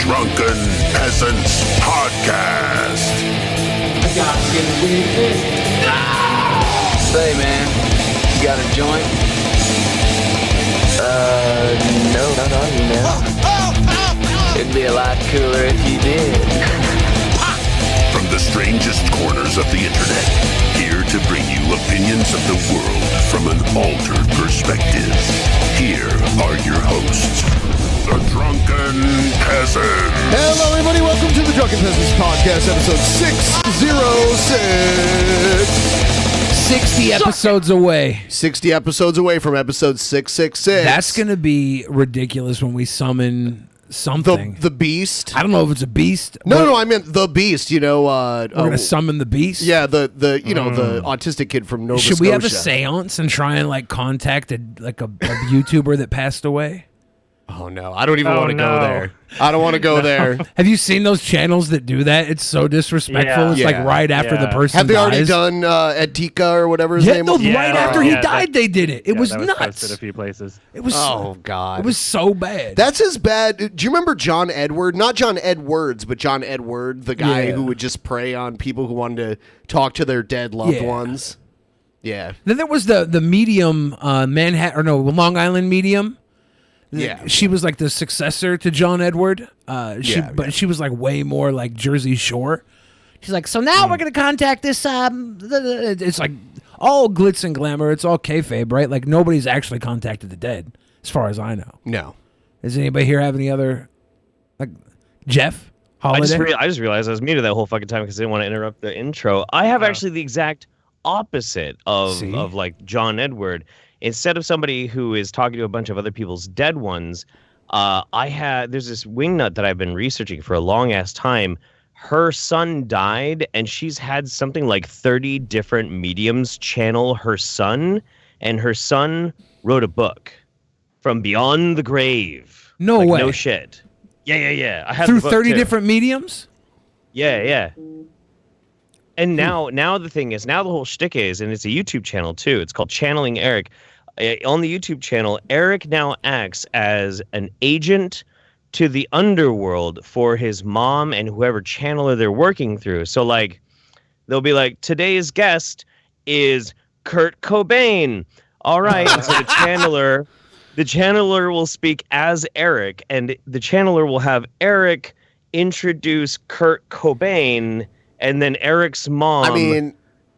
Drunken Peasants Podcast. I got skin weakness. Say, man, you got a joint? No, not on you, man. It'd be a lot cooler if you did. From the strangest corners of the internet, here to bring you opinions of the world from an altered perspective. Here are your hosts, the Drunken Peasants. Hello, everybody. Welcome to the Drunken Peasants Podcast, episode 606. 60 episodes away. 60 episodes away from episode 666. That's going to be ridiculous when we summon something. The beast. I don't know if it's a beast. No, I meant the beast. You know, we're going to summon the beast? Yeah, the the autistic kid from Nova Should Scotia. we have a seance and try and contact a YouTuber that passed away? Oh no, I don't even want to go there. I don't want to go there. Have you seen those channels that do that? It's so disrespectful. Yeah. It's like right after the person Have they dies. already done Ed Tika or whatever his name was? Right after he died, they did it. It was that was nuts. posted a few places. It was God. It was so bad. That's as bad. Do you remember John Edward? Not John Edwards, but John Edward, the guy who would just prey on people who wanted to talk to their dead loved ones. Yeah. Then there was the medium Long Island medium. Yeah, she was like the successor to John Edward. But she was like way more like Jersey Shore. She's like, so now we're gonna contact this. It's like all glitz and glamour. It's all kayfabe, right? Like nobody's actually contacted the dead, as far as I know. No. Does anybody here have any other like Jeff Holiday? I just realized I was muted that whole fucking time because I didn't want to interrupt the intro. I have actually the exact opposite of like John Edward. Instead of somebody who is talking to a bunch of other people's dead ones, there's this wingnut that I've been researching for a long ass time. Her son died, and she's had something like 30 different mediums channel her son, and her son wrote a book from beyond the grave. No way. No shit. Yeah. I had through the book 30 too. different mediums. Yeah. And now the thing is, now the whole shtick is, and it's a YouTube channel too. It's called Channeling Eric. On the YouTube channel, Eric now acts as an agent to the underworld for his mom and whoever channeler they're working through. So like, they'll be like, today's guest is Kurt Cobain. All right, and so the channeler will speak as Eric, and the channeler will have Eric introduce Kurt Cobain. And then Eric's mom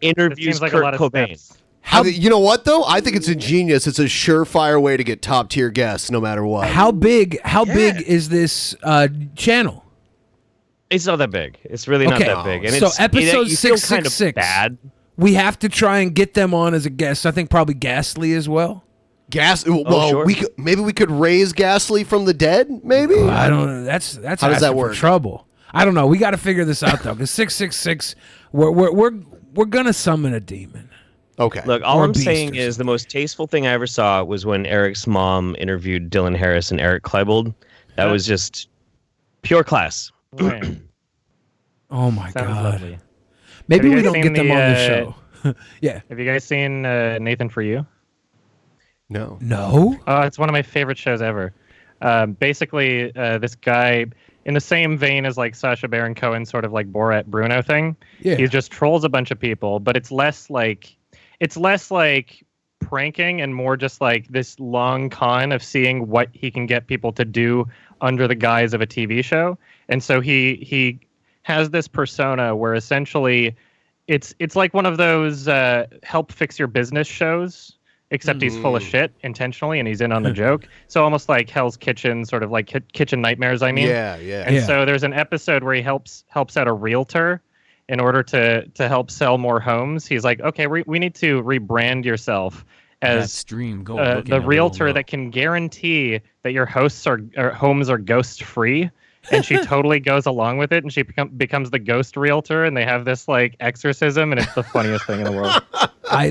interviews Kurt Cobain. You know what, though? I think it's ingenious. It's a surefire way to get top-tier guests no matter what. How big is this channel? It's not that big. It's really not that big. And so episode 666. Kind of bad. We have to try and get them on as a guest. I think probably Ghastly as well. Sure. Maybe we could raise Ghastly from the dead, maybe? I don't know. That's how does that work? Trouble. I don't know. We got to figure this out though, because 666, we're gonna summon a demon. Okay. Look, all I'm saying is the most tasteful thing I ever saw was when Eric's mom interviewed Dylan Harris and Eric Klebold. That was just pure class. Oh my Sounds God. Lovely. Maybe we don't get them on the show. Yeah. Have you guys seen Nathan For You? No. It's one of my favorite shows ever. Basically, this guy, in the same vein as like Sacha Baron Cohen, sort of like Borat Bruno thing. Yeah. He just trolls a bunch of people, but it's less like pranking and more just like this long con of seeing what he can get people to do under the guise of a TV show. And so he has this persona where essentially it's like one of those help fix your business shows. Except he's full of shit intentionally, and he's in on the joke. So almost like Hell's Kitchen, sort of like Kitchen Nightmares, I mean. Yeah. And so there's an episode where he helps out a realtor in order to help sell more homes. He's like, okay, we need to rebrand yourself as the realtor that can guarantee that your homes are ghost free. And she totally goes along with it, and she becomes the ghost realtor, and they have this like exorcism, and it's the funniest thing in the world.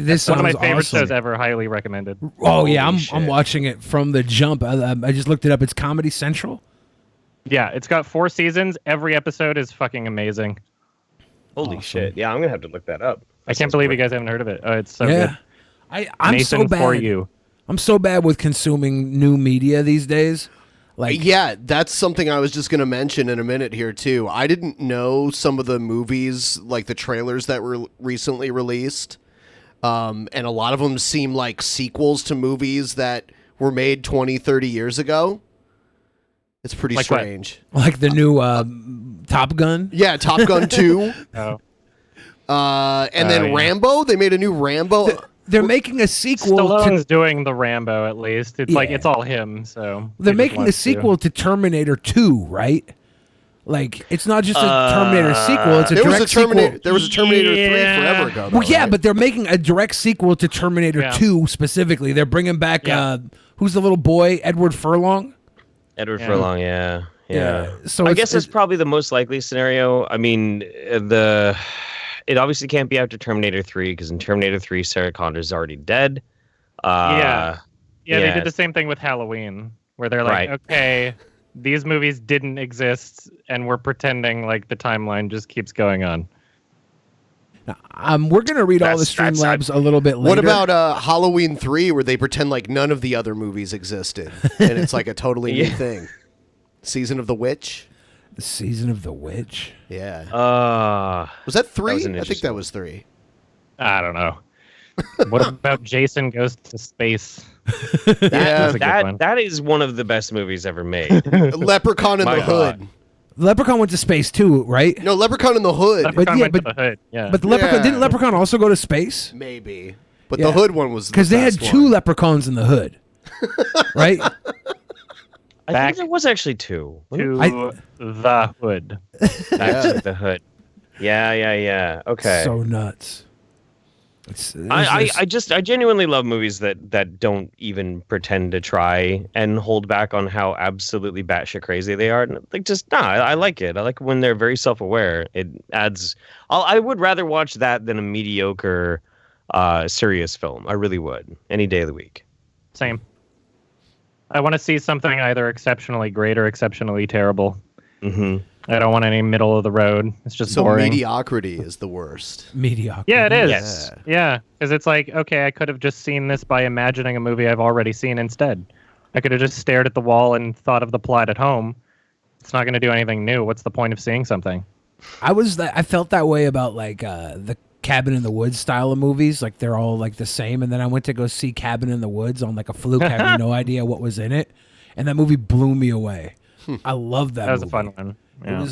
This one of my favorite awesome. shows ever. Highly recommended. Oh yeah, I'm watching it from the jump. I just looked it up. It's Comedy Central. Yeah, it's got 4 seasons. Every episode is fucking amazing. Holy shit! Yeah, I'm gonna have to look that up. I can't believe you guys haven't heard of it. Oh, it's so good. I'm Nathan so bad. For You. I'm so bad with consuming new media these days. Like, yeah, that's something I was just going to mention in a minute here, too. I didn't know some of the movies, like the trailers that were recently released. And a lot of them seem like sequels to movies that were made 20, 30 years ago. It's pretty Like strange. like the new Top Gun. Yeah, Top Gun 2. Oh. And then yeah. Rambo. They made a new Rambo. They're making a sequel Stallone's to. doing the Rambo at least. It's like Yeah. it's all him. So They're he just making a wants to. sequel to Terminator 2, right? Like, it's not just a Terminator sequel; it's a There was direct a Terminator. sequel. There was a Terminator 3 forever ago. Though, Well, yeah, right? but they're making a direct sequel to Terminator Yeah. 2 specifically. They're bringing back Yeah. who's the little boy, Edward Furlong. Edward Yeah. Furlong, yeah. So I it's- guess it's probably the most likely scenario. I mean, it obviously can't be after Terminator 3 because in Terminator 3, Sarah Connor's already dead. Yeah, they yeah. did the same thing with Halloween, where they're like, Right. okay, these movies didn't exist, and we're pretending like the timeline just keeps going on. we're gonna read all the That's- Streamlabs a little bit later. What about Halloween 3, where they pretend like none of the other movies existed, and it's like a totally new Yeah. thing? Season of the Witch. the Season of the Witch? Yeah. Uh, Was that 3? was an I think interesting that was 3. I don't know. What about Jason Goes to Space? Yeah. That's a good one. that is one of the best movies ever made. Leprechaun in My the God. Hood. Leprechaun went to space too, right? No, Leprechaun in the Hood. Leprechaun yeah, went to but- the hood. Yeah. But the Leprechaun Yeah. didn't Leprechaun also go to space? Maybe. But Yeah. the Hood one was Because they had best two one. leprechauns in the hood, right? I Back think there was actually two. to the hood. Back to the Hood. Yeah. Okay. So nuts. It's I genuinely love movies that don't even pretend to try and hold back on how absolutely batshit crazy they are. Like, I like it. I like when they're very self-aware. It adds. I would rather watch that than a mediocre, serious film. I really would. Any day of the week. Same. I want to see something either exceptionally great or exceptionally terrible. Mm-hmm. I don't want any middle of the road. It's just So boring. mediocrity is the worst. mediocre. Yeah, it is. Yes. Yeah, because it's like, okay, I could have just seen this by imagining a movie I've already seen instead. I could have just stared at the wall and thought of the plot at home. It's not going to do anything new. What's the point of seeing something? I felt that way about like the Cabin in the Woods style of movies. Like they're all like the same. And then I went to go see Cabin in the Woods on like a fluke, having no idea what was in it. And that movie blew me away. I love that. That was movie. a fun one. Yeah.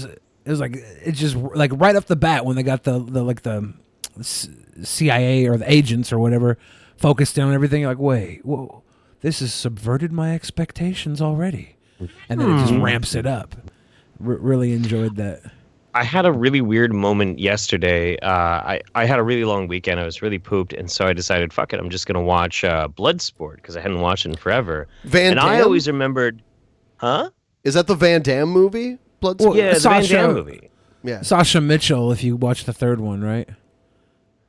It was like it's just like right off the bat when they got the CIA or the agents or whatever focused in on everything. You're like, wait, whoa, this has subverted my expectations already, and then it just ramps it up. Really enjoyed that. I had a really weird moment yesterday. I had a really long weekend. I was really pooped, and so I decided, fuck it, I'm just gonna watch Bloodsport because I hadn't watched it in forever. Van and I Damme? always remembered, huh? Is that the Van Damme movie? Bloodsport? Well, Yeah, the Van Sasha- Damme movie. Yeah. Sasha Mitchell, if you watch the third one, right?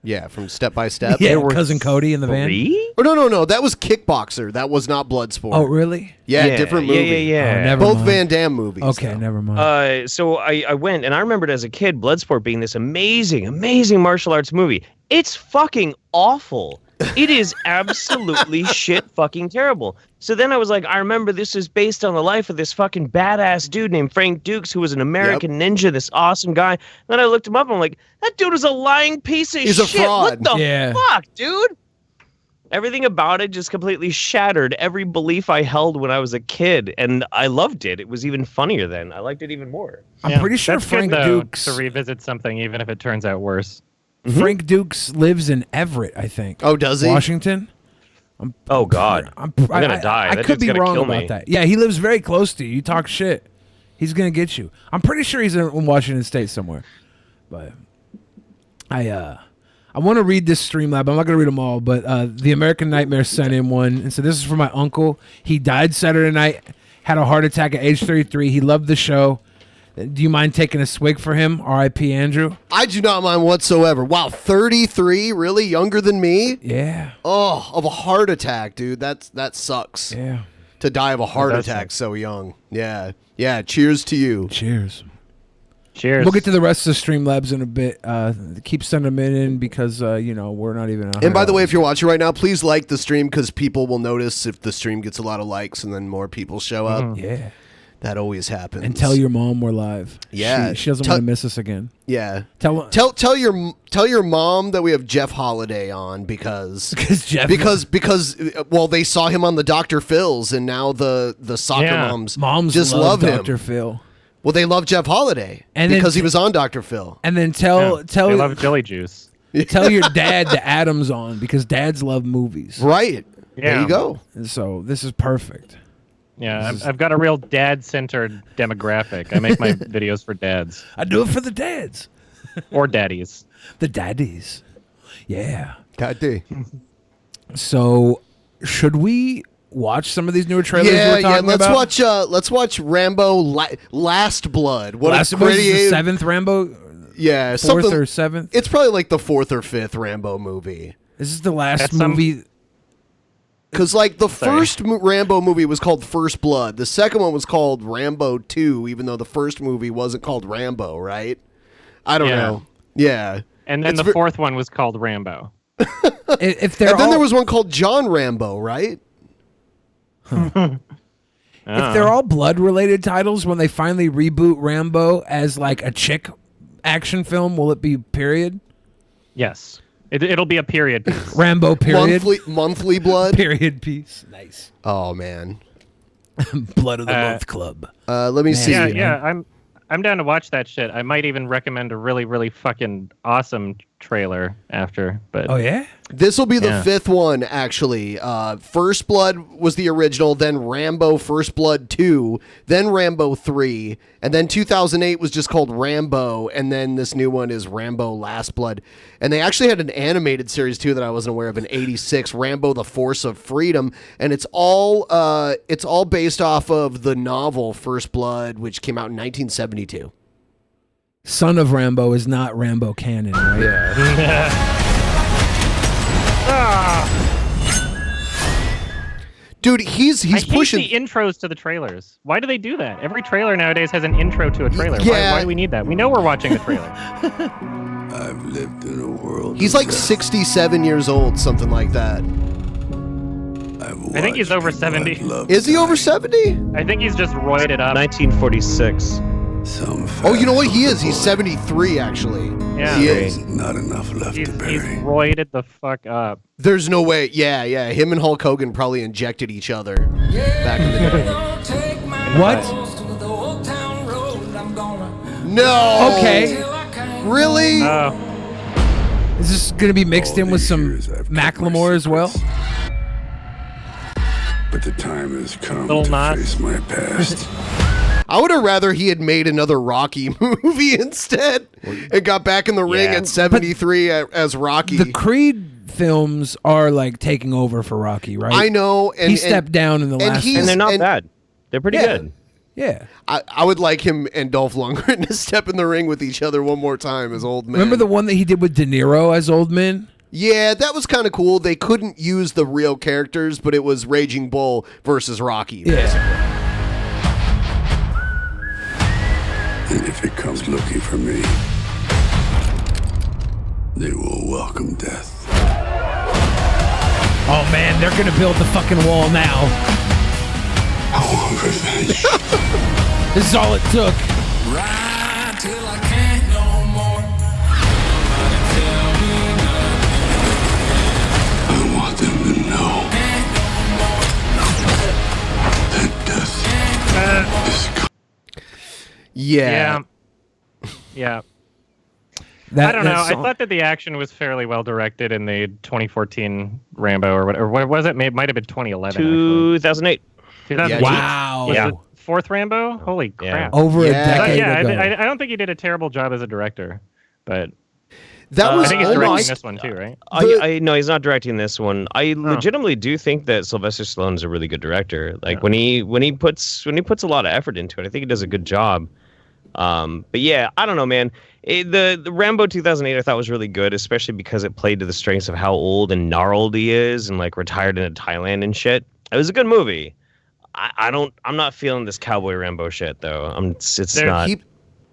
Yeah, from Step by Step. Yeah, were cousin Cody in the van. 3? Oh, no. That was Kickboxer. That was not Bloodsport. Oh, really? Yeah, different movie. Yeah. Oh, never Both mind. Van Damme movies. Okay, though. never mind. So I went, and I remembered as a kid, Bloodsport being this amazing martial arts movie. It's fucking awful. It is absolutely shit fucking terrible. So then I was like, I remember this is based on the life of this fucking badass dude named Frank Dukes, who was an American ninja, this awesome guy. Then I looked him up, and I'm like, that dude is a lying piece of He's a shit. fraud. What the Yeah. fuck, dude? Everything about it just completely shattered every belief I held when I was a kid, and I loved it. It was even funnier then. I liked it even more. I'm Yeah. pretty sure That's Frank good, though, Dukes. to revisit something, even if it turns out worse. Frank Dukes lives in Everett, I think. Oh, does he? Washington. Oh God, I'm gonna die. I That could dude's be gonna wrong kill about me. that. Yeah, he lives very close to you. You talk shit, he's gonna get you. I'm pretty sure he's in Washington State somewhere. But I want to read this Streamlab. I'm not gonna read them all, but the American Nightmare sent in one, and so this is for my uncle. He died Saturday night, had a heart attack at age 33. He loved the show. Do you mind taking a swig for him? R.I.P. Andrew. I do not mind whatsoever. Wow, 33? Really? Younger than me? Yeah, Oh, of a heart attack, dude. That sucks. yeah. To die of a heart does attack suck. so young. Yeah. Yeah, cheers to you. Cheers. Cheers. We'll get to the rest of the Streamlabs in a bit. Keep sending them in because we're not even. And by the way, if you're watching right now, please like the stream because people will notice if the stream gets a lot of likes and then more people show up. yeah, That always happens. And tell your mom we're live. Yeah. She doesn't want to miss us again. Yeah. Tell your mom that we have Jeff Holiday on because Jeff because they saw him on the Dr. Phil's, and now the soccer moms just love him. Dr. Phil. Well, they love Jeff Holiday and because he was on Dr. Phil. And then tell they love jelly juice. Tell your dad that Adam's on because dads love movies. Right. Yeah. There you go. So this is perfect. Yeah, I've got a real dad-centered demographic. I make my videos for dads. I do it for the dads. Or daddies. The daddies. Yeah. Daddy. So, should we watch some of these newer trailers we're talking about? Let's watch Rambo Last Blood. What Last a pretty the seventh Rambo? Yeah, fourth or seventh? It's probably like the fourth or fifth Rambo movie. This is the last movie. Because, like, the first Rambo movie was called First Blood. The second one was called Rambo 2, even though the first movie wasn't called Rambo, right? I don't know. Yeah. And then the fourth one was called Rambo. And then there was one called John Rambo, right? If they're all blood-related titles, when they finally reboot Rambo as, like, a chick action film, will it be period? Yes. It'll be a period piece. Rambo period. Monthly blood. Period piece. Nice. Oh man. Blood of the Month Club. Let me see. Yeah. I'm down to watch that shit. I might even recommend a really, really fucking awesome trailer after. But oh yeah. This will be the fifth one, actually. First Blood was the original, then Rambo First Blood 2, then Rambo 3, and then 2008 was just called Rambo, and then this new one is Rambo Last Blood. And they actually had an animated series, too, that I wasn't aware of in '86, Rambo The Force of Freedom, and it's all based off of the novel First Blood, which came out in 1972. Son of Rambo is not Rambo canon, right? Yeah. Dude, he's pushing the intros to the trailers. Why do they do that? Every trailer nowadays has an intro to a trailer. Yeah. Why do we need that? We know we're watching the trailer. I've lived in a world. He's like 67 years old, something like that. I think he's over 70. Is he over 70? I think he's just roided up. 1946. Oh, you know what? He is. He's 73, actually. Yeah. He is. Not enough left He's to bury. roided the fuck up. There's no way. Yeah. Him and Hulk Hogan probably injected each other back in the day. What? No. Okay. Really? Is this going to be mixed in with some Macklemore as well? But the time has come Little to Nas. face my past. I would have rather he had made another Rocky movie instead and got back in the ring at 73 as Rocky. The Creed films are like taking over for Rocky, right? I know. And he stepped down in the last And they're not bad. They're pretty good. Yeah. I would like him and Dolph Lundgren to step in the ring with each other one more time as old men. Remember the one that he did with De Niro as old men? Yeah, that was kind of cool. They couldn't use the real characters, but it was Raging Bull versus Rocky. Yeah. And if it comes looking for me, they will welcome death. Oh man, they're gonna build the fucking wall now. I want revenge. This is all it took. Ride till I can't no more. Nobody tell me nothing. I want them to know that death is coming. Yeah. Yeah. That, I don't know. I thought that the action was fairly well directed in the 2014 Rambo or whatever. What was it? It might have been 2011. 2008. 2008. Wow. Was Yeah. it fourth Rambo? Holy crap. Over a Yeah. decade Yeah, ago. I don't think he did a terrible job as a director, but That was I think he's almost... directing this one too, right? No, he's not directing this one. I legitimately do think that Sylvester Stallone is a really good director. Like when he puts a lot of effort into it, I think he does a good job. But yeah, I don't know, man. The Rambo 2008 I thought was really good, especially because it played to the strengths of how old and gnarled he is, and like retired into Thailand and shit. It was a good movie. I'm not feeling this cowboy Rambo shit though. It's not.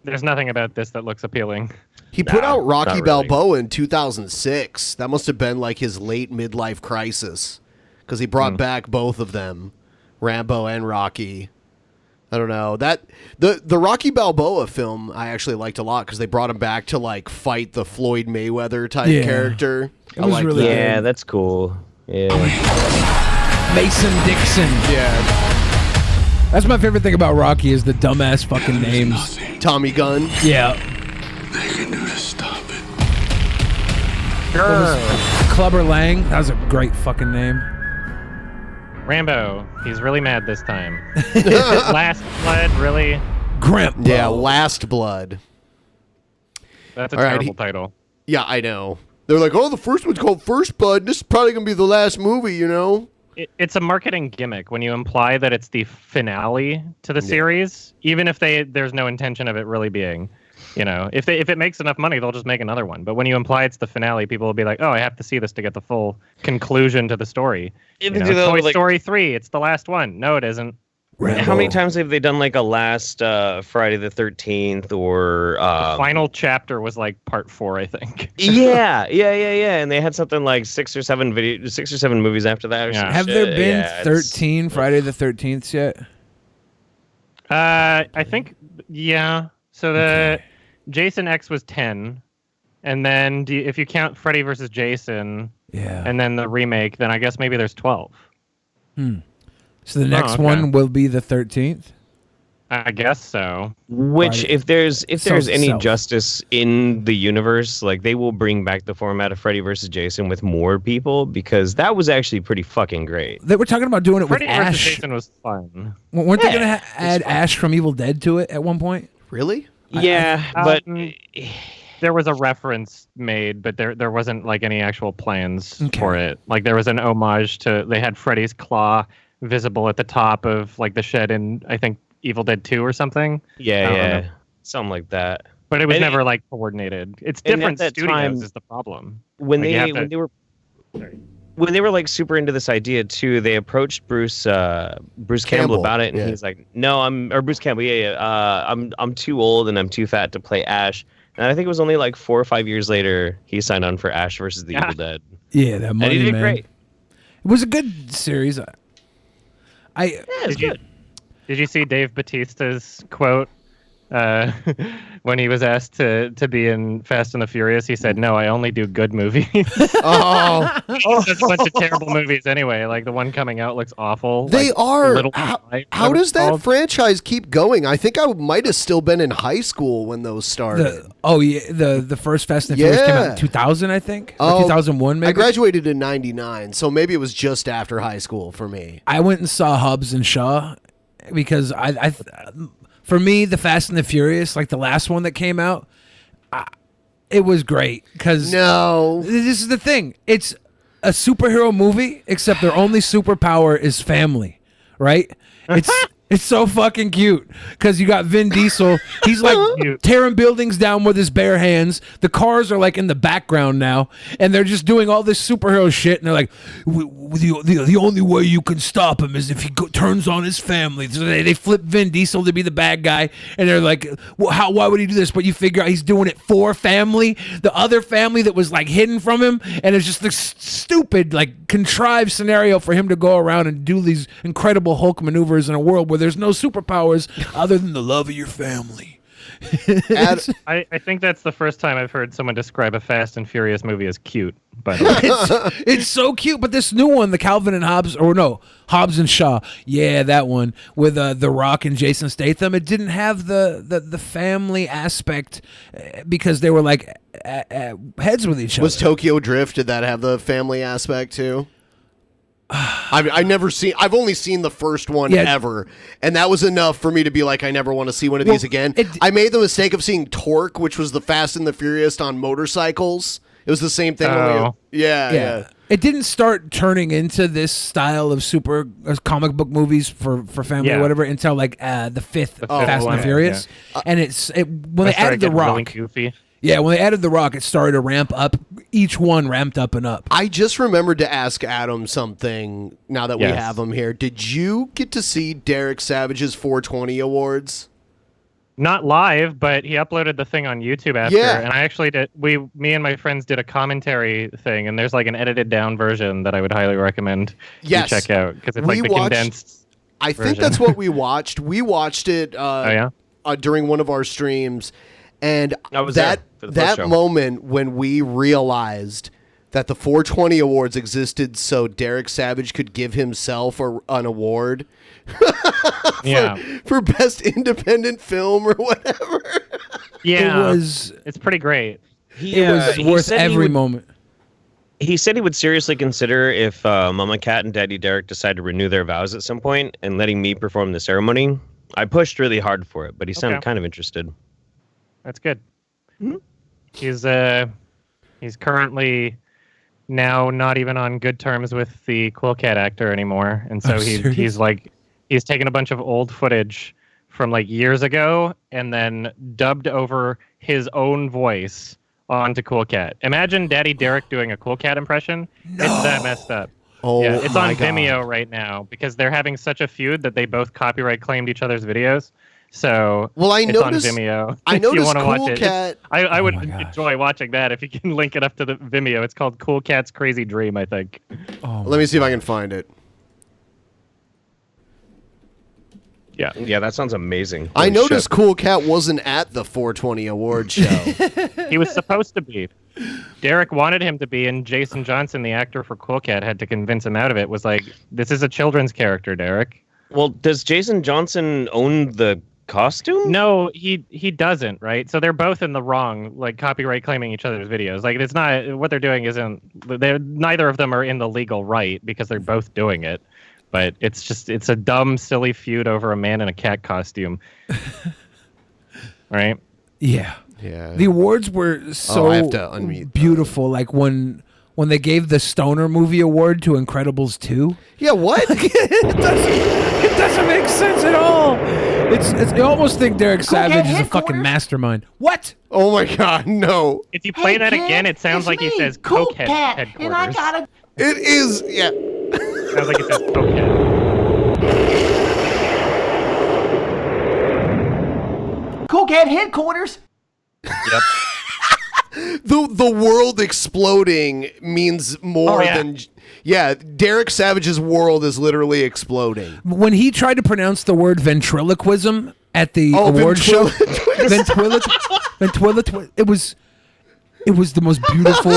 There's nothing about this that looks appealing. He put out Rocky not really. Balboa in 2006. That must have been like his late midlife crisis because he brought back both of them, Rambo and Rocky. I don't know that the Rocky Balboa film I actually liked a lot because they brought him back to like fight the Floyd Mayweather type character. It was really good. Yeah, that's cool. Yeah. Mason Dixon. Yeah, That's my favorite thing about Rocky is the dumbass fucking names. Tommy Gunn. Yeah. They can do to stop it. Clubber Lang. That was a great fucking name. Rambo. He's really mad this time. Last Blood, really? Grimp. Yeah, Last Blood. That's a All right, terrible title. Yeah, I know. They're like, oh, the first one's called First Blood. This is probably gonna be the last movie, you know? It's a marketing gimmick when you imply that it's the finale to the series, even if there's no intention of it really being. You know, if it makes enough money, they'll just make another one. But when you imply it's the finale, people will be like, "Oh, I have to see this to get the full conclusion to the story." Toy Story 3, it's the last one. No, it isn't. Rambo. How many times have they done like a last Friday the 13th or The final chapter was like part 4, I think. yeah, and they had something like 6 or 7 movies after that. Or some Have shit. there been Yeah, 13 Friday the 13th yet? I think, yeah. So the Jason X was 10, and then if you count Freddy versus Jason, and then the remake, then I guess maybe there's 12. So the next one will be the 13th? I guess so. Which, if there's any self. justice in the universe, like they will bring back the format of Freddy versus Jason with more people because that was actually pretty fucking great. They were talking about doing it Freddy with versus Ash. Jason was fun. Weren't they going to add Ash from Evil Dead to it at one point? Really? Yeah, but there was a reference made, but there wasn't like any actual plans for it. Like there was an homage to, they had Freddy's claw visible at the top of like the shed in, I think, Evil Dead 2 or something. Yeah, something like that. But it was never like coordinated. It's different at that studios time, is the problem. When they were like super into this idea too, they approached Bruce Campbell about it, and he's like, "No, Bruce Campbell. I'm too old and I'm too fat to play Ash." And I think it was only like 4 or 5 years later he signed on for Ash versus the Evil Dead. Yeah, that money, and he did man. great. It was a good series. Did you see Dave Bautista's quote when he was asked to be in Fast and the Furious? He said, "No, I only do good movies." There's a bunch of terrible movies anyway. Like the one coming out looks awful. They like, are. Light, How does that franchise keep going? I think I might have still been in high school when those started. The first Fast and the Furious came out in 2000, I think, or 2001 maybe. I graduated in '99, so maybe it was just after high school for me. I went and saw Hobbs and Shaw because for me, the Fast and the Furious, like the last one that came out, it was great because this is the thing. It's a superhero movie, except their only superpower is family, right? It's so fucking cute because you got Vin Diesel. He's like tearing buildings down with his bare hands. The cars are like in the background now, and they're just doing all this superhero shit. And they're like, the only way you can stop him is if he turns on his family. So they flip Vin Diesel to be the bad guy, and they're like, well, why would he do this? But you figure out he's doing it for family, the other family that was like hidden from him, and it's just this stupid, like contrived scenario for him to go around and do these incredible Hulk maneuvers in a world where there's no superpowers other than the love of your family. I think that's the first time I've heard someone describe a Fast and Furious movie as cute. But it's so cute. But this new one, the Calvin and Hobbes, Hobbs and Shaw, that one with The Rock and Jason Statham, it didn't have the family aspect because they were like heads with each other. Was Tokyo Drift? Did that have the family aspect too? I've only seen the first one ever, and that was enough for me to be like, I never want to see one of these again. I made the mistake of seeing Torque, which was the Fast and the Furious on motorcycles. It was the same thing. Yeah. It didn't start turning into this style of super comic book movies for family or whatever until like the fifth Fast and the Furious, and when they added The Rock. Really goofy. Yeah, when they added The Rock, it started to ramp up. Each one ramped up and up. I just remembered to ask Adam something now that we have him here. Did you get to see Derek Savage's 420 Awards? Not live, but he uploaded the thing on YouTube after. Yeah. And I actually did. Me and my friends did a commentary thing, and there's like an edited down version that I would highly recommend you check out because it's like the condensed. I think that's what we watched. We watched it during one of our streams, and that moment when we realized that the 420 Awards existed so Derek Savage could give himself an award for Best Independent Film or whatever. Yeah, it's pretty great. It was worth every moment. He said he would seriously consider if Mama Cat and Daddy Derek decide to renew their vows at some point and letting me perform the ceremony. I pushed really hard for it, but he sounded kind of interested. That's good. Mm-hmm. He's currently now not even on good terms with the Cool Cat actor anymore, and so he's taken a bunch of old footage from like years ago and then dubbed over his own voice onto Cool Cat. Imagine Daddy Derek doing a Cool Cat impression. No. It's that messed up. Oh, yeah, it's my on God. Vimeo right now because they're having such a feud that they both copyright claimed each other's videos. So it's on Vimeo. I noticed if you want to Cool watch Cat. I would enjoy watching that if you can link it up to the Vimeo. It's called Cool Cat's Crazy Dream, I think. Let me see if I can find it. Yeah, that sounds amazing. I noticed Cool Cat wasn't at the 420 award show. He was supposed to be. Derek wanted him to be, and Jason Johnson, the actor for Cool Cat, had to convince him out of it. Was like, this is a children's character, Derek. Well, does Jason Johnson own the costume? No, he doesn't, right? So they're both in the wrong, like copyright claiming each other's videos. Like it's not what they're doing neither of them are in the legal right because they're both doing it. But it's a dumb, silly feud over a man in a cat costume. Right? Yeah. Yeah. The awards were so I have to unmute beautiful. Like when they gave the Stoner Movie Award to Incredibles 2. Yeah, what? it doesn't make sense at all. I almost think Derek Savage is a fucking mastermind. What? Oh my God, no. If you play that again, it sounds like he says Cokehead headquarters. And I gotta... It is, yeah. Sounds like it says Cokehead. Cokehead headquarters. Yep. The world exploding means more than... Yeah, Derek Savage's world is literally exploding. When he tried to pronounce the word ventriloquism at the award show, it was the most beautiful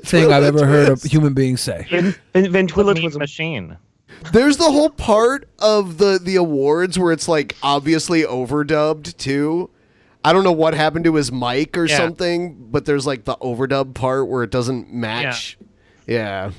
thing I've ever heard a human being say. Ventriloquism machine. There's the whole part of the awards where it's like obviously overdubbed too. I don't know what happened to his mic or something, but there's like the overdub part where it doesn't match. Yeah.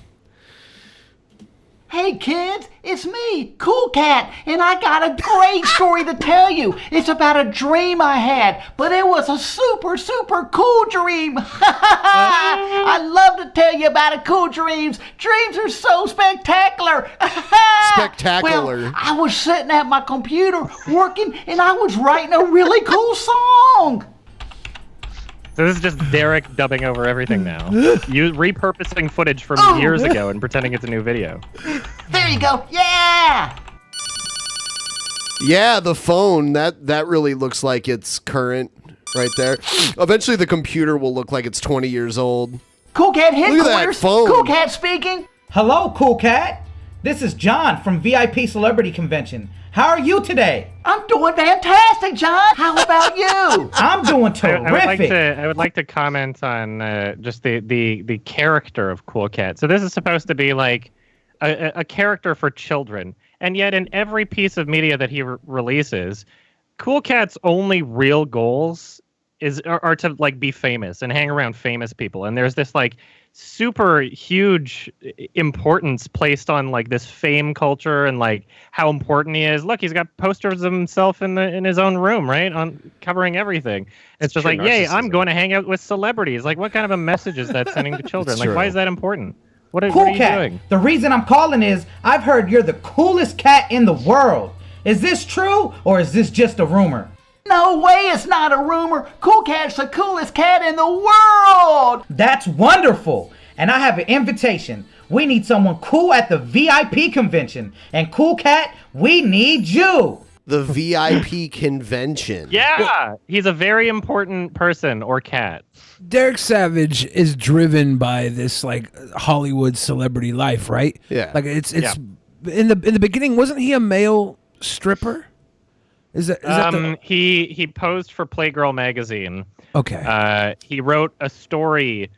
Hey kids, it's me, Cool Cat, and I got a great story to tell you. It's about a dream I had, but it was a super, super cool dream. I love to tell you about it, cool dreams. Dreams are so spectacular. Spectacular. Well, I was sitting at my computer working, and I was writing a really cool song. So this is just Derek dubbing over everything now. You repurposing footage from years ago and pretending it's a new video. There you go. Yeah. Yeah, the phone, that really looks like it's current right there. Eventually the computer will look like it's 20 years old. Cool Cat headquarters. Look at that phone. Cool Cat speaking. Hello, Cool Cat. This is John from VIP Celebrity Convention. How are you today? I'm doing fantastic, John. How about you? I'm doing terrific. I would like to comment on just the character of Cool Cat. So this is supposed to be like a character for children, and yet in every piece of media that he releases, Cool Cat's only real goals are to like be famous and hang around famous people. And there's this like super huge importance placed on like this fame culture and like how important he is. Look, he's got posters of himself in his own room, right, on covering everything. It's just like, yay, I'm going to hang out with celebrities. Like, what kind of a message is that sending to children? Like, why is that important? What are you doing? The reason I'm calling is I've heard you're the coolest cat in the world. Is this true or is this just a rumor? No way, it's not a rumor. Cool Cat's the coolest cat in the world. That's wonderful. And I have an invitation. We need someone cool at the VIP convention. And Cool Cat, we need you. The VIP convention. Yeah, he's a very important person or cat. Derek Savage is driven by this like Hollywood celebrity life, right? Yeah. Like it's in the beginning, wasn't he a male stripper? Is that he posed for Playgirl magazine. Okay. He wrote a story,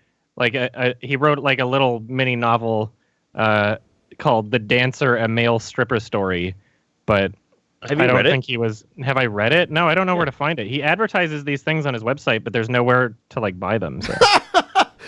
he wrote like a little mini novel called "The Dancer: A Male Stripper Story," but Have you read it? Have I read it? No, I don't know where to find it. He advertises these things on his website, but there's nowhere to like buy them. So,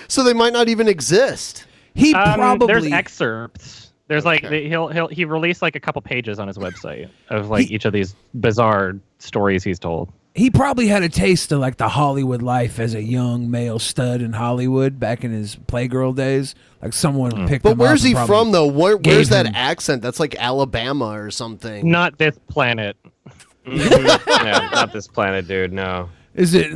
So they might not even exist. He probably there's excerpts. There's he released like a couple pages on his website of like each of these bizarre stories he's told. He probably had a taste of like the Hollywood life as a young male stud in Hollywood back in his Playgirl days. Like someone picked him up. But where's he and from though? Where's that him- accent? That's like Alabama or something. Not this planet. Yeah, not this planet, dude. No. Is it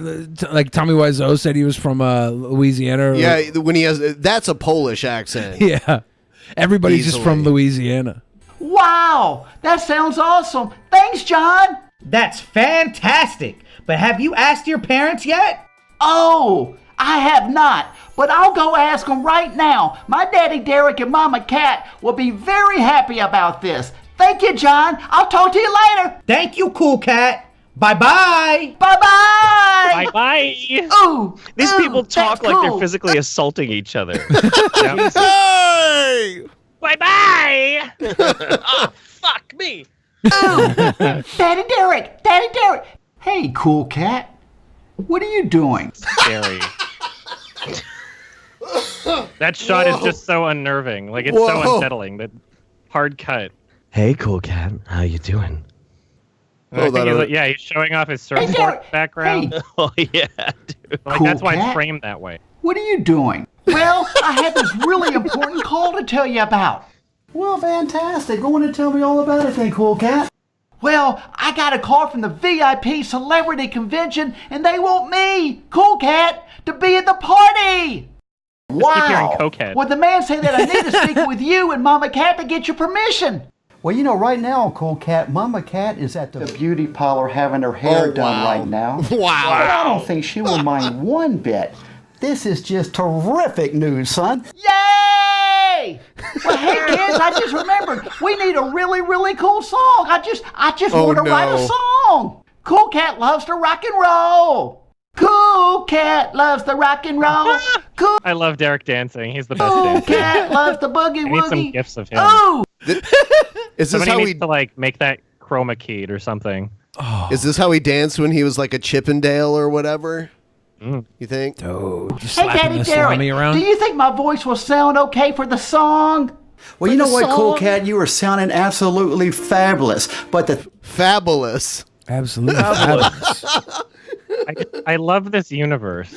like Tommy Wiseau said he was from Louisiana? Yeah, when he has that's a Polish accent. Yeah. Everybody's just from Easily. Louisiana. Wow, that sounds awesome. Thanks, John. That's fantastic. But have you asked your parents yet? Oh, I have not, but I'll go ask them right now. My daddy Derek and Mama Cat will be very happy about this. Thank you, John. I'll talk to you later. Thank you, Cool Cat. Bye-bye. Bye-bye. Bye-bye. Ooh, These people talk that's like they're cool. physically assaulting each other. Hey! Bye-bye! Oh, fuck me! Daddy Derek. Hey, Cool Cat. What are you doing? Scary. That shot is just so unnerving. Like, it's so Whoa. unsettling. That hard cut. Hey, cool cat. How you doing? And I think he's showing off his surfboard Derek. background. Hey. Oh, yeah, dude. Like, Cool that's why Cat. it's framed that way. What are you doing? Well, I had this really important call to tell you about. Well, fantastic. Go on and tell me all about it then, Cool Cat. Well, I got a call from the VIP Celebrity Convention, and they want me, Cool Cat, to be at the party. Keep hearing Wow. cokehead. Well, the man said that I need to speak with you and Mama Cat to get your permission. Well, you know, right now, Cool Cat, Mama Cat is at the beauty parlor having her hair done right now. Wow. But I don't think she will mind one bit. This is just terrific news, son. Yay! Well, hey kids, I just remembered we need a really, really cool song. I just Oh, want to write a no. song. Cool Cat loves to rock and roll. Cool Cat loves the rock and roll. Cool I love Derek dancing. He's the best dancer. Cat loves the boogie I need some woogie. gifs of him. Oh, Is this Somebody how needs he to like make that chroma keyed or something. is this how he danced when he was like a Chippendale or whatever? You think? Oh, just hey slapping Daddy the salami Derek, around. do you think my voice will sound okay for the song? Well, you know the what, Cool song? Cat? You are sounding absolutely fabulous. But the Fabulous. Absolutely fabulous. I love this universe.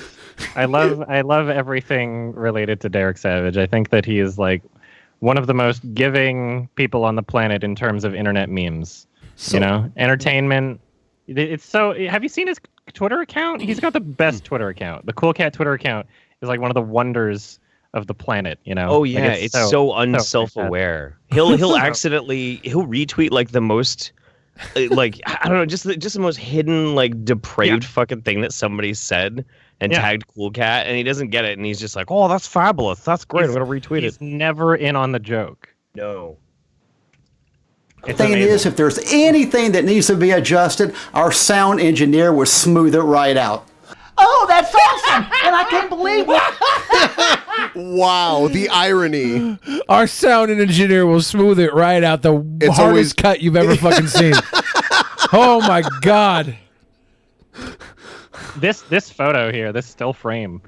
I love everything related to Derek Savage. I think that he is like one of the most giving people on the planet in terms of internet memes. So- you know, entertainment. It's so. Have you seen his Twitter account? He's got the best Twitter account. The Cool Cat Twitter account is like one of the wonders of the planet. You know. Oh Like, yeah, it's so unself-aware. He'll accidentally retweet like the most like I don't know, just the most hidden like depraved fucking thing that somebody said and tagged Cool Cat, and he doesn't get it, and he's just like, "Oh, that's fabulous. That's great. I'm gonna retweet He's it." never in on the joke. No. It's thing amazing. is, if there's anything that needs to be adjusted, our sound engineer will smooth it right out. Oh, that's awesome! And I can't believe it. Wow, the irony. Our sound engineer will smooth it right out. The It's hardest always- cut you've ever fucking seen. Oh my god. This photo here, this still frame.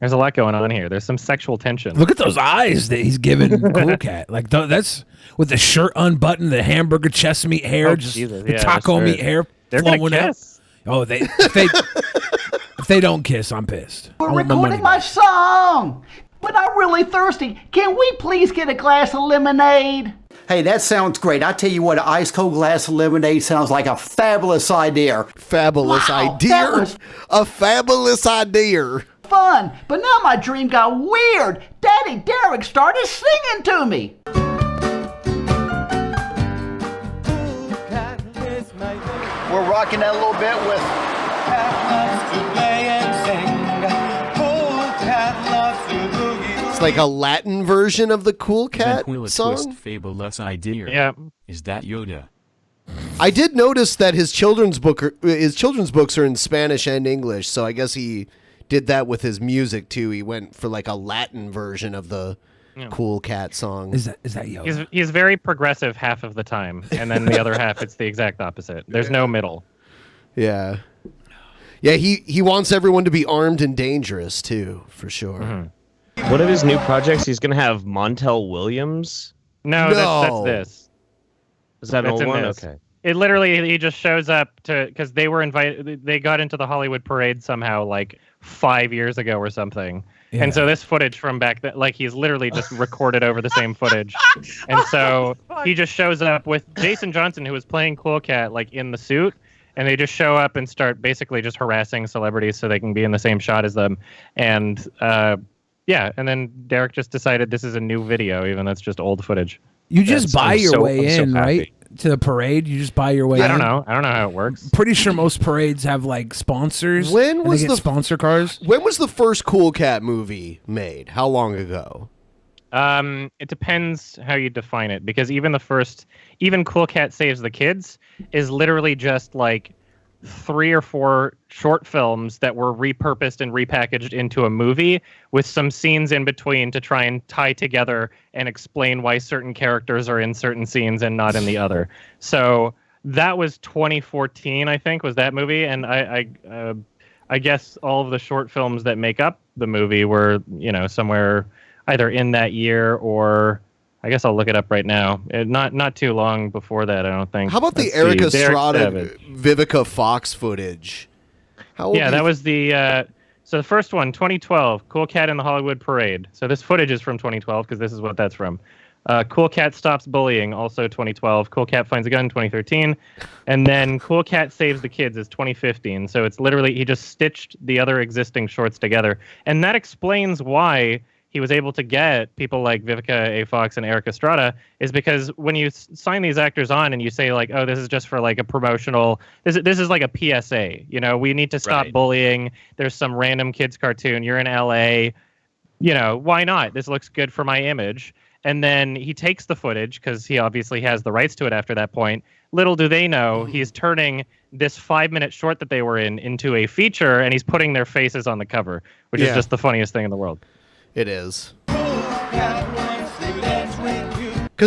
There's a lot going on here. There's some sexual tension. Look at those eyes that he's giving Cool Cat. Like that's with the shirt unbuttoned, the hamburger chest meat hair, Oh, just Jesus. the Yeah, taco that's meat right. hair They're flowing gonna out. kiss. Oh, if they don't kiss, I'm pissed. I We're want my money recording my back. song. But I'm really thirsty. Can we please get a glass of lemonade? Hey, that sounds great. I tell you what, an ice cold glass of lemonade sounds like a fabulous idea. Fabulous Wow, idea. that was- A fabulous idea. Fun. But now my dream got weird. Daddy Derek started singing to me. We're rocking that a little bit with It's like a Latin version of the Cool Cat song. Fabulous idea. Yeah. Is that Yoda? I did notice that his children's books are in Spanish and English, so I guess he did that with his music too. He went for like a Latin version of the Cool Cat song. Is that Yoda? He's very progressive half of the time, and then the other half it's the exact opposite. There's no middle. Yeah. Yeah, he wants everyone to be armed and dangerous too, for sure. Mm-hmm. One of his new projects, he's gonna have Montel Williams. No. That's this. Is that an old one? This. Okay. It literally, he just shows up because they were invited. They got into the Hollywood parade somehow, like 5 years ago or something. Yeah. And so this footage from back then, like he's literally just recorded over the same footage. And so he just shows up with Jason Johnson, who was playing Cool Cat, like in the suit. And they just show up and start basically just harassing celebrities so they can be in the same shot as them. And and then Derek just decided this is a new video, even though it's just old footage. You just buy your way in, right? To the parade, you just buy your way in. I don't know how it works. Pretty sure most parades have like sponsors. When was the sponsor cars? When was the first Cool Cat movie made? How long ago? It depends how you define it, because even Cool Cat Saves the Kids is literally just like 3 or 4 short films that were repurposed and repackaged into a movie with some scenes in between to try and tie together and explain why certain characters are in certain scenes and not in the other. So that was 2014, I think, was that movie. And I guess all of the short films that make up the movie were, somewhere either in that year or I guess I'll look it up right now. Not too long before that, I don't think. How about the Eric Estrada Vivica Fox footage? That was the... so the first one, 2012, Cool Cat in the Hollywood Parade. So this footage is from 2012 because this is what that's from. Cool Cat Stops Bullying, also 2012. Cool Cat Finds a Gun, 2013. And then Cool Cat Saves the Kids is 2015. So it's literally, he just stitched the other existing shorts together. And that explains why he was able to get people like Vivica A. Fox and Eric Estrada, is because when you sign these actors on and you say like, oh, this is just for like a promotional, this is like a PSA, we need to stop bullying. There's some random kids cartoon. You're in LA, why not? This looks good for my image. And then he takes the footage because he obviously has the rights to it after that point. Little do they know, he's turning this 5-minute short that they were in into a feature, and he's putting their faces on the cover, which is just the funniest thing in the world. It is. Because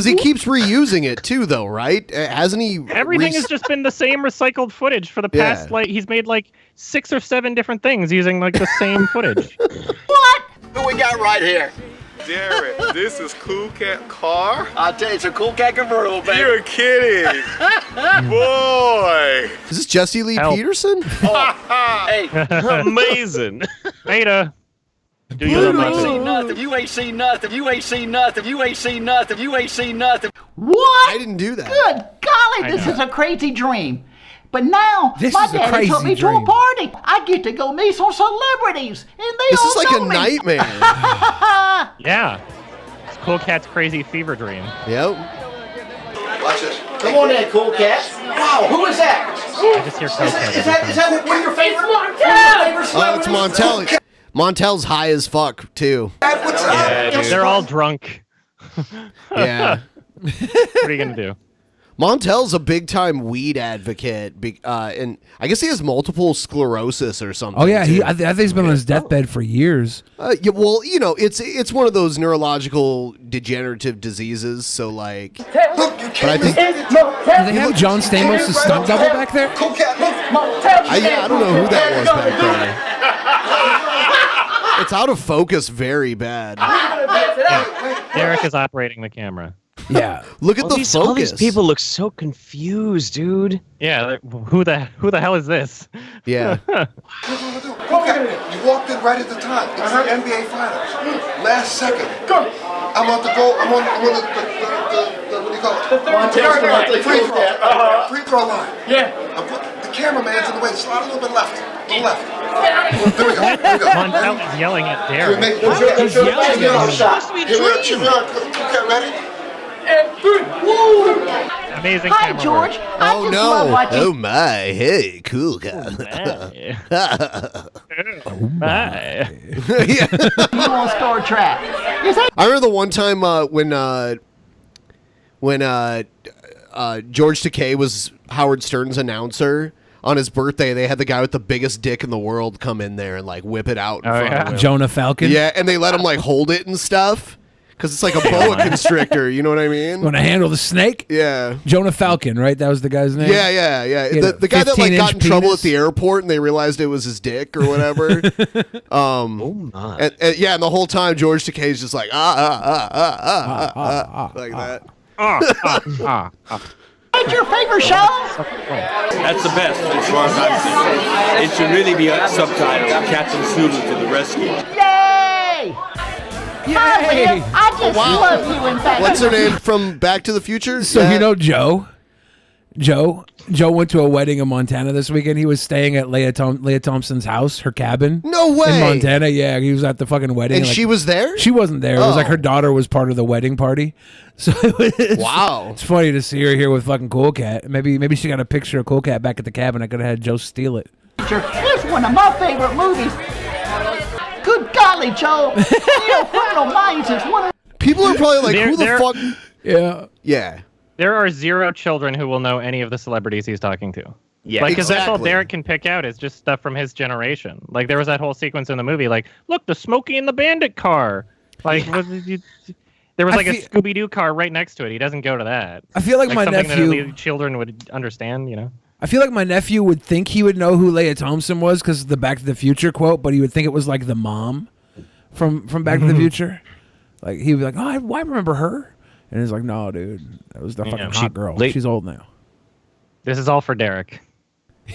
he keeps reusing it too, though, right? Hasn't he? Everything has just been the same recycled footage for the past, he's made like 6 or 7 different things using like the same footage. What? Who we got right here? Derek, this is Cool Cat car? I'll tell you, it's a Cool Cat convertible, baby. You're kidding. Boy. Is this Jesse Lee Peterson? Hey. Amazing. Beta. You ain't seen nothing. You ain't seen nothing. You ain't seen nothing. You ain't seen nothing. You ain't seen nothing. What? I didn't do that. Good golly, this is a crazy dream. But now, my daddy took me to a party. I get to go meet some celebrities, and they This all is like know a me. nightmare. Yeah. It's Cool Cat's crazy fever dream. Yep. Watch this. Come on in, Cool Cat. Wow, who is that? I just hear Cool Cat. Is that one of your favorite? Oh, it's Montel. Montel's high as fuck too. Yeah, they're all drunk. Yeah. What are you gonna do? Montel's a big time weed advocate, and I guess he has multiple sclerosis or something. Oh yeah, I think he's been on his deathbed for years. Yeah, well, it's one of those neurological degenerative diseases. So like, but I think do they have John Stamos' stunt double back there? I don't know who that was back there. It's out of focus very bad. Derek is operating the camera. Yeah. Look at the focus. focus. All these people look so confused, dude. Yeah, who the hell is this? Yeah. Okay, you walked in right at the time. It's the NBA Finals. Last second. Go. I'm about to go. I'm on the what do you call it? Free throw line. Yeah. The cameraman's in the way. Slide a little bit left. A little left. There we go. Montel is yelling at Derek. He's yelling at him. Shot. Here we are. Okay, ready? Amazing Hi, camera George. work. I Oh just love no! watching. Oh my! Hey, cool guy. Bye. Yeah. You on Star Trek? Is that? I remember the one time when George Takei was Howard Stern's announcer. On his birthday, they had the guy with the biggest dick in the world come in there and like whip it out in front of him. Jonah Falcon? Yeah, and they let him like hold it and stuff. Because it's like a boa constrictor, you know what I mean? Want to handle the snake? Yeah. Jonah Falcon, right? That was the guy's name? Yeah. The guy that like got in trouble at the airport and they realized it was his dick or whatever. And the whole time George Takei's just like, like that. What's your favorite show? That's the best as far as I'm concerned. It should really be subtitled Captain Sulu to the Rescue. Yay! Hi, Liam. I just love you in fact. What's her name from Back to the Future? So you know Joe? Joe went to a wedding in Montana this weekend. He was staying at Leah Thompson's house, her cabin. No way. In Montana, yeah. He was at the fucking wedding. And she was there? She wasn't there. It was like her daughter was part of the wedding party. So it was, wow. It's funny to see her here with fucking Cool Cat. Maybe she got a picture of Cool Cat back at the cabin. I could have had Joe steal it. It's one of my favorite movies. Good golly, Joe. Criminal Minds is one of... People are probably like, who the fuck... Yeah. Yeah. There are 0 children who will know any of the celebrities he's talking to. Yeah, like, because that's all exactly. Derek can pick out is just stuff from his generation. Like, there was that whole sequence in the movie, like, look, the Smokey and the Bandit car. Like, there was like a Scooby-Doo car right next to it. He doesn't go to that. I feel like my something nephew... that only children would understand, you know? I feel like my nephew would think he would know who Leah Thompson was because of the Back to the Future quote, but he would think it was like the mom from Back to the Future. Like, he would be like, oh, I remember her. And he's like, no, dude, that was the fucking hot girl. She's old now. This is all for Derek.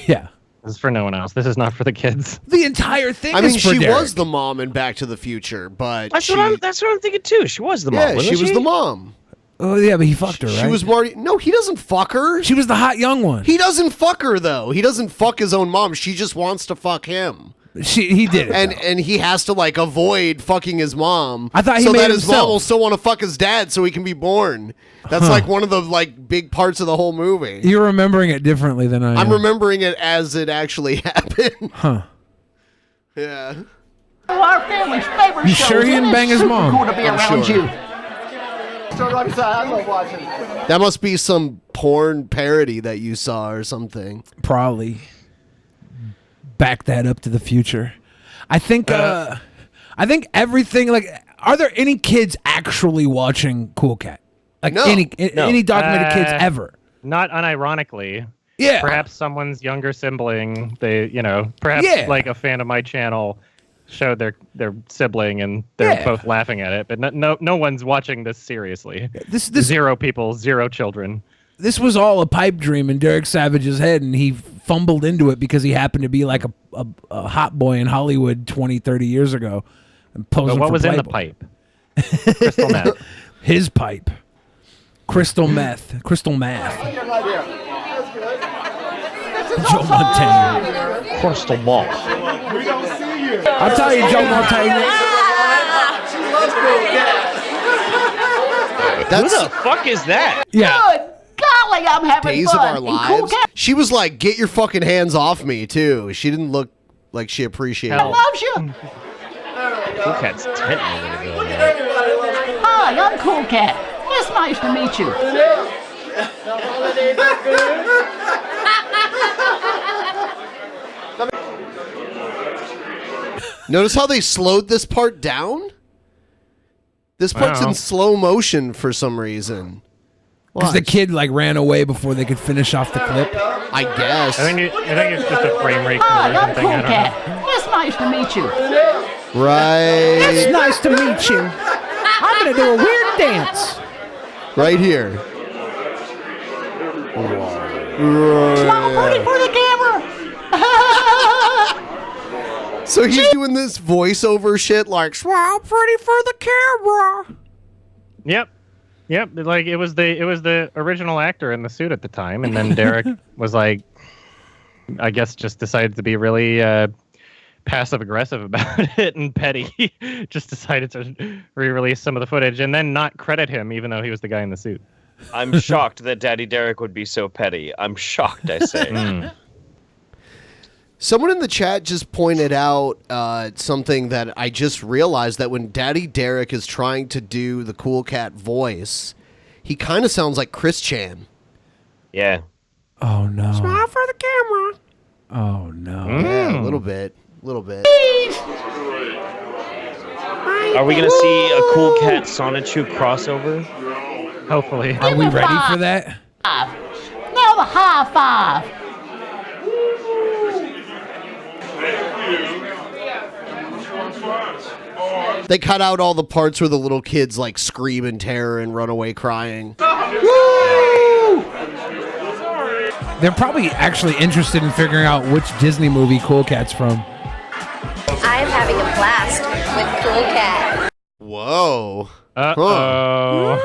Yeah. This is for no one else. This is not for the kids. The entire thing I mean, is for she Derek. was the mom in Back to the Future, but that's what I'm thinking too. She was the mom. Yeah, she was the mom. Oh, yeah, but he fucked her, right? She was Marty. No, he doesn't fuck her. She was the hot young one. He doesn't fuck her, though. He doesn't fuck his own mom. She just wants to fuck him. He did it, and he has to like avoid fucking his mom. I thought he so made that his himself. mom will still want to fuck his dad so he can be born. That's like one of the like big parts of the whole movie. You're remembering it differently than I am. I'm remembering it as it actually happened. Huh. Yeah. Our family's favorite You shows, sure he and didn't bang it's his super mom? Cool to be I'm around sure. you. So like I said, I love watching. That must be some porn parody that you saw or something. Probably. Back that up to the future. I think everything, like, are there any kids actually watching Cool Cat? Like No. any documented kids ever? Not unironically. Yeah. Perhaps someone's younger sibling, perhaps like a fan of my channel showed their sibling and they're both laughing at it, but no one's watching this seriously. This 0 people, 0 children. This was all a pipe dream in Derek Savage's head, and he fumbled into it because he happened to be like a hot boy in Hollywood 20, 30 years ago. And posing But what for was in the Playboy. pipe? Crystal meth. His pipe. Crystal meth. Crystal math. Joe Montana. Crystal ball. I'll tell you, Joe Montana. Who the fuck is that? Yeah. Good golly, I'm having Days fun. of Our And Cool Lives. Cat She was like, "Get your fucking hands off me," too. She didn't look like she appreciated it. loves you. Cool Cat's tent over there. Hi, I'm Cool Cat. It's nice to meet you. Notice how they slowed this part down? This part's Wow. in slow motion for some reason. Because the kid like ran away before they could finish off the clip. I guess. I think it's just a frame rate Hi, conversion I'm thing. Cool I don't know. Cat. It's nice to meet you. Right. It's nice to meet you. I'm gonna do a weird dance. Right here. Smile pretty for the camera. So he's doing this voiceover shit like, "Smile pretty for the camera." Yep. Like it was the original actor in the suit at the time, and then Derek was like, I guess, just decided to be really passive aggressive about it and petty. Just decided to re-release some of the footage and then not credit him, even though he was the guy in the suit. I'm shocked that Daddy Derek would be so petty. I'm shocked, I say. Someone in the chat just pointed out something that I just realized, that when Daddy Derek is trying to do the Cool Cat voice, he kind of sounds like Chris Chan. Yeah. Oh no. Smile for the camera. Oh no. Yeah, a little bit. A little bit. Are we gonna see a Cool Cat Sonichu crossover? Hopefully. Are we ready for that? Now the high five. They cut out all the parts where the little kids like scream in terror and run away crying. They're probably actually interested in figuring out which Disney movie Cool Cat's from. I'm having a blast with Cool Cat. Whoa. Uh-oh.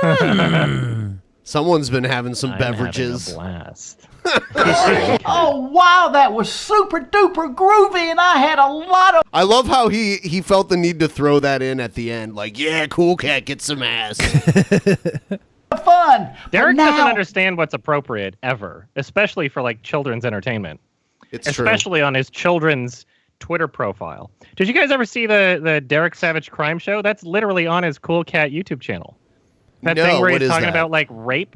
Someone's been having some I'm beverages. having a blast. Oh, wow, that was super duper groovy, and I had a lot of I love how he felt the need to throw that in at the end. Like, yeah, Cool Cat gets some ass. fun. Derek But doesn't now- understand what's appropriate ever, especially for like children's entertainment. It's true. Especially on his children's Twitter profile. Did you guys ever see the Derek Savage crime show? That's literally on his Cool Cat YouTube channel. That No, thing where what he's is talking that? about like rape.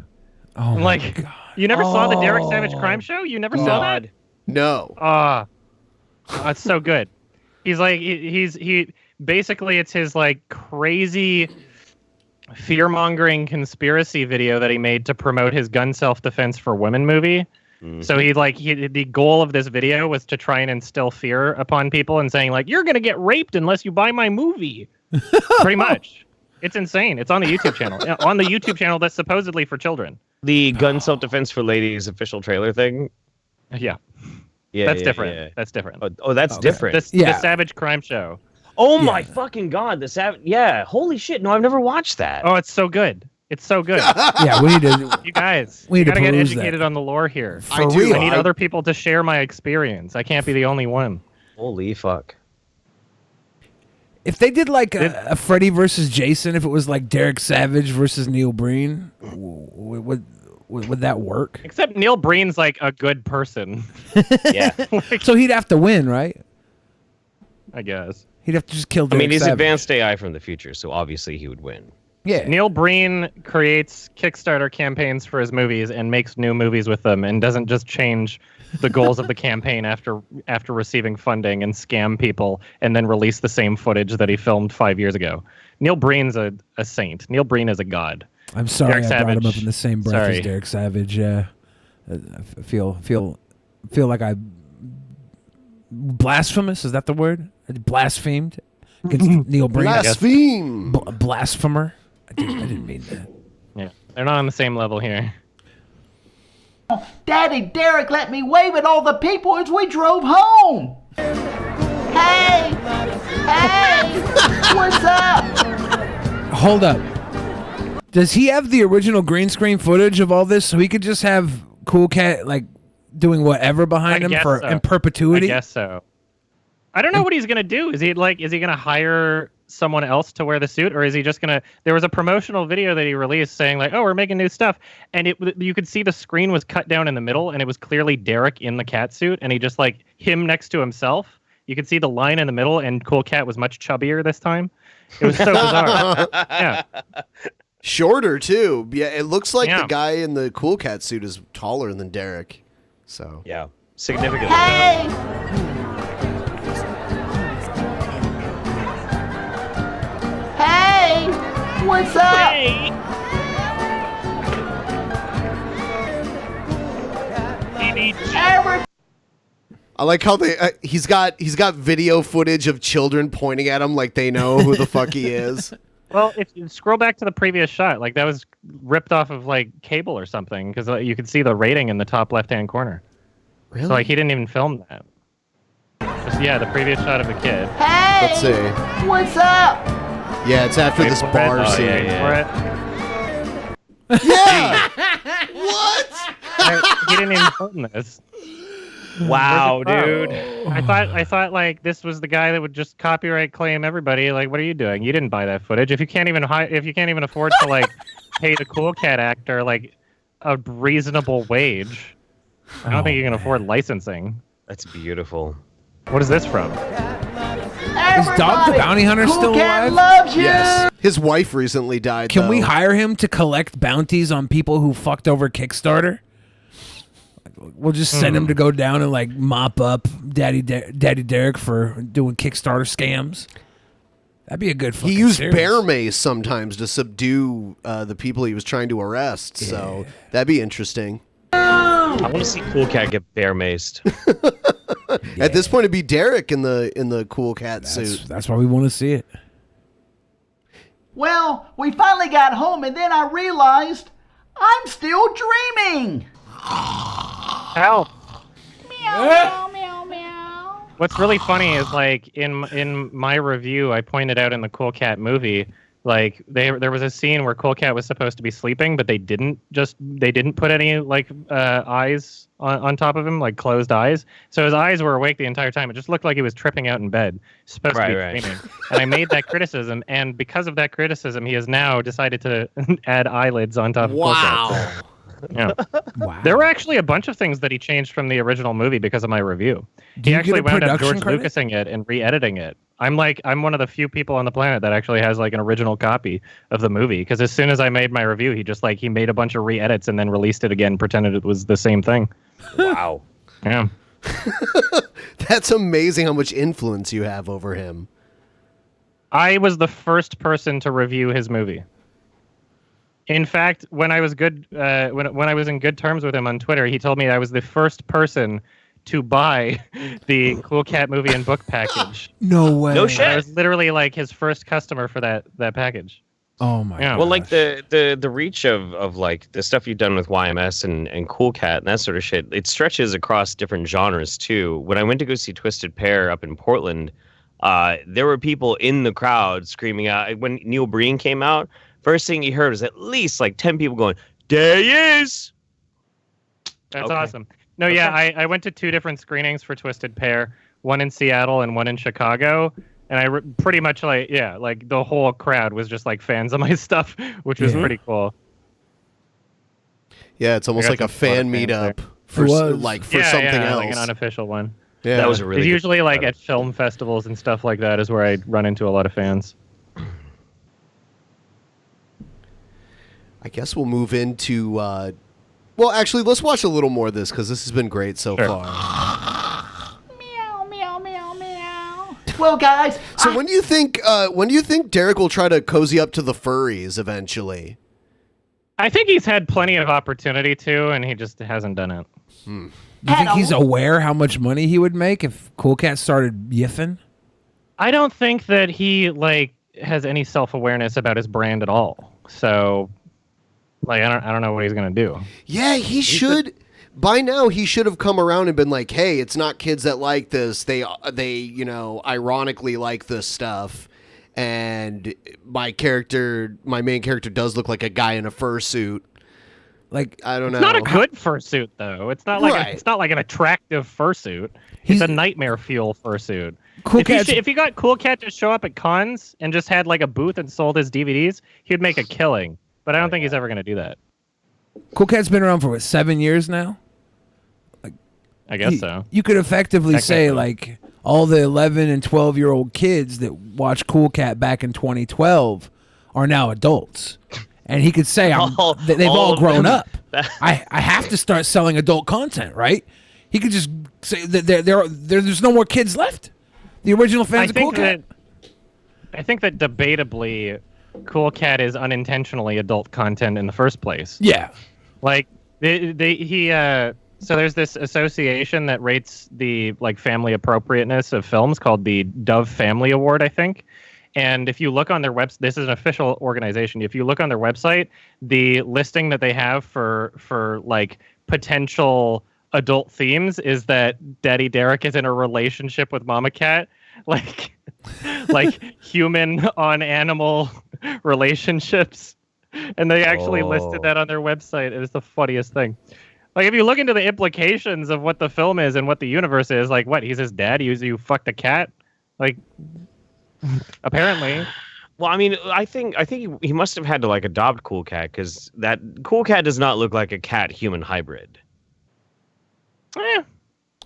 Oh my Like, God. you never saw the Derek Savage crime show? You never saw that? No. It's so good. He's like he basically it's his like crazy fear-mongering conspiracy video that he made to promote his gun self-defense for women movie. So the goal of this video was to try and instill fear upon people and saying like, you're going to get raped unless you buy my movie. Pretty much. It's insane. It's on the YouTube channel. On the YouTube channel that's supposedly for children. The gun self-defense for ladies official trailer thing? Yeah. Yeah, That's yeah, different. yeah. That's different. Oh, that's different. The Savage Crime Show. Oh my fucking God. The Savage. Yeah. Holy shit. No, I've never watched that. Oh, it's so good. It's so good. Yeah, we need to. You guys, We need to gotta get peruse educated that. on the lore here. For real. I need other people to share my experience. I can't be the only one. Holy fuck. If they did like a Freddy versus Jason, if it was like Derek Savage versus Neil Breen, would that work? Except Neil Breen's like a good person. Yeah. So he'd have to win, right? I guess. He'd have to just kill I Derek mean, he's Savage. advanced AI from the future, so obviously he would win. Yeah. Neil Breen creates Kickstarter campaigns for his movies and makes new movies with them and doesn't just change the goals of the campaign after receiving funding and scam people and then release the same footage that he filmed 5 years ago. Neil Breen's a saint. Neil Breen is a god. I'm sorry Derek I brought him Savage. up in the same breath Sorry. as Derek Savage. Yeah, I feel like I blasphemous. Is that the word? I blasphemed against Neil Breen. Blaspheme. Blasphemer. I didn't mean that. Yeah, they're not on the same level here. Daddy Derek let me wave at all the people as we drove home. Hey! Hey! What's up? Hold up. Does he have the original green screen footage of all this so he could just have Cool Cat like doing whatever behind I him guess for so. in perpetuity? I guess so. I don't know what he's gonna do. Is he gonna hire someone else to wear the suit, or is he just gonna? There was a promotional video that he released saying like, "Oh, we're making new stuff," and you could see the screen was cut down in the middle, and it was clearly Derek in the cat suit, and he just like him next to himself. You could see the line in the middle, and Cool Cat was much chubbier this time. It was so bizarre. Yeah. Shorter too. Yeah, it looks like Yeah. the guy in the Cool Cat suit is taller than Derek. So yeah, significantly. Hey! Hey! What's up? Hey. Every- I like how he's got video footage of children pointing at him like they know who the fuck he is. Well, if you scroll back to the previous shot, like that was ripped off of like cable or something, because you could see the rating in the top left-hand corner. Really? So like he didn't even film that. Yeah, the previous shot of the kid. Hey! Let's see. What's up? Yeah, it's after this bar Oh, scene. yeah. Yeah. What? He didn't even film this. Wow, Where's it dude. from? I thought like this was the guy that would just copyright claim everybody. Like, what are you doing? You didn't buy that footage. If you can't even afford to like pay the Cool Cat actor like a reasonable wage, I don't think you can afford licensing. That's beautiful. What is this from? Is Dog the Everybody, Bounty Hunter Cool still Cat alive? loves you. Yes. His wife recently died. Can we though. hire him to collect bounties on people who fucked over Kickstarter? We'll just send him to go down and like mop up Daddy Derek for doing Kickstarter scams. That'd be a good fucking He used series. bear mace sometimes to subdue the people he was trying to arrest, so that'd be interesting. I want to see Cool Cat get bear maced. At this point, it'd be Derek in the Cool Cat suit. That's why we want to see it. Well, we finally got home, and then I realized I'm still dreaming. Help. What's really funny is like in my review, I pointed out in the Cool Cat movie, like there was a scene where Cool Cat was supposed to be sleeping, but they didn't put any like eyes on top of him, like closed eyes. So his eyes were awake the entire time. It just looked like he was tripping out in bed, supposed to be dreaming. And I made that criticism, and because of that criticism, he has now decided to add eyelids on top of Cool Cat. Yeah. Wow. There were actually a bunch of things that he changed from the original movie because of my review. He actually wound up George Lucasing it and re-editing it. I'm one of the few people on the planet that actually has like an original copy of the movie, because as soon as I made my review, he made a bunch of re-edits and then released it again, pretended it was the same thing. Wow. Yeah. That's amazing how much influence you have over him. I was the first person to review his movie. In fact, when I was when I was in good terms with him on Twitter, he told me I was the first person to buy the Cool Cat movie and book package. No way. No shit. I was literally like his first customer for that package. Oh my god. Well, like the reach of like the stuff you've done with YMS and Cool Cat and that sort of shit, it stretches across different genres too. When I went to go see Twisted Pair up in Portland, there were people in the crowd screaming out. When Neil Breen came out, first thing you heard was at least like 10 people going, "There he is!" That's awesome. No, yeah, I went to 2 different screenings for Twisted Pair, one in Seattle and one in Chicago, and I pretty much like the whole crowd was just like fans of my stuff, which was pretty cool. Yeah, it's almost like a fan meetup for something else, like an unofficial one. Yeah, that was a really. It's usually like at film festivals and stuff like that is where I run into a lot of fans. I guess we'll move into. Well, actually, let's watch a little more of this because this has been great so far. Meow, meow, meow, meow. Well, guys. So when do you think Derek will try to cozy up to the furries eventually? I think he's had plenty of opportunity to, and he just hasn't done it. Do you think he's aware how much money he would make if Cool Cat started yiffing? I don't think that he like has any self-awareness about his brand at all. So. Like I don't know what he's gonna do. Yeah, he should. By now, he should have come around and been like, "Hey, it's not kids that like this. They ironically like this stuff." And my main character does look like a guy in a fursuit. Like I don't know. It's not a good fursuit though. It's not like it's not like an attractive fursuit. It's a nightmare fuel fursuit. If you got Cool Cat to show up at cons and just had like a booth and sold his DVDs, he'd make a killing. But I don't think he's ever going to do that. Cool Cat's been around for 7 years now? I guess so. You could effectively say like all the 11 and 12-year-old kids that watched Cool Cat back in 2012 are now adults. And he could say they've all grown up. I have to start selling adult content, right? He could just say that there's no more kids left. The original fans of Cool Cat. I think that debatably Cool Cat is unintentionally adult content in the first place. Yeah. Like so there's this association that rates the like family appropriateness of films called the Dove Family Award, I think. And if you look on their website, this is an official organization. If you look on their website, the listing that they have for like potential adult themes is that Daddy Derek is in a relationship with Mama Cat, like human on animal relationships. And they actually listed that on their website. It is the funniest thing. Like, if you look into the implications of what the film is and what the universe is, like, what, he's his dad? You fucked a cat? Like, apparently. Well, I mean, I think he must have had to, like, adopt Cool Cat, because that Cool Cat does not look like a cat-human hybrid.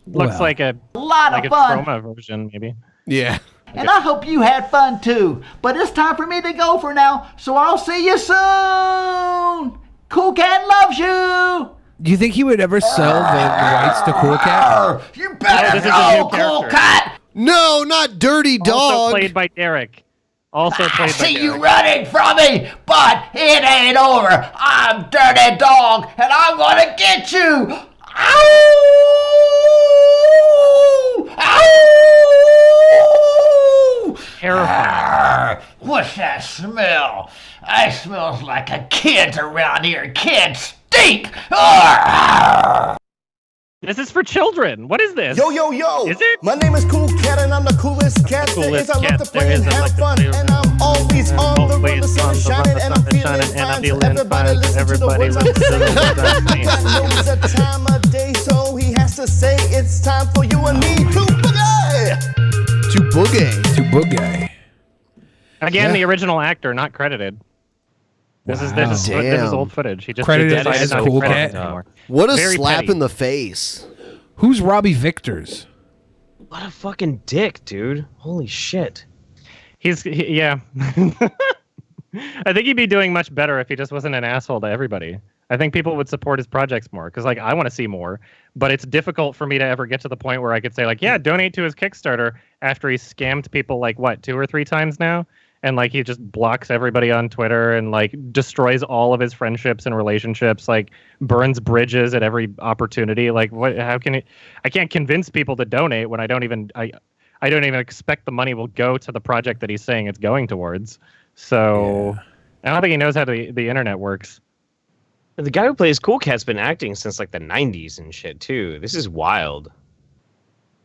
Looks like a lot of fun. Trauma version, maybe. Yeah. And I hope you had fun too. But it's time for me to go for now, so I'll see you soon. Cool Cat loves you. Do you think he would ever sell the rights to Cool Cat? You better this is a new go, Cool character. Cat! No, not Dirty Also Dog. played by Derek. Also played by See Derek. you running from me, but it ain't over. I'm Dirty Dog, and I'm gonna get you. Ow! Ow! Terrifying. What's that smell? I smells like a kid around here. Kids stink. Arr! This is for children. What is this? Yo, yo, yo! Is it? My name is Cool Cat and I'm the coolest cat there is. I love to play and have fun, and I'm always on the run. The sun is shining and I'm feeling fine. So everybody listen to the words I'm saying. I know it's a time of day, so he has to say it's time for you and me to boogie. To boogie. To boogie. Again, the original actor, not credited. This is old footage. He just Credited decided as not to Cool credit Cat? anymore. What a Very slap petty. in the face. Who's Robbie Victors? What a fucking dick, dude. Holy shit. Yeah. I think he'd be doing much better if he just wasn't an asshole to everybody. I think people would support his projects more because, like, I want to see more, but it's difficult for me to ever get to the point where I could say, like, yeah, donate to his Kickstarter after he's scammed people like what 2 or 3 times now, and like he just blocks everybody on Twitter and like destroys all of his friendships and relationships, like burns bridges at every opportunity. Like, what? How can it? I can't convince people to donate when I don't even expect the money will go to the project that he's saying it's going towards. So I don't think he knows how the internet works. The guy who plays Cool Cat's been acting since like the 90s and shit too. This is wild.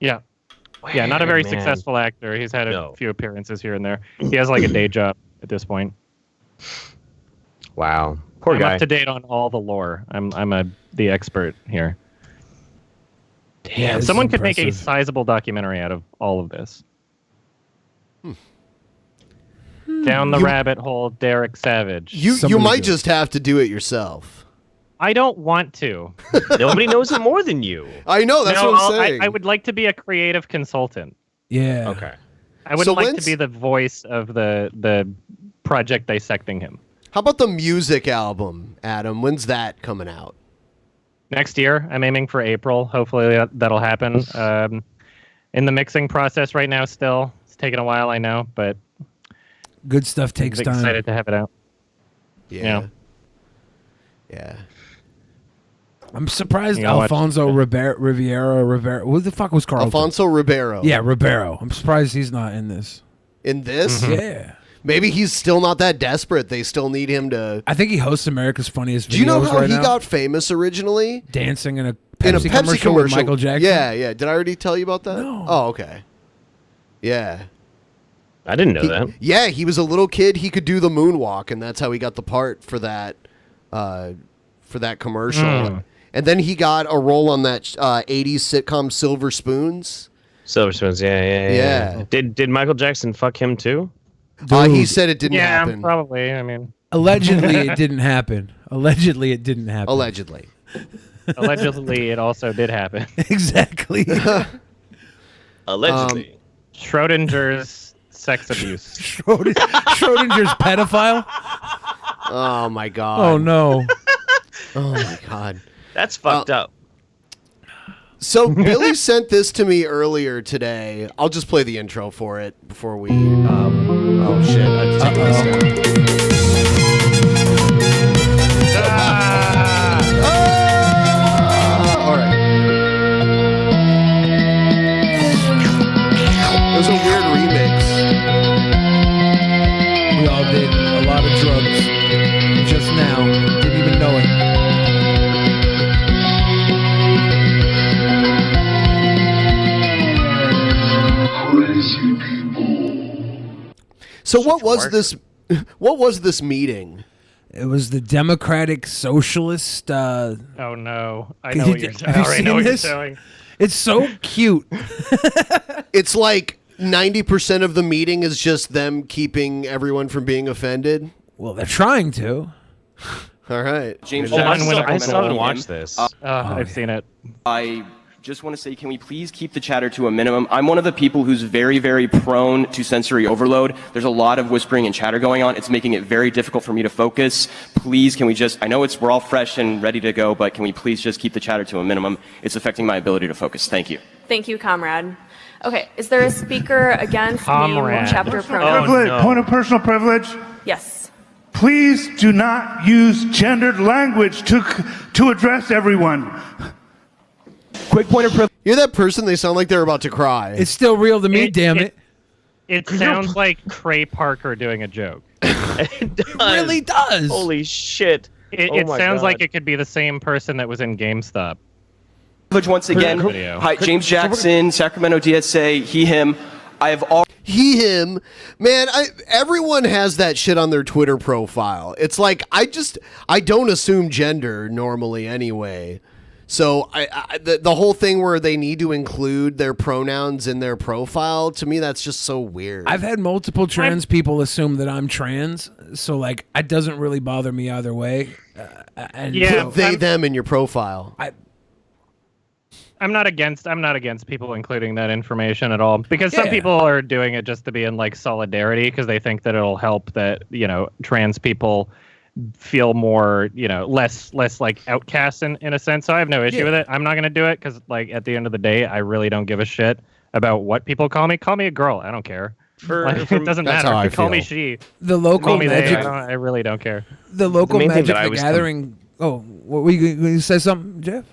Yeah. Yeah, not a very Man. successful actor. He's had a few appearances here and there. He has like a day job at this point. Wow. Poor I'm guy. up to date on all the lore. I'm the expert here. Damn. Someone could make a sizable documentary out of all of this. Down the rabbit hole, Derek Savage. You might just have to do it yourself. I don't want to. Nobody knows it more than you. I know, that's what I'm saying. I would like to be a creative consultant. Yeah. Okay. I would like to be the voice of the project dissecting him. How about the music album, Adam? When's that coming out? Next year. I'm aiming for April. Hopefully that'll happen. In the mixing process right now still. It's taking a while, I know, but good stuff takes I'm time. excited to have it out. Yeah. I'm surprised You know what? Alfonso Rivera. Who the fuck was Carlton? Alfonso Ribeiro. Yeah, Ribeiro. I'm surprised he's not in this. In this? Yeah. Maybe he's still not that desperate. They still need him to. I think he hosts America's Funniest Videos. Do you know how right he now? got famous originally? Dancing in a Pepsi commercial with Michael Jackson. Yeah. Did I already tell you about that? No. Oh, okay. Yeah. I didn't know that. Yeah, he was a little kid. He could do the moonwalk, and that's how he got the part for that commercial. Mm. And then he got a role on that 80s sitcom Silver Spoons. Silver Spoons, yeah. Did Michael Jackson fuck him too? He said it didn't happen. Probably. I mean, Allegedly, it didn't happen. Allegedly, it didn't happen. Allegedly. allegedly, it also did happen. Exactly. Allegedly. Schrodinger's sex abuse. Schrodinger's pedophile. Oh my god. Oh no. Oh my god. That's fucked up. So Billy sent this to me earlier today. I'll just play the intro for it before we. Oh shit! I have to take this down. All right. It was a weird remix. We all did a lot of drugs just now. Didn't even know it. So what was this? What was this meeting? It was the Democratic Socialist. Oh no! I Have know you what you're have you I know seen what this? you're doing. It's so cute. It's like 90% of the meeting is just them keeping everyone from being offended. Well, they're trying to. All right. James I Johnson still haven't supplemental watched him. this. I've seen it. I Just want to say, can we please keep the chatter to a minimum? I'm one of the people who's very, very prone to sensory overload. There's a lot of whispering and chatter going on. It's making it very difficult for me to focus. Please, can we just, I know we're all fresh and ready to go, but can we please just keep the chatter to a minimum? It's affecting my ability to focus. Thank you. Thank you, comrade. Okay, is there a speaker against name chapter pronoun? Point of personal privilege. Yes. Please do not use gendered language to address everyone. Quick point of privilege. You're that person, they sound like they're about to cry. It's still real to me, damn it. It sounds like Trey Parker doing a joke. It really does. Holy shit. It my sounds God. like it could be the same person that was in GameStop. Once again, hi, James Jackson, Sacramento DSA, he, him. I have all. He, him. Man, everyone has that shit on their Twitter profile. It's like, I don't assume gender normally anyway. So the whole thing where they need to include their pronouns in their profile, to me, that's just so weird. I've had multiple trans people assume that I'm trans, so like it doesn't really bother me either way. And put they, them in your profile. I'm not against people including that information at all, because some people are doing it just to be in like solidarity because they think that it'll help that, you know, trans people feel more, you know, less like outcasts in a sense. So I have no issue with it. I'm not going to do it because like at the end of the day, I really don't give a shit about what people call me. Call me a girl. I don't care. It doesn't matter. Call me she. The local call me magic. I really don't care. The local Magic the Gathering. What were you going to say something, Jeff?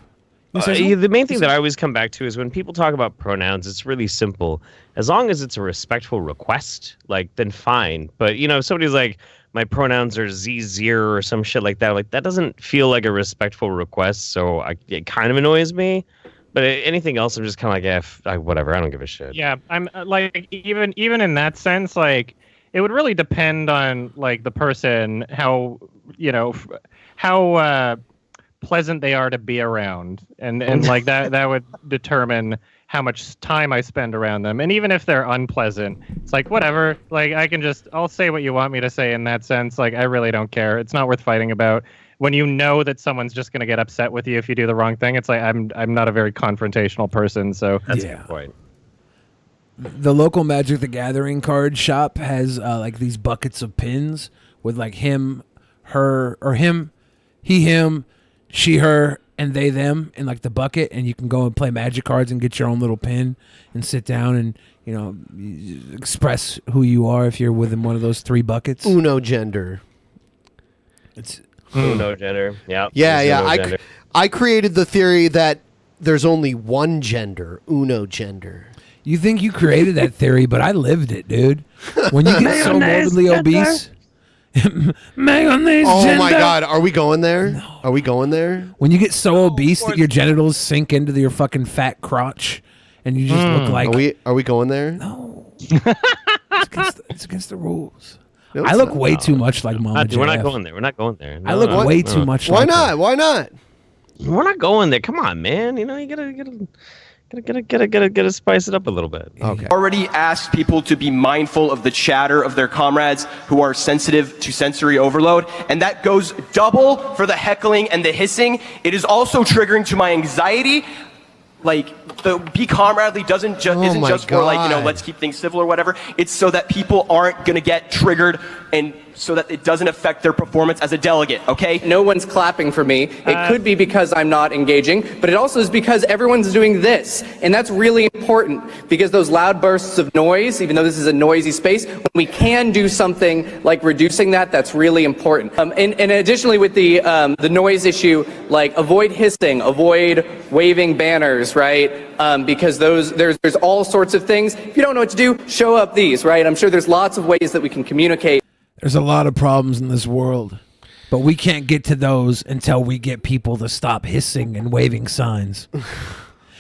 The main thing that I always come back to is when people talk about pronouns, it's really simple. As long as it's a respectful request, like, then fine. But, you know, if somebody's like, my pronouns are Z0 or some shit like that doesn't feel like a respectful request, so it kind of annoys me. But anything else, I'm just kind of like, whatever, I don't give a shit. Yeah, I'm like, even in that sense, like, it would really depend on, like, the person, how, you know, how pleasant they are to be around, and like that would determine how much time I spend around them. And even if they're unpleasant, it's like whatever, like I'll say what you want me to say in that sense. Like I really don't care. It's not worth fighting about. When you know that someone's just going to get upset with you if you do the wrong thing, it's like I'm not a very confrontational person, so that's a good point. The local Magic the Gathering card shop has like these buckets of pins with like him, her, or him, he, him, she, her, and they, them in like the bucket, and you can go and play Magic cards and get your own little pin and sit down and, you know, express who you are if you're within one of those three buckets. Uno gender. It's Uno gender. Yeah. Yeah. I created the theory that there's only one gender, uno gender. You think you created that theory, but I lived it, dude. When you get so morbidly obese. Oh my God, are we going there? No. Are we going there? When you get so obese that your genitals sink into your fucking fat crotch and you just look like... Are we going there? No. It's against the rules. No, I look way too much like Mama JF. We're not going there. We're not going there. I look way too much Why like not? her. Why not? We're not going there. Come on, man. You know, you gotta spice it up a little bit. Okay. Already asked people to be mindful of the chatter of their comrades who are sensitive to sensory overload, and that goes double for the heckling and the hissing. It is also triggering to my anxiety. Like, the be comradely isn't just for, like, you know, let's keep things civil or whatever. It's so that people aren't gonna get triggered, and so that it doesn't affect their performance as a delegate, okay? No one's clapping for me. It could be because I'm not engaging, but it also is because everyone's doing this. And that's really important, because those loud bursts of noise, even though this is a noisy space, when we can do something like reducing that, that's really important. And additionally with the noise issue, like avoid hissing, avoid waving banners, right? Because there's all sorts of things. If you don't know what to do, show up these, right? I'm sure there's lots of ways that we can communicate. There's a lot of problems in this world, but we can't get to those until we get people to stop hissing and waving signs.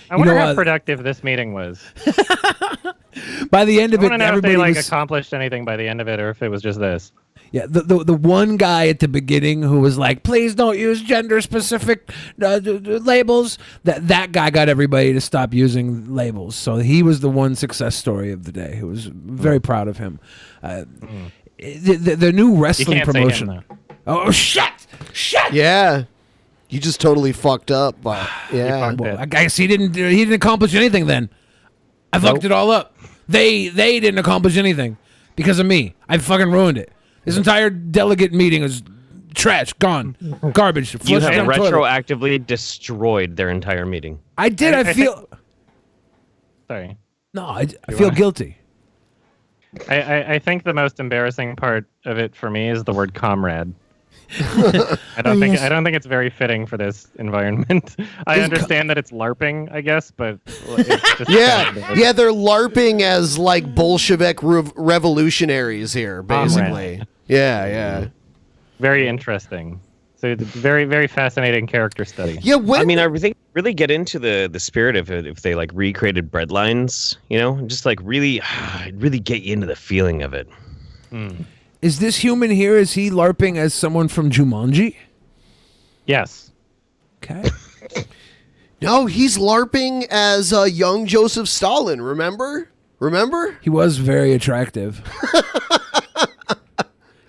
I wonder how productive this meeting was. By the end of it, I want to know if everybody they was... accomplished anything by the end of it, or if it was just this. Yeah, the one guy at the beginning who was like, please don't use gender-specific labels, that guy got everybody to stop using labels. So he was the one success story of the day. Who was very proud of him. The new wrestling promotion. Say him, oh, shit! Yeah. You just totally fucked up. Yeah. Well, I guess he didn't accomplish anything then. I fucked it all up. They didn't accomplish anything because of me. I fucking ruined it. This entire delegate meeting is trash, gone, garbage. You have down toilet. retroactively destroyed their entire meeting. I did. I feel. Sorry. No, I feel guilty. I think the most embarrassing part of it for me is the word comrade. I don't think it's very fitting for this environment. I understand that it's LARPing, I guess, but it's just yeah, they're LARPing as like Bolshevik revolutionaries here, basically. Yeah. Very interesting. So it's very, very fascinating character study. Yeah, I mean, I think really get into the spirit of it if they like recreated breadlines, just like really get you into the feeling of it. Is this human here? Is he LARPing as someone from Jumanji? Yes. Okay. No, he's LARPing as young Joseph Stalin. Remember? He was very attractive.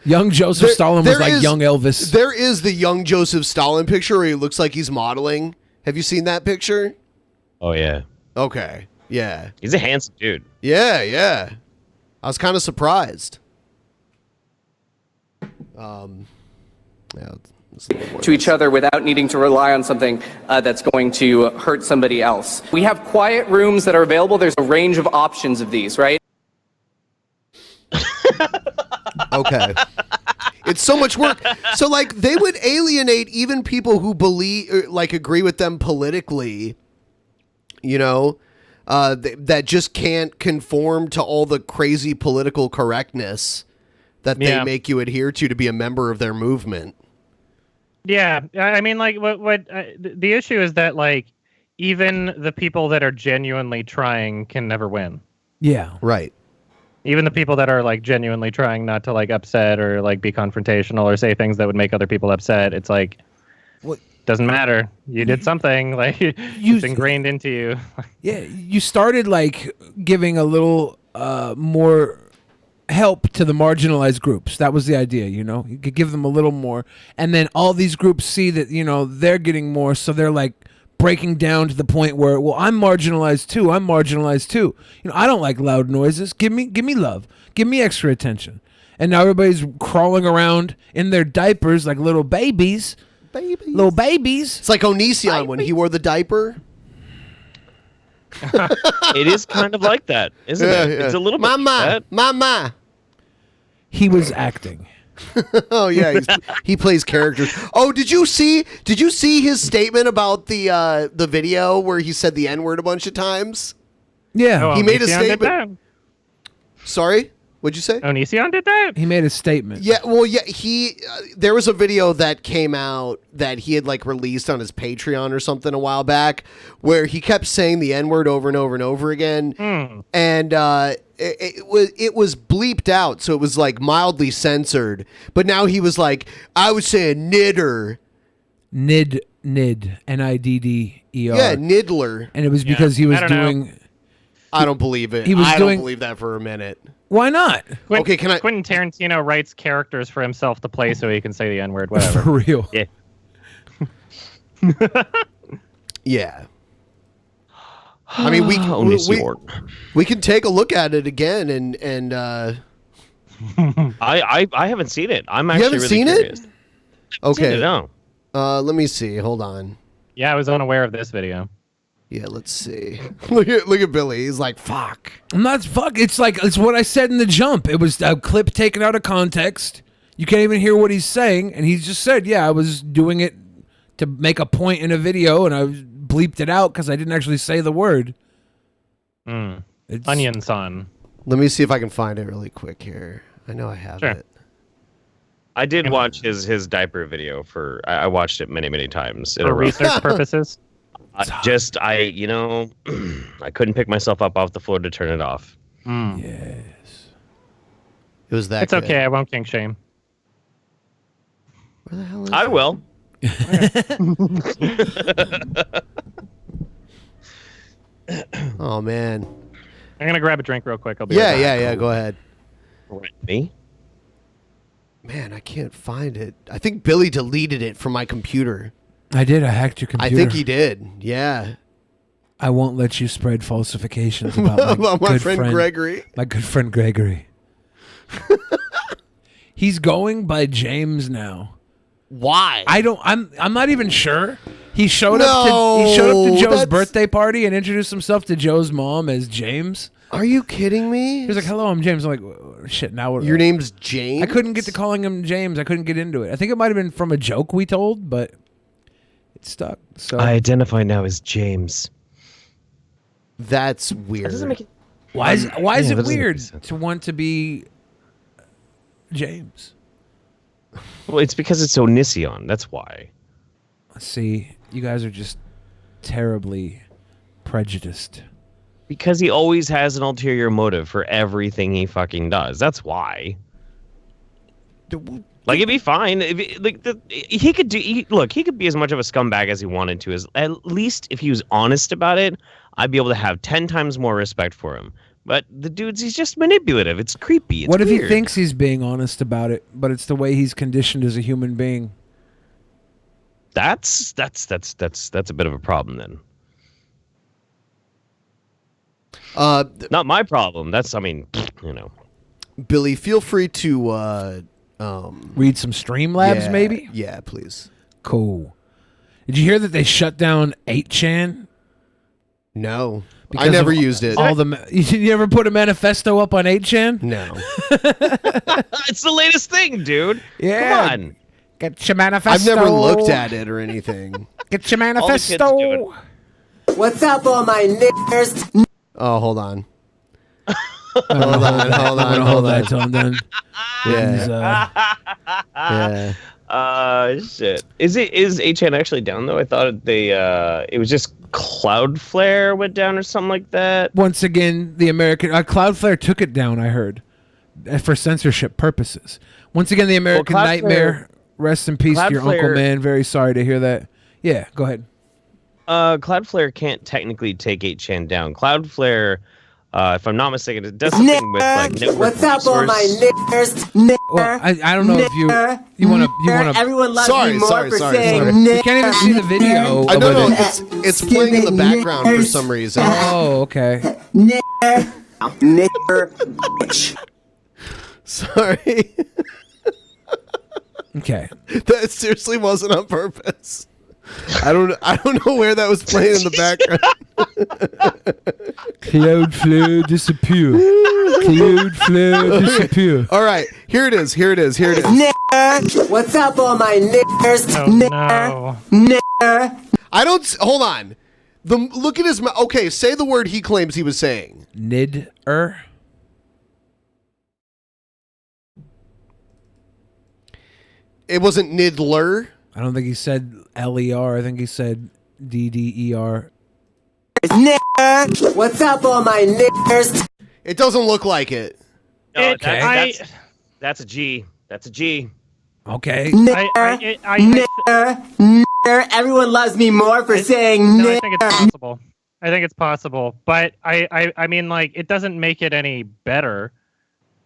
Young Joseph Stalin was like young Elvis. There is the young Joseph Stalin picture where he looks like he's modeling. Have you seen that picture? Oh yeah. Okay. Yeah. He's a handsome dude. Yeah. I was kind of surprised. To each other without needing to rely on something that's going to hurt somebody else. We have quiet rooms that are available. There's a range of options of these, right? Okay. It's so much work. So like they would alienate even people who agree with them politically, that just can't conform to all the crazy political correctness that they make you adhere to be a member of their movement. Yeah, I mean, like, what the issue is that, like, even the people that are genuinely trying can never win. Yeah. Right. Even the people that are, like, genuinely trying not to, like, upset or, like, be confrontational or say things that would make other people upset, it's like, doesn't matter. You did something. Like, it's ingrained into you. Yeah, you started, like, giving a little more help to the marginalized groups. That was the idea, you could give them a little more, and then all these groups see that they're getting more, so they're like breaking down to the point where, well, I'm marginalized too. I don't like loud noises. Give me love. Give me extra attention. And now everybody's crawling around in their diapers like little babies. Little babies. It's like Onision when he wore the diaper. It is kind of like that, isn't it? Yeah. It's a little bit like that. Mama. He was acting. Oh yeah, he plays characters. Oh, did you see his statement about the video where he said the N-word a bunch of times? Yeah, he made a statement. Sorry, what'd you say? Onision did that. He made a statement. Yeah, well, yeah, there was a video that came out that he had like released on his Patreon or something a while back, where he kept saying the N-word over and over and over again, and it was bleeped out, so it was like mildly censored. But now he was like, I would say a nidder. Nid, N-I-D-D-E-R. Yeah, niddler. And it was because he was doing. I don't believe it. I don't believe that for a minute. Why not? Okay, can I? Quentin Tarantino writes characters for himself to play so he can say the N-word, whatever. For real. Yeah. Yeah. I mean, we can take a look at it again and I haven't seen it. I'm actually haven't really seen curious. it? Okay. No. Let me see. Hold on. Yeah, I was unaware of this video. Yeah, let's see. Look at Billy. He's like, fuck. I'm not fuck. It's what I said in the jump. It was a clip taken out of context. You can't even hear what he's saying, and he just said, "Yeah, I was doing it to make a point in a video, and I bleeped it out because I didn't actually say the word." Onion son. Let me see if I can find it really quick here. I know I have it. I did watch his diaper video I watched it many times for research purposes. I couldn't pick myself up off the floor to turn it off. Yes. It was that. It's good. okay. I won't kink shame. Where the hell is I it? will. Oh man. I'm gonna grab a drink real quick. I'll be Yeah, right back. yeah. Go ahead. Me? Man, I can't find it. I think Billy deleted it from my computer. I did. I hacked your computer. I think he did. Yeah. I won't let you spread falsifications about my, my good friend Gregory. My good friend Gregory. He's going by James now. Why? I'm not even sure. He showed up to Joe's birthday party and introduced himself to Joe's mom as James. Are you kidding me? He was like, "Hello, I'm James." I'm like, "Shit, now what?" Your name's James? I couldn't get to calling him James. I couldn't get into it. I think it might have been from a joke we told, but it stuck. So I identify now as James. That's weird. That doesn't make it. Why is it that weird doesn't make to want to be James? Well, it's because it's Onision. That's why. See, you guys are just terribly prejudiced. Because he always has an ulterior motive for everything he fucking does. That's why. Like, it'd be fine. He could be as much of a scumbag as he wanted to. At least if he was honest about it, I'd be able to have 10 times more respect for him. But the he's just manipulative. It's creepy. It's what if weird. he thinks he's being honest about it, but it's the way he's conditioned as a human being? That's a bit of a problem then. Not my problem. Billy, feel free to read some Streamlabs, maybe? Yeah, please. Cool. Did you hear that they shut down 8chan? No. I never used it. You ever put a manifesto up on 8chan? No. It's the latest thing, dude. Yeah. Come on. Get your manifesto. I've never looked at it or anything. Get your manifesto. What's up, all my niggers? Oh, hold on. Hold on. That till I'm done. Yeah. Shit. Is 8chan actually down though? I thought it was just Cloudflare went down or something like that. Once again, the American Cloudflare took it down, I heard, for censorship purposes. Once again, the American Nightmare. Rest in peace to your uncle, man. Very sorry to hear that. Yeah, go ahead. Cloudflare can't technically take 8chan down. Cloudflare, if I'm not mistaken, it does something with like network. What's up, all my niggers? Well, I don't know if you want to. Everyone loves me more for saying You can't even see the video. I don't know. It's playing in the background for some reason. Oh, okay. Sorry. Okay. That seriously wasn't on purpose. I don't know where that was playing in the background. Cloudflare disappear. Cloudflare disappear. All right, here it is. What's up, all my niggers? I don't. Hold on. Look at his mouth. Okay, say the word he claims he was saying. Nid-er. It wasn't Nidler. I don't think he said L-E-R. I think he said D-D-E-R. What's up, all my niggers? It doesn't look like it. No, that's a G. That's a G. Okay. Everyone loves me more for saying no, I think it's possible. I think it's possible. But I mean, like, it doesn't make it any better.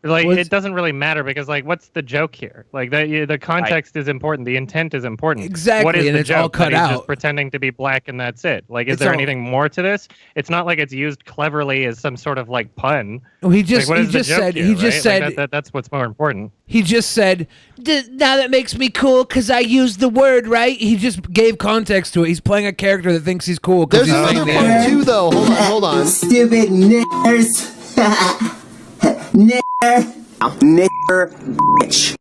Like, it doesn't really matter because, like, what's the joke here? Like, the context is important. The intent is important. Exactly, What is and the it's joke? all cut that he's out. just pretending to be black and that's it. Like, is It's there all- anything more to this? It's not like it's used cleverly as some sort of, like, pun. Well, he just like, what he is the just joke said here, he just right? said that's what's more important. he just said now that makes me cool because I used the word right. He just gave context to it. He's playing a character that thinks he's cool because There's he's another saying the part too, though. Hold on. Stupid niggers. Nigger, bitch.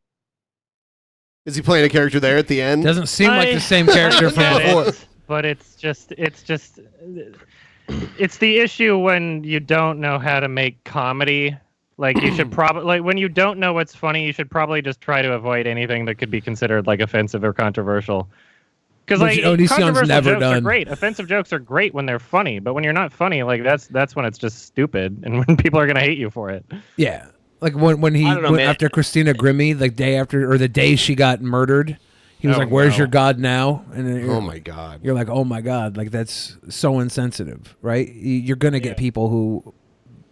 Is he playing a character there at the end? Doesn't seem like the same character from get before. it, but it's the issue when you don't know how to make comedy. Like, you should probably, like, when you don't know what's funny, you should probably just try to avoid anything that could be considered, like, offensive or controversial. Because, like, Onision's controversial never jokes are done. great. Offensive jokes are great when they're funny, but when you're not funny, like, that's when it's just stupid and when people are gonna hate you for it. Yeah, like when he I don't know, went man. after Christina Grimmie, the day after or the day she got murdered, he was Oh, like, "Where's no. your God now?" And then Oh my God. you're like, "Oh my God!" Like, that's so insensitive, right? You're gonna get people who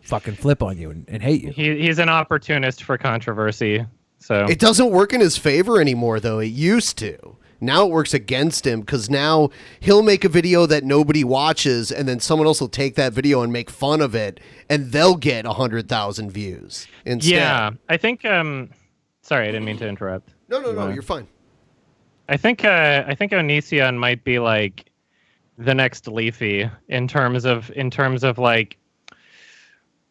fucking flip on you and hate you. He's an opportunist for controversy. So It doesn't work in his favor anymore, though. It used to. Now it works against him because now he'll make a video that nobody watches, and then someone else will take that video and make fun of it, and they'll get 100,000 views instead. Yeah, I think. Sorry, I didn't mean to interrupt. No, you're fine. I think Onision might be like the next Leafy in terms of like.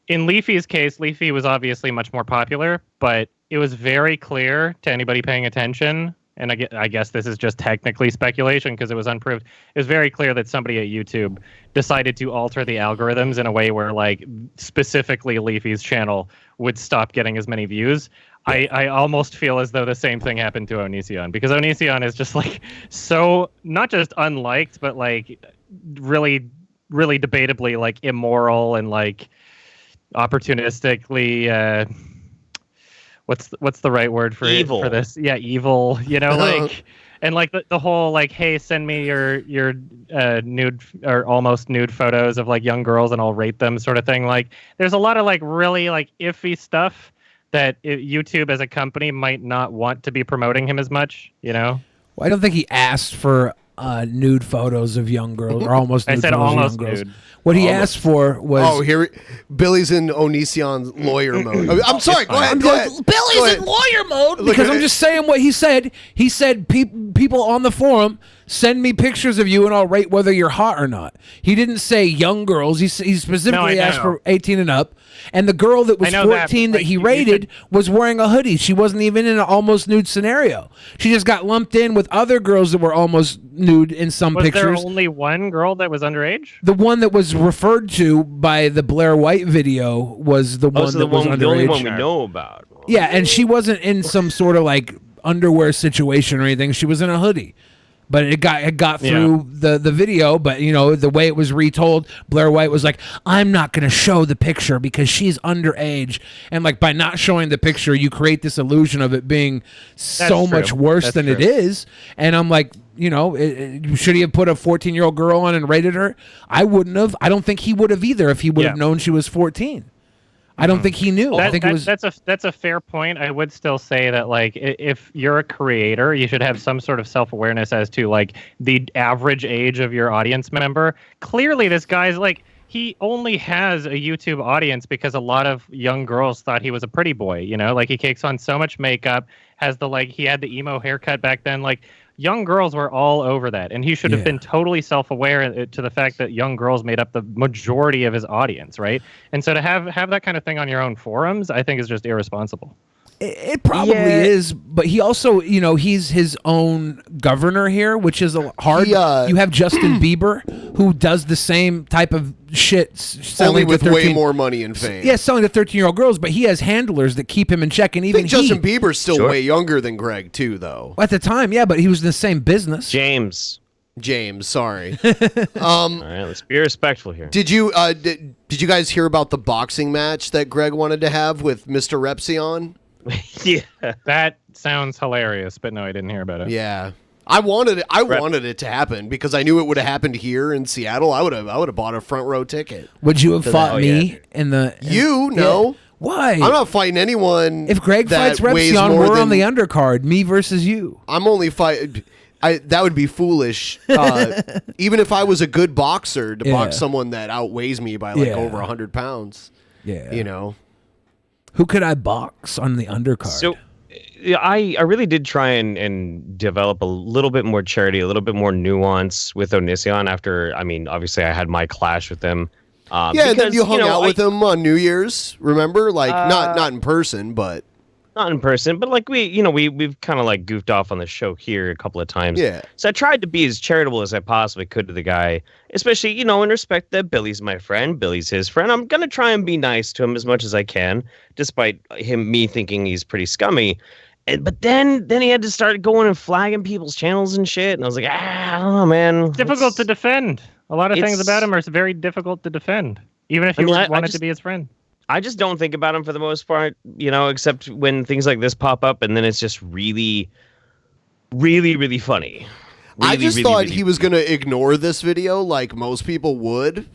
In Leafy's case, Leafy was obviously much more popular, but it was very clear to anybody paying attention, and I guess this is just technically speculation because it was unproved. It was very clear that somebody at YouTube decided to alter the algorithms in a way where, like, specifically Leafy's channel would stop getting as many views. I almost feel as though the same thing happened to Onision, because Onision is just, like, so not just unliked, but, like, really, really debatably, like, immoral and, like, opportunistically what's the right word for evil. For this? Yeah, evil, you know, like, and like the whole like, hey, send me your nude or almost nude photos of like young girls and I'll rate them sort of thing. Like, there's a lot of like really like iffy stuff that YouTube as a company might not want to be promoting him as much, you know. Well, I don't think he asked for nude photos of young girls or almost nude I said photos almost of young girls. nude. What he asked for was Billy's in Onision's lawyer mode. I'm sorry. Go ahead. Billy's in lawyer mode because I'm just saying what he said. He said people on the forum send me pictures of you and I'll rate whether you're hot or not. He didn't say young girls. He specifically asked for 18 and up. And the girl that was 14 that he rated was wearing a hoodie. She wasn't even in an almost nude scenario. She just got lumped in with other girls that were almost nude in some pictures. Was there only one girl that was underage? The one that was referred to by the Blair White video was the one that was underage. The only one we know about. Yeah, and she wasn't in some sort of like underwear situation or anything. She was in a hoodie. But it got through the video, but you know, the way it was retold, Blair White was like, I'm not going to show the picture because she's underage. And like by not showing the picture, you create this illusion of it being much worse than it is. And I'm like, you know, should he have put a 14-year-old girl on and rated her? I wouldn't have. I don't think he would have either if he would have known she was 14. I don't think he knew. I think it was. That's a fair point. I would still say that like if you're a creator, you should have some sort of self-awareness as to like the average age of your audience member. Clearly, this guy's like he only has a YouTube audience because a lot of young girls thought he was a pretty boy. You know, like he takes on so much makeup, has the like he had the emo haircut back then, like. Young girls were all over that, and he should have been totally self-aware to the fact that young girls made up the majority of his audience, right? And so to have that kind of thing on your own forums, I think is just irresponsible. It probably is, but he also, you know, he's his own governor here, which is hard. You have Justin Bieber, who does the same type of shit, only with way more money and fame. Yeah, selling to 13-year-old girls, but he has handlers that keep him in check. And even Justin Bieber's still way younger than Greg, too, though. At the time, yeah, but he was in the same business. James, sorry. All right, let's be respectful here. Did you guys hear about the boxing match that Greg wanted to have with Mr. Repsion? Yeah, that sounds hilarious, but no, I didn't hear about it. Yeah, I wanted it to happen because I knew it would have happened here in Seattle. I would have bought a front row ticket. Would you have fought me in the? No. Why? I'm not fighting anyone. If Greg fights Repsion, we're on the undercard. Me versus you. I'm only fighting. That would be foolish. Even if I was a good boxer to box someone that outweighs me by like over 100 pounds. Yeah, you know. Who could I box on the undercard? So I really did try and develop a little bit more charity, a little bit more nuance with Onision after, I mean, obviously I had my clash with him. And then you hung out with him on New Year's, remember? Like, not in person, but... Not in person, but like we've kind of like goofed off on the show here a couple of times. Yeah. So I tried to be as charitable as I possibly could to the guy, especially, in respect that Billy's my friend, Billy's his friend. I'm going to try and be nice to him as much as I can, despite me thinking he's pretty scummy. But then he had to start going and flagging people's channels and shit. And I was like, I don't know, man. It's difficult to defend. A lot of things about him are very difficult to defend, even if you wanted to be his friend. I just don't think about him for the most part, except when things like this pop up, and then it's just really, really, really funny. I just thought he was going to ignore this video like most people would,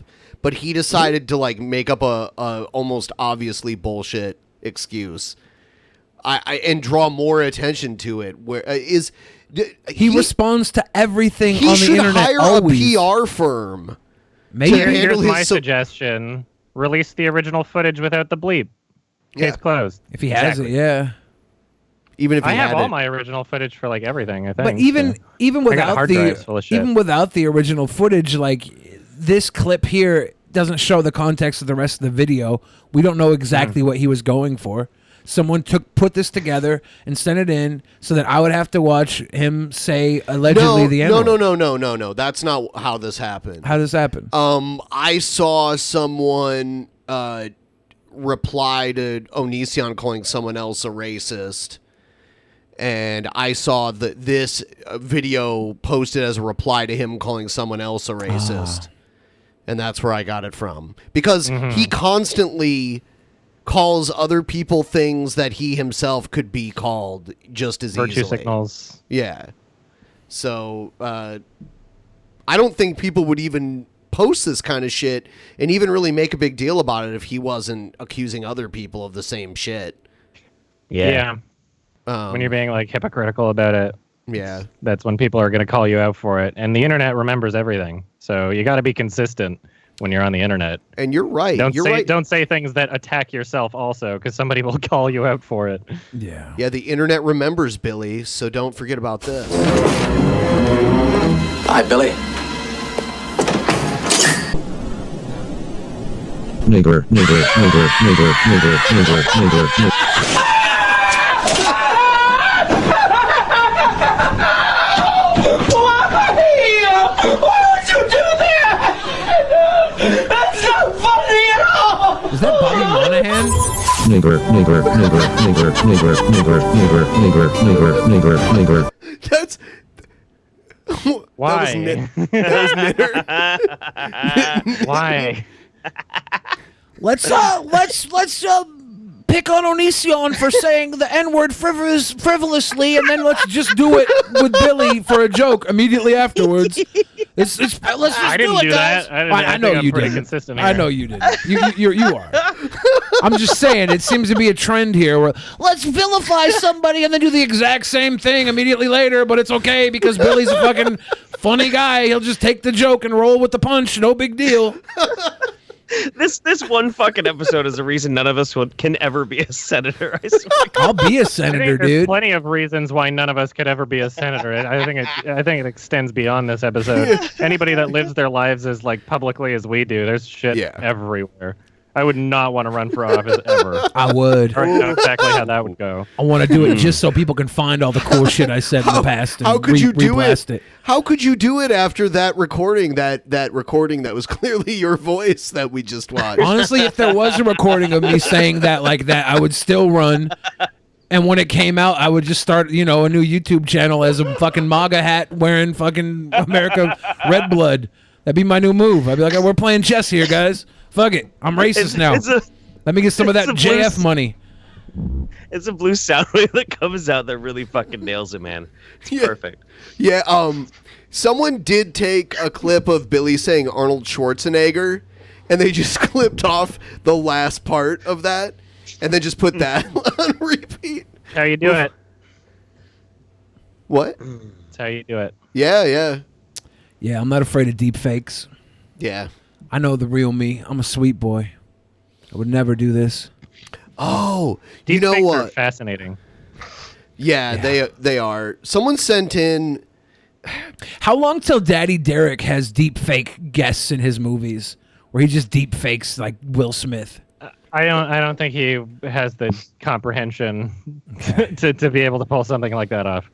but he decided to like make up a almost obviously bullshit excuse. and draw more attention to it. Where he responds to everything he on the should internet hire always. a PR firm. Maybe Here's my suggestion: release the original footage without the bleep. Case closed. If he has it, yeah. Even if he I have had all it. my original footage for like everything. I think. But even I got without hard drives full of shit. even without the original footage, like this clip here doesn't show the context of the rest of the video. We don't know exactly what he was going for. Someone put this together and sent it in so that I would have to watch him say allegedly the N-word. No. That's not how this happened. How does this happen? I saw someone reply to Onision calling someone else a racist. And I saw this video posted as a reply to him calling someone else a racist. And that's where I got it from. Because he constantly calls other people things that he himself could be called just as Virtue easily. signals. Yeah. So, I don't think people would even post this kind of shit and even really make a big deal about it if he wasn't accusing other people of the same shit. Yeah. When you're being like hypocritical about it. Yeah. That's when people are going to call you out for it. And the internet remembers everything. So you got to be consistent when you're on the internet. And you're right. Don't say things that attack yourself also, because somebody will call you out for it. Yeah. Yeah, the internet remembers, Billy, so don't forget about this. Hi, Billy. Nigger. Why would you do that? That's not funny at all! Is that Bobby Monahan? Nigger. That's... Why? That was Knitter. Why? Let's pick on Onision for saying the N-word frivolously, and then let's just do it with Billy for a joke immediately afterwards. Let's just I didn't do it, do guys. that. I know you did. Consistent I here. know you did. You are. I'm just saying, it seems to be a trend here where let's vilify somebody and then do the exact same thing immediately later, but it's okay because Billy's a fucking funny guy. He'll just take the joke and roll with the punch. No big deal. This one fucking episode is the reason none of us can ever be a senator. I swear. I'll be a I senator, think there's dude. plenty of reasons why none of us could ever be a senator. I think it extends beyond this episode. Anybody that lives their lives as like publicly as we do, there's shit everywhere. I would not want to run for office ever. I would. I already know exactly how that would go. I want to do it just so people can find all the cool shit I said in the past and How could you do reblast it? How could you do it after that recording? That recording that was clearly your voice that we just watched. Honestly, if there was a recording of me saying that like that, I would still run. And when it came out, I would just start, a new YouTube channel as a fucking MAGA hat wearing fucking America Red Blood. That'd be my new move. I'd be like, we're playing chess here, guys. Fuck it. I'm racist now. Let me get some of that JF money. It's a blue sound wave that comes out that really fucking nails it, man. It's perfect. Yeah, someone did take a clip of Billy saying Arnold Schwarzenegger, and they just clipped off the last part of that, and then just put that on repeat. How you do it? What? That's how you do it. Yeah. Yeah, I'm not afraid of deep fakes. Yeah. I know the real me. I'm a sweet boy. I would never do this. Oh, Deep you know fakes what? are fascinating. Yeah, they are. Someone sent in. How long till Daddy Derek has deep fake guests in his movies, where he just deep fakes like Will Smith? I don't think he has the comprehension to be able to pull something like that off.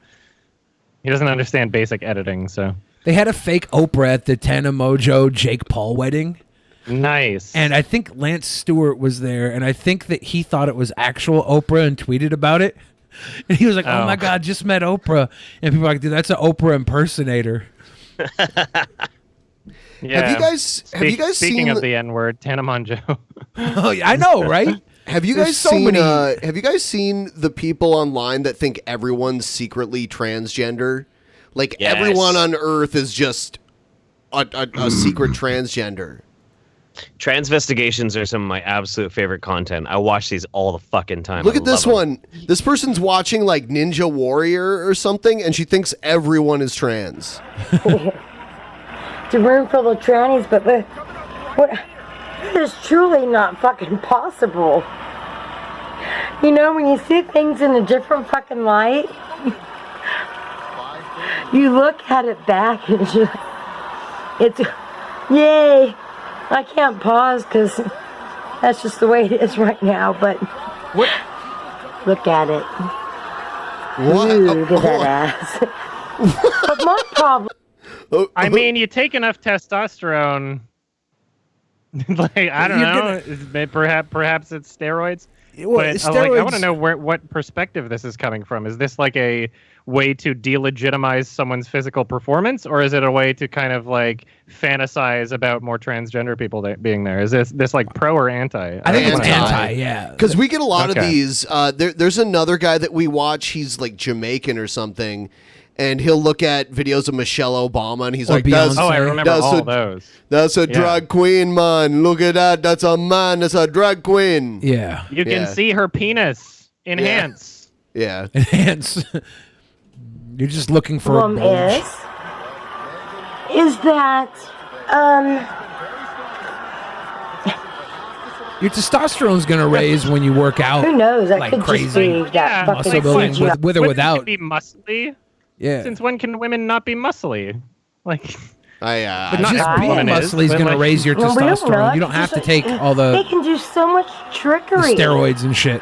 He doesn't understand basic editing, so. They had a fake Oprah at the Tana Mojo Jake Paul wedding. Nice. And I think Lance Stewart was there, and I think that he thought it was actual Oprah and tweeted about it. And he was like, oh my God, just met Oprah. And people were like, dude, that's an Oprah impersonator. Yeah. Have you guys Speaking seen of the N-word, Tana Mongeau. Oh, yeah, I know, right? Have you guys seen? Have you guys seen the people online that think everyone's secretly transgender? Like everyone on Earth is just a secret transgender. Transvestigations are some of my absolute favorite content. I watch these all the fucking time. Look I at this love one. This person's watching like Ninja Warrior or something, and she thinks everyone is trans. It's a room full of trannies, but what? It is truly not fucking possible. You know, when you see things in a different fucking light, you look at it back and it's yay. I can't pause because that's just the way it is right now, but look at it. What? Ooh, look at that ass. But my problem... I mean, you take enough testosterone, like, I don't know, perhaps it's steroids. Well, But steroids... like, I want to know what perspective this is coming from. Is this like a way to delegitimize someone's physical performance, or is it a way to kind of like fantasize about more transgender people being there? Is this like pro or anti? I think it's anti, yeah. Because we get a lot of these. There's another guy that we watch. He's like Jamaican or something. And he'll look at videos of Michelle Obama, and he's like, I remember all those. That's a drag queen, man. Look at that. That's a man. That's a drag queen. Yeah. You can see her penis. Enhance. Yeah. Enhance. You're just looking for a problem bulge. is that Your testosterone's gonna raise when you work out. who knows? That like could crazy. just be that fucking Muscle building CGI. with or Women without. can be muscly. Yeah. Since when can women not be muscly? Like, But not just every being woman muscly is but, gonna like- raise your Well, we don't testosterone. know. You don't have to take all They the can do so much trickery steroids and shit.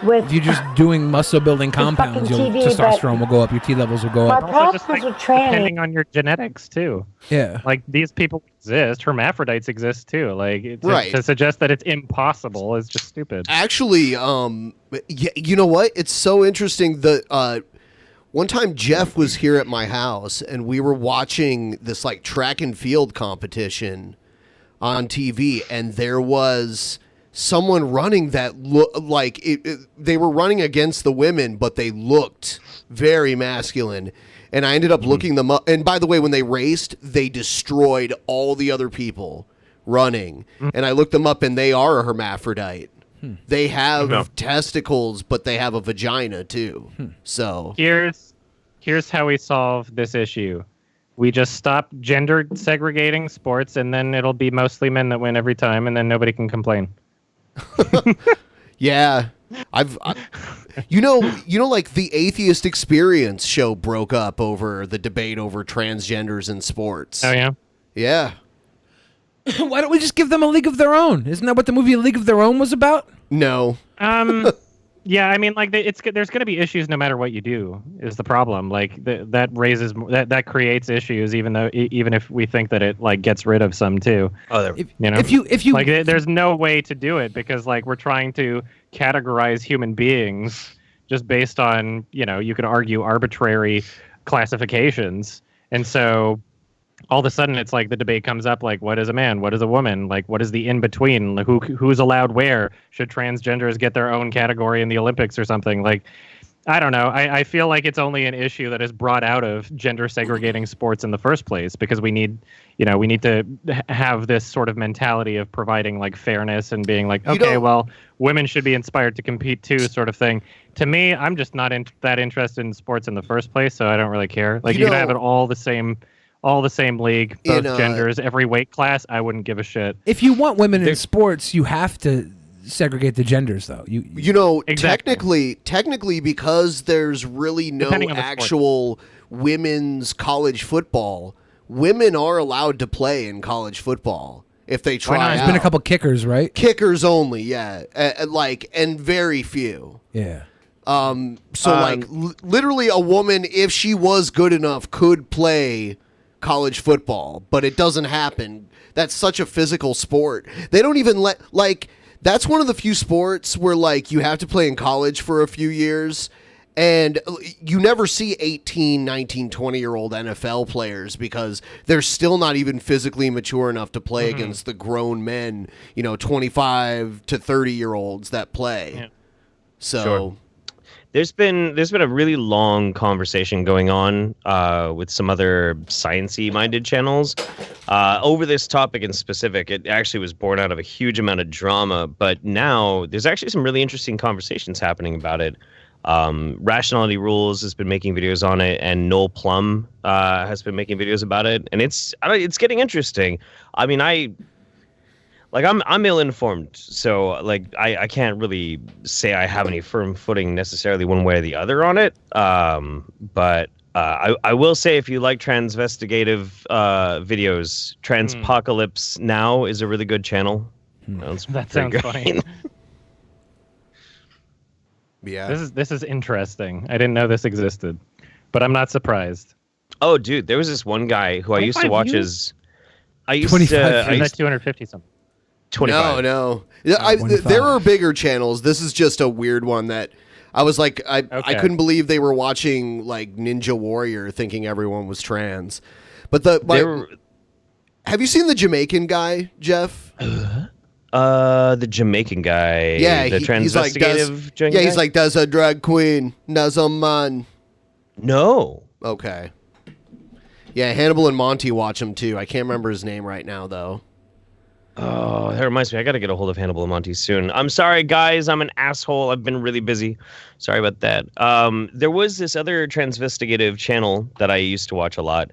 with If you're just doing muscle building compounds, your TV, but testosterone will go up, your T levels will go my up. problems just, like, with trannies. depending on your genetics too. Yeah. Like, these people exist. Hermaphrodites exist too. Like, Right. to suggest that it's impossible is just stupid. Actually, yeah, you know what? It's so interesting. One time Jeff was here at my house, and we were watching this like track and field competition on TV, and there was someone running that they were running against the women, but they looked very masculine. And I ended up looking them up. And by the way, when they raced, they destroyed all the other people running. And I looked them up, and they are a hermaphrodite. They have testicles, but they have a vagina too. So here's how we solve this issue. We just stop gender segregating sports, and then it'll be mostly men that win every time, and then nobody can complain. Yeah, you know, like the Atheist Experience show broke up over the debate over transgenders in sports. Oh yeah, yeah. Why don't we just give them a league of their own? Isn't that what the movie League of Their Own was about? No. Yeah, I mean, like, there's going to be issues no matter what you do. Is the problem? Like, that creates issues, even if we think that it like gets rid of some too. If you like, there's no way to do it because like we're trying to categorize human beings just based on, you could argue arbitrary classifications, and so all of a sudden it's like the debate comes up, like, what is a man, what is a woman, like, what is the in between, like, who's allowed where, should transgenders get their own category in the Olympics or something? Like, I don't know. I feel like it's only an issue that is brought out of gender segregating sports in the first place, because we need to have this sort of mentality of providing like fairness and being like, okay, well, women should be inspired to compete too, sort of thing. To me, I'm just not that interested in sports in the first place, so I don't really care. Like, you can have it all the same league, both genders, every weight class. I wouldn't give a shit. If you want women in sports, you have to segregate the genders, though. Technically, because there's really no actual women's college football, women are allowed to play in college football if they try. There's been a couple kickers, right? Kickers only, yeah, and very few. Yeah. Literally, a woman, if she was good enough, could play college football, but it doesn't happen. That's such a physical sport. They don't even that's one of the few sports where like you have to play in college for a few years, and you never see 18, 19, 20-year-old NFL players because they're still not even physically mature enough to play against the grown men, 25 to 30-year-olds that play. Yeah. So There's been a really long conversation going on with some other sciencey minded channels over this topic in specific. It actually was born out of a huge amount of drama, but now there's actually some really interesting conversations happening about it. Rationality Rules has been making videos on it, and Noel Plum has been making videos about it, and it's getting interesting. I mean, I'm ill-informed, so like I can't really say I have any firm footing necessarily one way or the other on it. But I will say, if you like transvestigative videos, Transpocalypse Now is a really good channel. That sounds funny. Yeah. This is interesting. I didn't know this existed, but I'm not surprised. Oh, dude, there was this one guy who I used to watch his. I used 25 to. That's 250 something. 25. No. There are bigger channels. This is just a weird one that I was like, I couldn't believe they were watching like Ninja Warrior, thinking everyone was trans. But have you seen the Jamaican guy, Jeff? The Jamaican guy. Yeah, the transvestigative. He's like, does a drag queen, does a man? No. Okay. Yeah, Hannibal and Monty watch him too. I can't remember his name right now though. Oh, that reminds me. I got to get a hold of Hannibal and Monty soon. I'm sorry, guys. I'm an asshole. I've been really busy. Sorry about that. There was this other transvestigative channel that I used to watch a lot,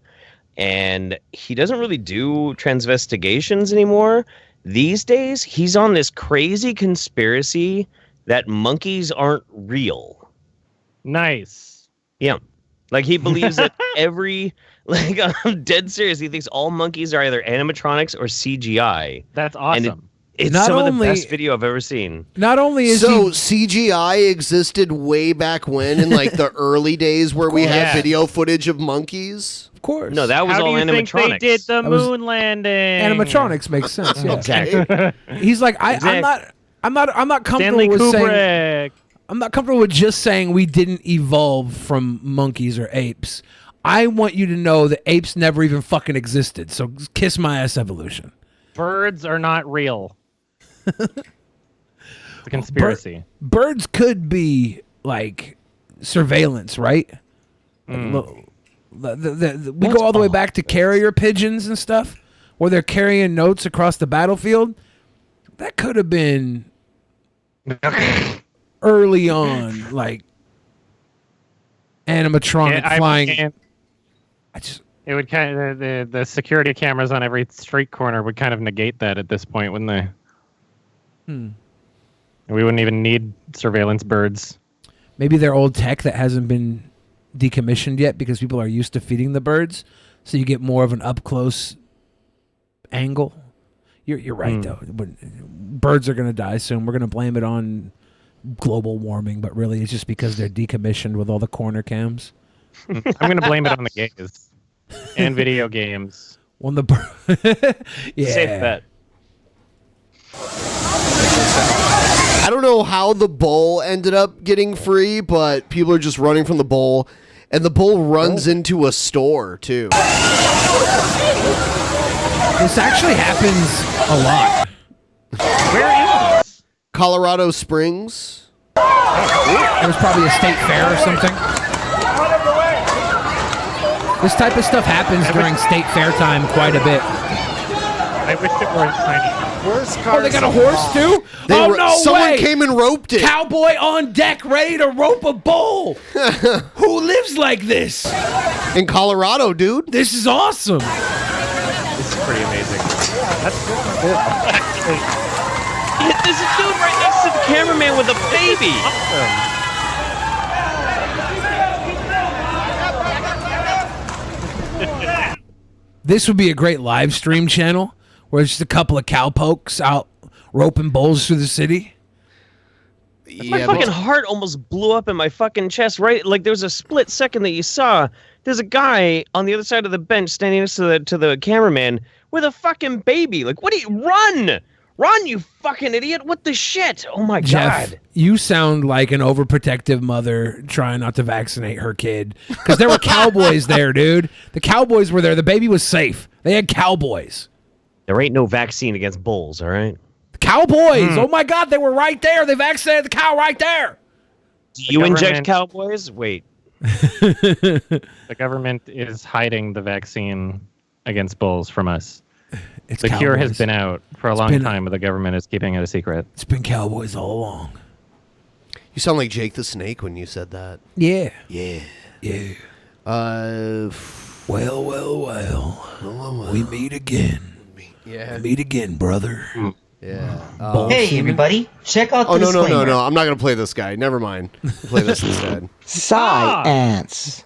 and he doesn't really do transvestigations anymore. These days, he's on this crazy conspiracy that monkeys aren't real. Nice. Yeah. Like, he believes that like, I'm dead serious. He thinks all monkeys are either animatronics or CGI. That's awesome. And it's some of the best video I've ever seen. Not only is CGI existed way back when, in like the early days where we had video footage of monkeys. Of course. No, that was How all do you animatronics. think they did the moon landing? Animatronics makes sense. Yeah. Exactly. He's like, I'm not comfortable Stanley with Kubrick. saying. I'm not comfortable with just saying we didn't evolve from monkeys or apes. I want you to know that apes never even fucking existed. So kiss my ass, evolution. Birds are not real. It's a conspiracy. Birds could be like surveillance, right? We go all the way back to carrier pigeons and stuff, where they're carrying notes across the battlefield. That could have been early on, like animatronic flying. It would kind of the security cameras on every street corner would kind of negate that at this point, wouldn't they? We wouldn't even need surveillance birds. Maybe they're old tech that hasn't been decommissioned yet because people are used to feeding the birds, so you get more of an up close angle. You're right though. Birds are going to die soon. We're going to blame it on global warming, but really it's just because they're decommissioned with all the corner cams. I'm going to blame it on the gays and video games. On the yeah. Safe bet. I don't know how the bull ended up getting free, but people are just running from the bull, and the bull runs into a store too. This actually happens a lot. Where is Colorado Springs. It was probably a state fair or something. This type of stuff happens during state fair time quite a bit. I wish it were tiny. Oh, they got a horse too? Someone came and roped it. Cowboy on deck, ready to rope a bull. Who lives like this? In Colorado, dude. This is awesome. This is pretty amazing. That's cool. There's a dude right next to the cameraman with a baby. This would be a great live stream channel where it's just a couple of cowpokes out roping bulls through the city. My fucking heart almost blew up in my fucking chest, right? Like, there was a split second that you saw. There's a guy on the other side of the bench standing next to the cameraman with a fucking baby. Like, what do you... Run! Run, you fucking idiot! What the shit? Oh, my Jeff, God. you sound like an overprotective mother trying not to vaccinate her kid. Because there were cowboys there, dude. The cowboys were there. The baby was safe. They had cowboys. There ain't no vaccine against bulls, all right? Cowboys! Oh, my God, they were right there. They vaccinated the cow right there. Do you inject cowboys? Wait. The government is hiding the vaccine against bulls from us. It's the cure has cowboys. been out for a long time, but the government is keeping it a secret. It's been cowboys all along. You sound like Jake the Snake when you said that. Yeah. Yeah. Yeah. Well. We meet again. Yeah. We meet again, brother. Yeah. Hey, everybody, check out Oh, the no. disclaimer. I'm not going to play this guy. Never mind. I'll play this instead. Science.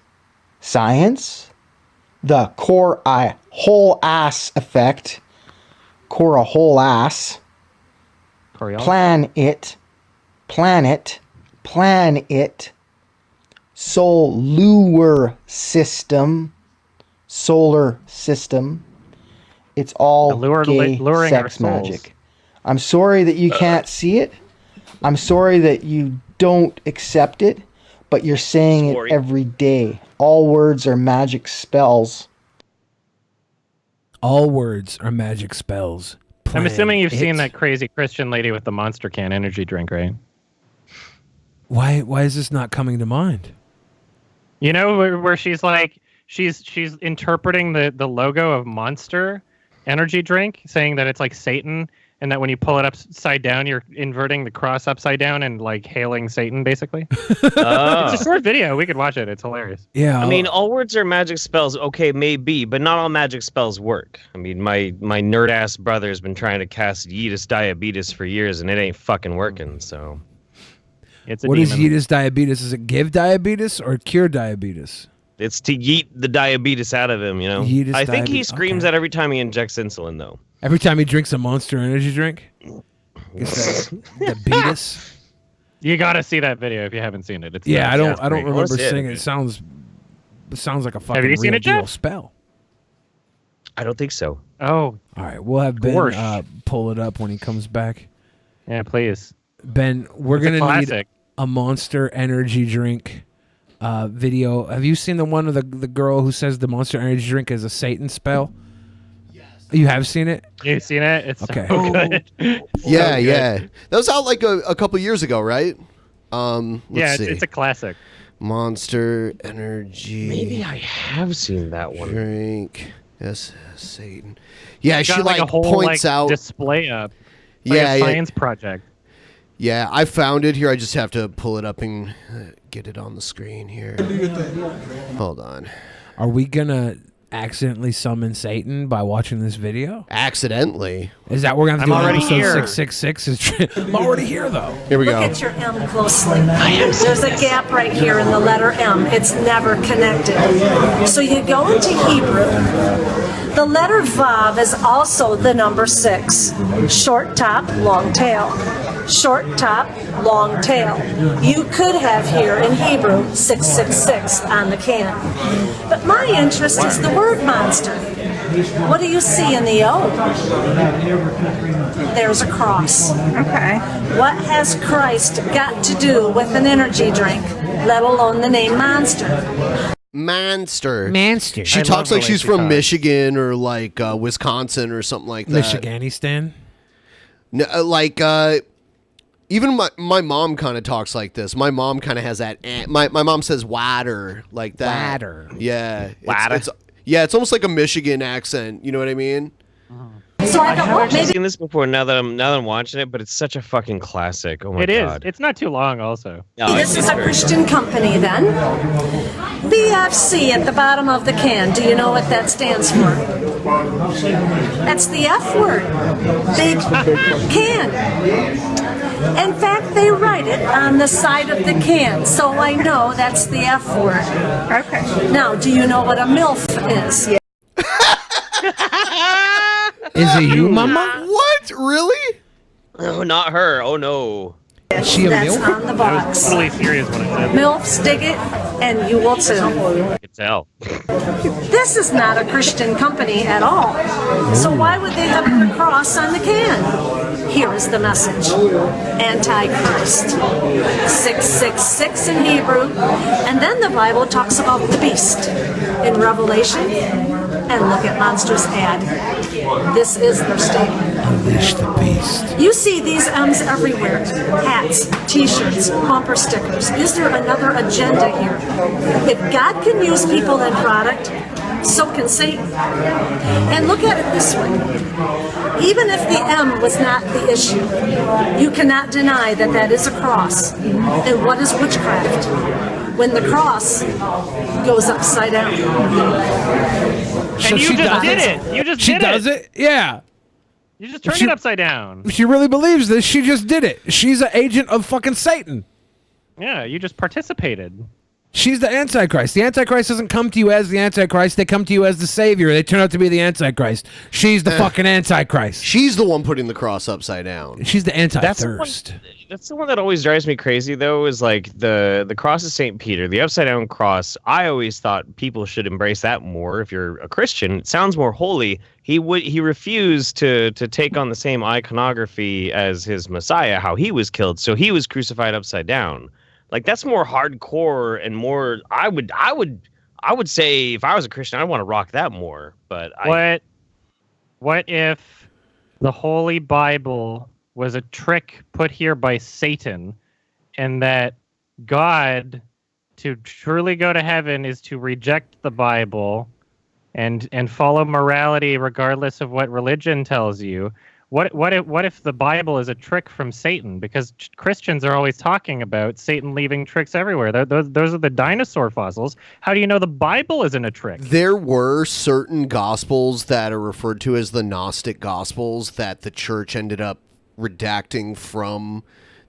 Science. The core whole ass effect. Core a whole ass. Plan it. Solar system. It's all gay luring sex our souls. magic. I'm sorry that you can't see it. I'm sorry that you don't accept it, but you're saying it every day. All words are magic spells. All words are magic spells. I'm assuming you've seen it. that crazy Christian lady with the Monster Can energy drink, right? Why is this not coming to mind? You know where she's like she's interpreting the logo of Monster energy drink, saying that it's like Satan, and that when you pull it upside down, you're inverting the cross upside down and like hailing Satan, basically. It's a short video. We could watch it. It's hilarious. Yeah. I mean, all words are magic spells. Okay, maybe, but not all magic spells work. I mean, my nerd ass brother's been trying to cast Yeetus Diabetes for years, and it ain't fucking working. So, What is Yeetus Diabetes? Is it give diabetes or cure diabetes? It's to yeet the diabetes out of him, you know. Yeetus I think he diabetes, screams that every time he injects insulin, though. Every time he drinks a Monster energy drink? Gets the beatus? You gotta see that video if you haven't seen it. It's Yeah, I nuts. don't Great. remember seeing it. It sounds like a fucking Have you seen real it, Jeff? deal spell. I don't think so. Oh. All right, we'll have Ben Gorsh. pull it up when he comes back. Yeah, please. Ben, we're It's a going to need classic. a Monster energy drink video. Have you seen the one of the girl who says the Monster energy drink is a Satan spell? Yes. You have seen it? You've seen it? It's okay. so good. Yeah. That was out like a couple years ago, right? Let's see. It's a classic. Monster energy. Maybe I have seen that one. Drink. Yes, Satan. Yeah, It's she got, like a whole, points out display up. It's Yeah, like a yeah. science project. Yeah, I found it here. I just have to pull it up and get it on the screen here. Hold on. Are we going to accidentally summon Satan by watching this video? Accidentally? Is that what we're going to have to I'm do? already Episode here. 666? I'm already here, though. Here we Look go. at your M closely. There's a gap right here in the letter M. It's never connected. So you go into Hebrew. The letter Vav is also the number 6. Short top, long tail. Short top, long tail. You could have here in Hebrew 666 on the can. But my interest is the word monster. What do you see in the O? There's a cross. Okay. What has Christ got to do with an energy drink, let alone the name monster? Manster. She I talks love like the way she's she from talks. Michigan or like Wisconsin or something like that. Michiganistan? No, even my mom kind of talks like this. My mom kind of has that. My mom says "water" like that. Water. Yeah. Water. It's almost like a Michigan accent. You know what I mean? So I I thought, have well, actually maybe seen this before. Now that I'm watching it, but it's such a fucking classic. Oh my It is. god. It's not too long, also. No, this it's is a very Christian company then. BFC at the bottom of the can. Do you know what that stands for? That's the F word. Big can. In fact, they write it on the side of the can, so I know that's the F word. Okay. Now, do you know what a MILF is? Is it you, Mama? What? Really? Oh, not her. Oh no. Is she a That's milk? on the box. Totally serious when I said MILFs dig it, and you will too. I can tell. This is not a Christian company at all. So why would they have a cross on the can? Here is the message. Antichrist. 666 in Hebrew. And then the Bible talks about the beast in Revelation. And look at Monster's ad. This is their statement. Unleash the beast. You see these M's everywhere. Hats, t-shirts, bumper stickers. Is there another agenda here? If God can use people and product, so can Satan. And look at it this way. Even if the M was not the issue, you cannot deny that that is a cross. And what is witchcraft? When the cross goes upside down. And you just did it. You just She did does it. it? Yeah. You just turned it upside down. If she really believes this, she just did it. She's an agent of fucking Satan. Yeah, you just participated. She's the Antichrist. The Antichrist doesn't come to you as the Antichrist. They come to you as the Savior. They turn out to be the Antichrist. She's the fucking Antichrist. She's the one putting the cross upside down. She's the anti-thirst. That's the one that always drives me crazy, though, is like the cross of St. Peter, the upside down cross. I always thought people should embrace that more. If you're a Christian, it sounds more holy. He refused to take on the same iconography as his Messiah, how he was killed. So he was crucified upside down. Like, that's more hardcore and more. I would say if I was a Christian, I'd want to rock that more. But what if the Holy Bible was a trick put here by Satan, and that God, to truly go to heaven, is to reject the Bible and follow morality regardless of what religion tells you? What if the Bible is a trick from Satan? Because Christians are always talking about Satan leaving tricks everywhere. Those are the dinosaur fossils. How do you know the Bible isn't a trick? There were certain gospels that are referred to as the Gnostic Gospels that the church ended up redacting from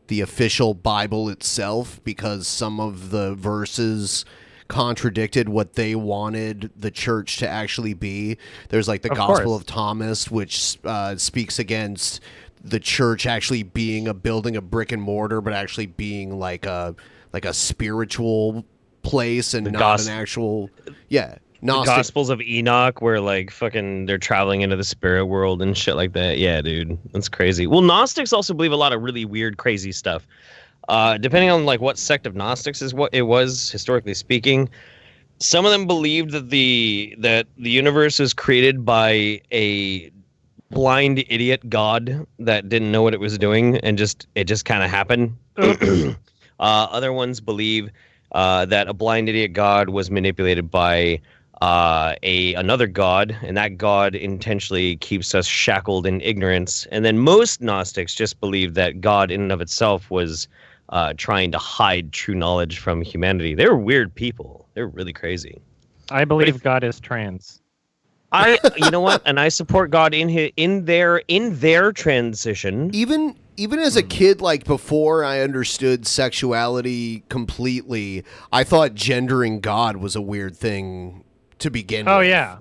the official Bible itself because some of the verses contradicted what they wanted the church to actually be. There's like the Gospel of Thomas, which speaks against the church actually being a building of brick and mortar, but actually being like a spiritual place and not an actual Gnostic. The Gospels of Enoch, where like fucking they're traveling into the spirit world and shit like that. Yeah, dude, that's crazy. Well, Gnostics also believe a lot of really weird, crazy stuff. Depending on like what sect of Gnostics is what it was historically speaking, some of them believed that the universe was created by a blind idiot god that didn't know what it was doing and it just kind of happened. Other ones believe that a blind idiot god was manipulated by another god, and that god intentionally keeps us shackled in ignorance. And then most Gnostics just believe that God in and of itself was trying to hide true knowledge from humanity. They're weird people. They're really crazy. I believe God is trans. You know what? And I support God in their transition. Even as a kid, like before I understood sexuality completely, I thought gendering God was a weird thing to begin with. Oh yeah.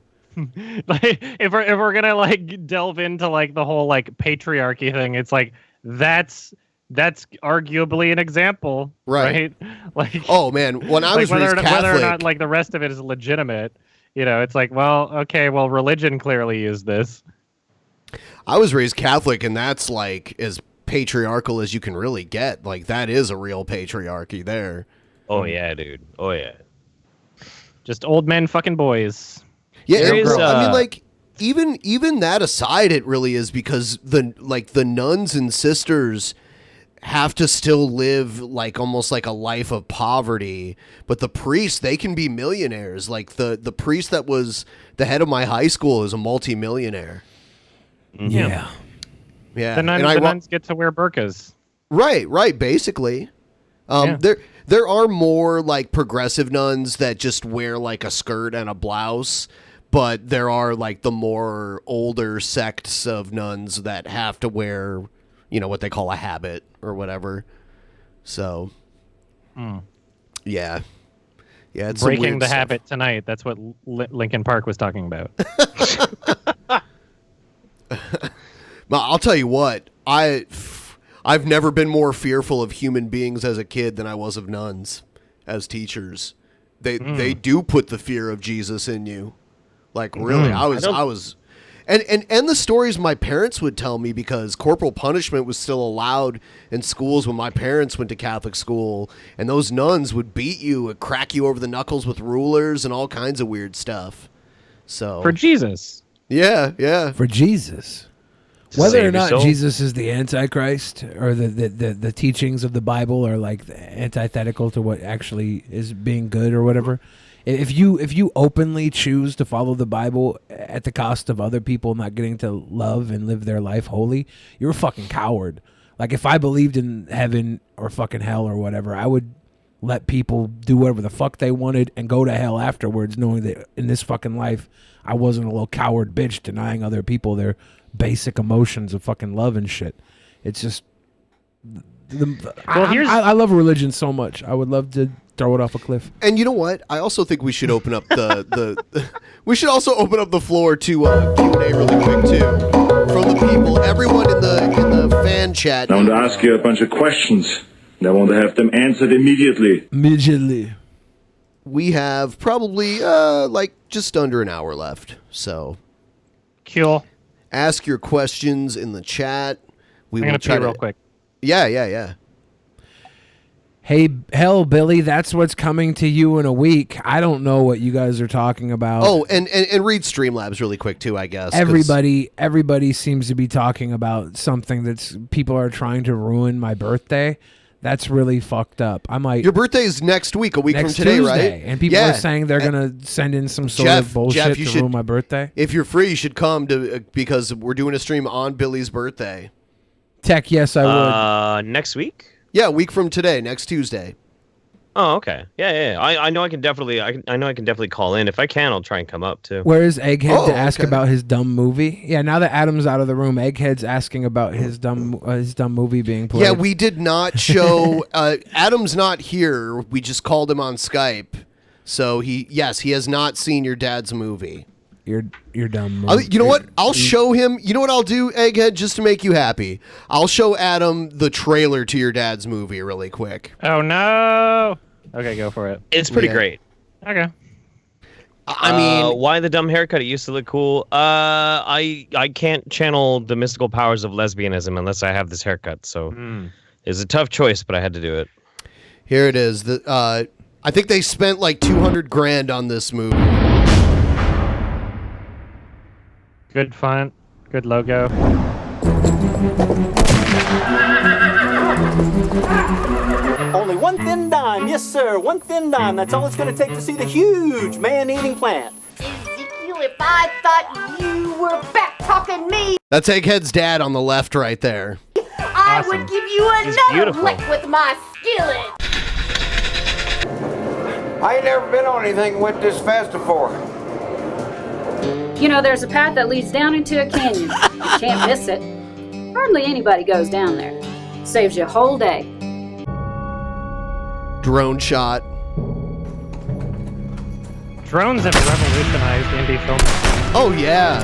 Like if we're gonna like delve into like the whole like patriarchy thing, it's like that's arguably an example, right? Like, oh man, when I was raised Catholic, whether or not like the rest of it is legitimate, it's like, well, okay, well, religion clearly used this. I was raised Catholic, and that's like as patriarchal as you can really get. Like that is a real patriarchy there. Oh yeah, dude. Oh yeah. Just old men fucking boys. Yeah, I mean, like even that aside, it really is because the nuns and sisters have to still live like almost like a life of poverty, but the priests, they can be millionaires. Like the priest that was the head of my high school is a multimillionaire. Yeah. Yeah. The nuns get to wear burqas. Right, basically. There are more like progressive nuns that just wear like a skirt and a blouse, but there are like the more older sects of nuns that have to wear, what they call a habit or whatever. So, yeah, it's breaking the habit tonight. That's what Linkin Park was talking about. Well, I'll tell you what, I've never been more fearful of human beings as a kid than I was of nuns as teachers. They do put the fear of Jesus in you. Like really, I was and the stories my parents would tell me, because corporal punishment was still allowed in schools when my parents went to Catholic school, and those nuns would beat you and crack you over the knuckles with rulers and all kinds of weird stuff. So for Jesus. Yeah. For Jesus. Whether Save or not your soul. Jesus is the Antichrist or the teachings of the Bible are like antithetical to what actually is being good or whatever. If you openly choose to follow the Bible at the cost of other people not getting to love and live their life holy, you're a fucking coward. Like if I believed in heaven or fucking hell or whatever, I would let people do whatever the fuck they wanted and go to hell afterwards, knowing that in this fucking life I wasn't a little coward bitch denying other people their basic emotions of fucking love and shit. It's just I love religion so much. I would love to throw it off a cliff. And you know what? I also think we should open up we should also open up the floor to Q&A really quick too from the people. Everyone in the fan chat. I want to ask you a bunch of questions. And I want to have them answered immediately. We have probably like just under an hour left. So cool. Ask your questions in the chat. I'm gonna pee real quick. Yeah. Hey, hell, Billy, that's what's coming to you in a week. I don't know what you guys are talking about. Oh, and read Streamlabs really quick too, I guess. Everybody seems to be talking about something that's people are trying to ruin my birthday. That's really fucked up. Your birthday is next week, a week from today, Tuesday, right? And people are saying they're gonna send in some sort of bullshit to ruin my birthday. If you're free, you should come because we're doing a stream on Billy's birthday. Tech, yes, I would. Next week? Yeah, a week from today, next Tuesday. Oh, okay. Yeah. I know I can definitely call in. If I can, I'll try and come up too. Where is Egghead to ask about his dumb movie? Yeah, now that Adam's out of the room, Egghead's asking about his dumb movie being played. Yeah, we did not show. Adam's not here. We just called him on Skype. So he has not seen your dad's movie. Your dumb. You know what? I'll show him. You know what I'll do, Egghead, just to make you happy. I'll show Adam the trailer to your dad's movie really quick. Oh no. Okay, go for it. It's pretty great. Okay. I mean, why the dumb haircut? It used to look cool. I can't channel the mystical powers of lesbianism unless I have this haircut. So it's a tough choice, but I had to do it. Here it is. I think they spent like $200,000 on this movie. Good font. Good logo. Only one thin dime, yes sir, one thin dime. That's all it's going to take to see the huge man-eating plant. Ezekiel, if I thought you were back talking me, That's Egghead's dad on the left right there. I would give you another lick with my skillet. I ain't never been on anything went this fast before. You know, there's a path that leads down into a canyon. You can't miss it. Hardly anybody goes down there. Saves you a whole day. Drone shot. Drones have revolutionized indie filmmaking. Oh, yeah.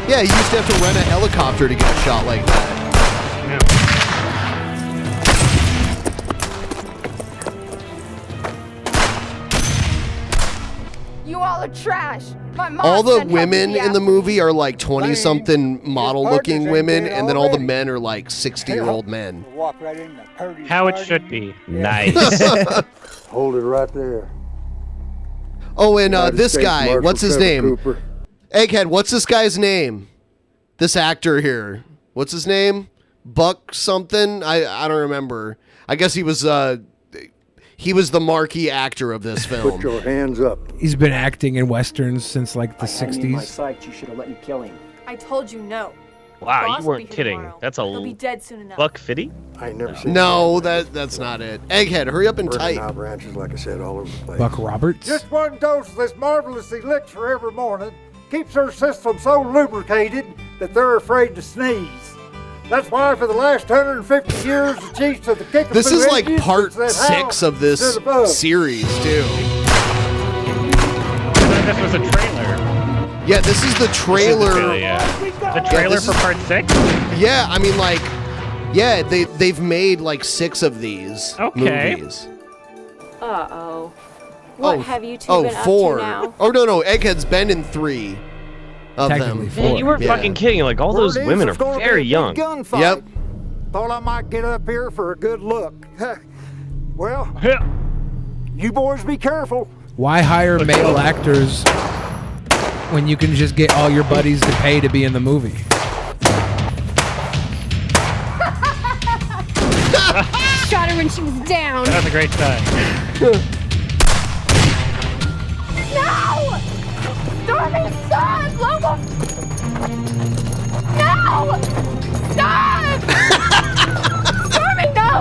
Yeah, you used to have to rent a helicopter to get a shot like that. You all are trash. My mom All the said women help me in the out. movie are like 20-something model-looking women, and then all the men are like 60-year-old men. Walk right in the purdy How it should be. Nice. Hold it right there. Oh, and United this States guy, Marshal what's his Trevor name? Cooper. Egghead, what's this guy's name? This actor here. What's his name? Buck something? I don't remember. I guess he was the marquee actor of this film. Put your hands up. He's been acting in westerns since like the Had me in my 60s. sight, you should have let me kill him. I told you no. Wow, Boss you will weren't be here kidding. tomorrow. That's He'll be dead soon enough. Buck Fitty? I ain't never seen No, that's not it. Egghead, hurry up and Working type. out ranches, like I said, all over the place. Buck Roberts. Just one dose of this marvelous elixir every morning keeps their system so lubricated that they're afraid to sneeze. That's why for the last 150 years, the chiefs of the Kickapoo This is like Indians part said 6 of this instead of up. series, too. This was a trailer. Yeah, this is the trailer. The trailer for part 6? Yeah, I mean, like, yeah, they've made like 6 of these movies. Uh-oh. What have you two been up to 4. now? Oh, no, Egghead's been in 3 of them. Man, you weren't fucking kidding. Like, all those women are very young. Gunfight. Yep. Thought I might get up here for a good look. Well, you boys be careful. Why hire male actors? when you can just get all your buddies to pay to be in the movie. Shot her when she was down. That was a great shot. No! Stormy, stop! Lobo! No! Stop! Stormy, no!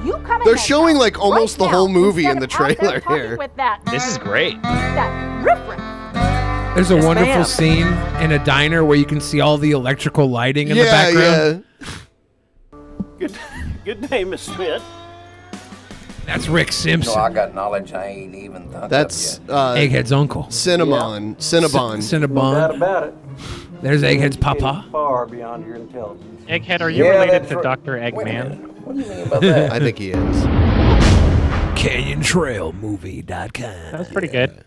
You come in They're there showing like almost right the whole now, movie in instead the of out there trailer talking here. With that, This is great. that riffraff. There's a Yes, wonderful ma'am. scene in a diner where you can see all the electrical lighting in the Yeah, background. Good day, Miss Smith. That's Rick Simpson. No, I got knowledge I ain't even thought That's of yet. Egghead's uncle. Cinnabon. Cinnabon. No doubt Cinnabon. about it. There's Egghead's papa. Far beyond your intelligence. Egghead, are you Yeah, related that's to right. Dr. Eggman? What do you mean about that? I think he is. CanyonTrailMovie.com. That was pretty good.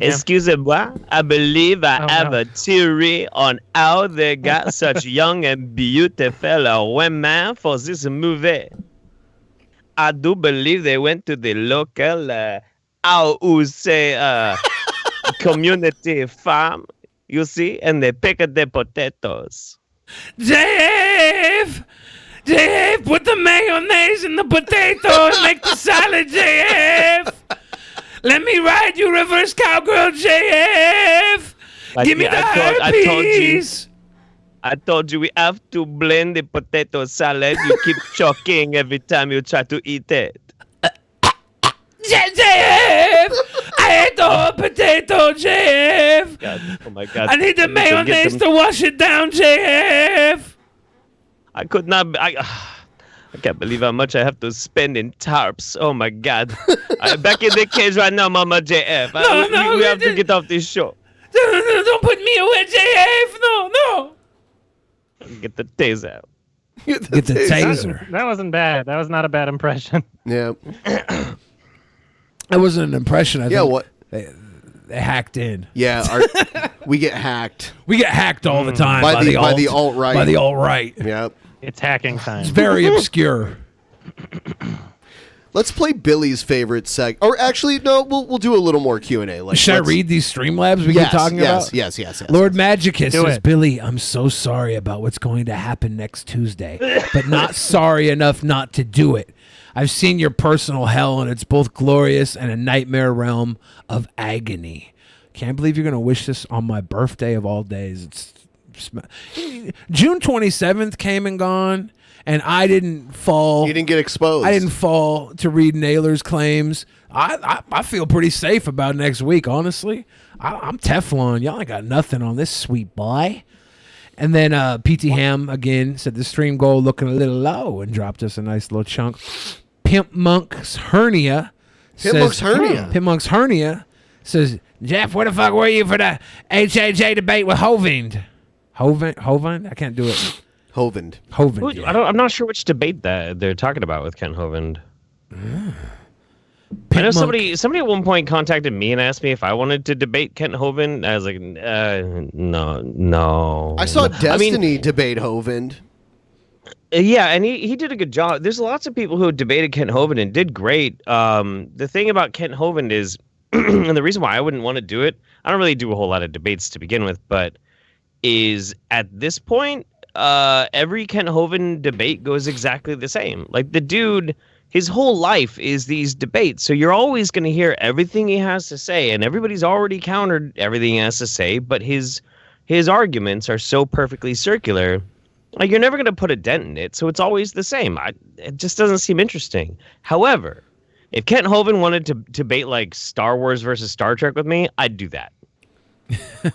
Excusez-moi, I believe I have no. a theory on how they got such young and beautiful women for this movie. I do believe they went to the local, community farm, you see, and they picked the potatoes. JF! JF, put the mayonnaise in the potato and make the salad, JF! Let me ride you, reverse cowgirl, JF! Give me the herpes! I told you we have to blend the potato salad. You keep choking every time you try to eat it. JF! I ate the whole potato, JF! God, oh my God. I need the I need to get mayonnaise them- to wash it down, JF! I could not. I can't believe how much I have to spend in tarps. Oh my God! I'm back in the cage right now, Mama JF. We have to get off this show. Don't put me away, JF! No! Get the taser out. Get the taser. That wasn't bad. That was not a bad impression. Yeah. That wasn't an impression. I Yeah, think what? They hacked in. Yeah, we get hacked. We get hacked all the time by the alt-right. By the alt-right. Yep. It's hacking time. It's very obscure. Let's play Billy's favorite seg. Or actually, no, we'll do a little more Q&A. Like, Should I read these Streamlabs we Yes, keep talking yes, about? yes. Lord Magicus Do says, it. Billy, I'm so sorry about what's going to happen next Tuesday, but not sorry enough not to do it. I've seen your personal hell, and it's both glorious and a nightmare realm of agony. Can't believe you're going to wish this on my birthday of all days. It's June 27th came and gone, and I didn't fall. You didn't get exposed. I didn't fall to read Naylor's claims. I feel pretty safe about next week, honestly. I'm Teflon. Y'all ain't got nothing on this sweet boy. And then PT Ham again said the stream goal looking a little low and dropped us a nice little chunk. Pimp Monk's Hernia. Pimp Monk's Hernia. Pimp Monk's Hernia says, Jeff, where the fuck were you for the HAJ debate with Hovind? Hovind? I can't do it. Hovind. Hovind. Yeah. I'm not sure which debate that they're talking about with Kent Hovind. I know somebody at one point contacted me and asked me if I wanted to debate Kent Hovind. I was like, no. I saw no. Destiny debate Hovind. Yeah, and he did a good job. There's lots of people who debated Kent Hovind and did great. The thing about Kent Hovind is, and the reason why I wouldn't want to do it, I don't really do a whole lot of debates to begin with, but is at this point, every Kent Hovind debate goes exactly the same. Like the dude, his whole life is these debates. So you're always going to hear everything he has to say, and everybody's already countered everything he has to say, but his arguments are so perfectly circular. Like you're never going to put a dent in it, so it's always the same. It just doesn't seem interesting. However, if Kent Hovind wanted to debate like Star Wars versus Star Trek with me, I'd do that.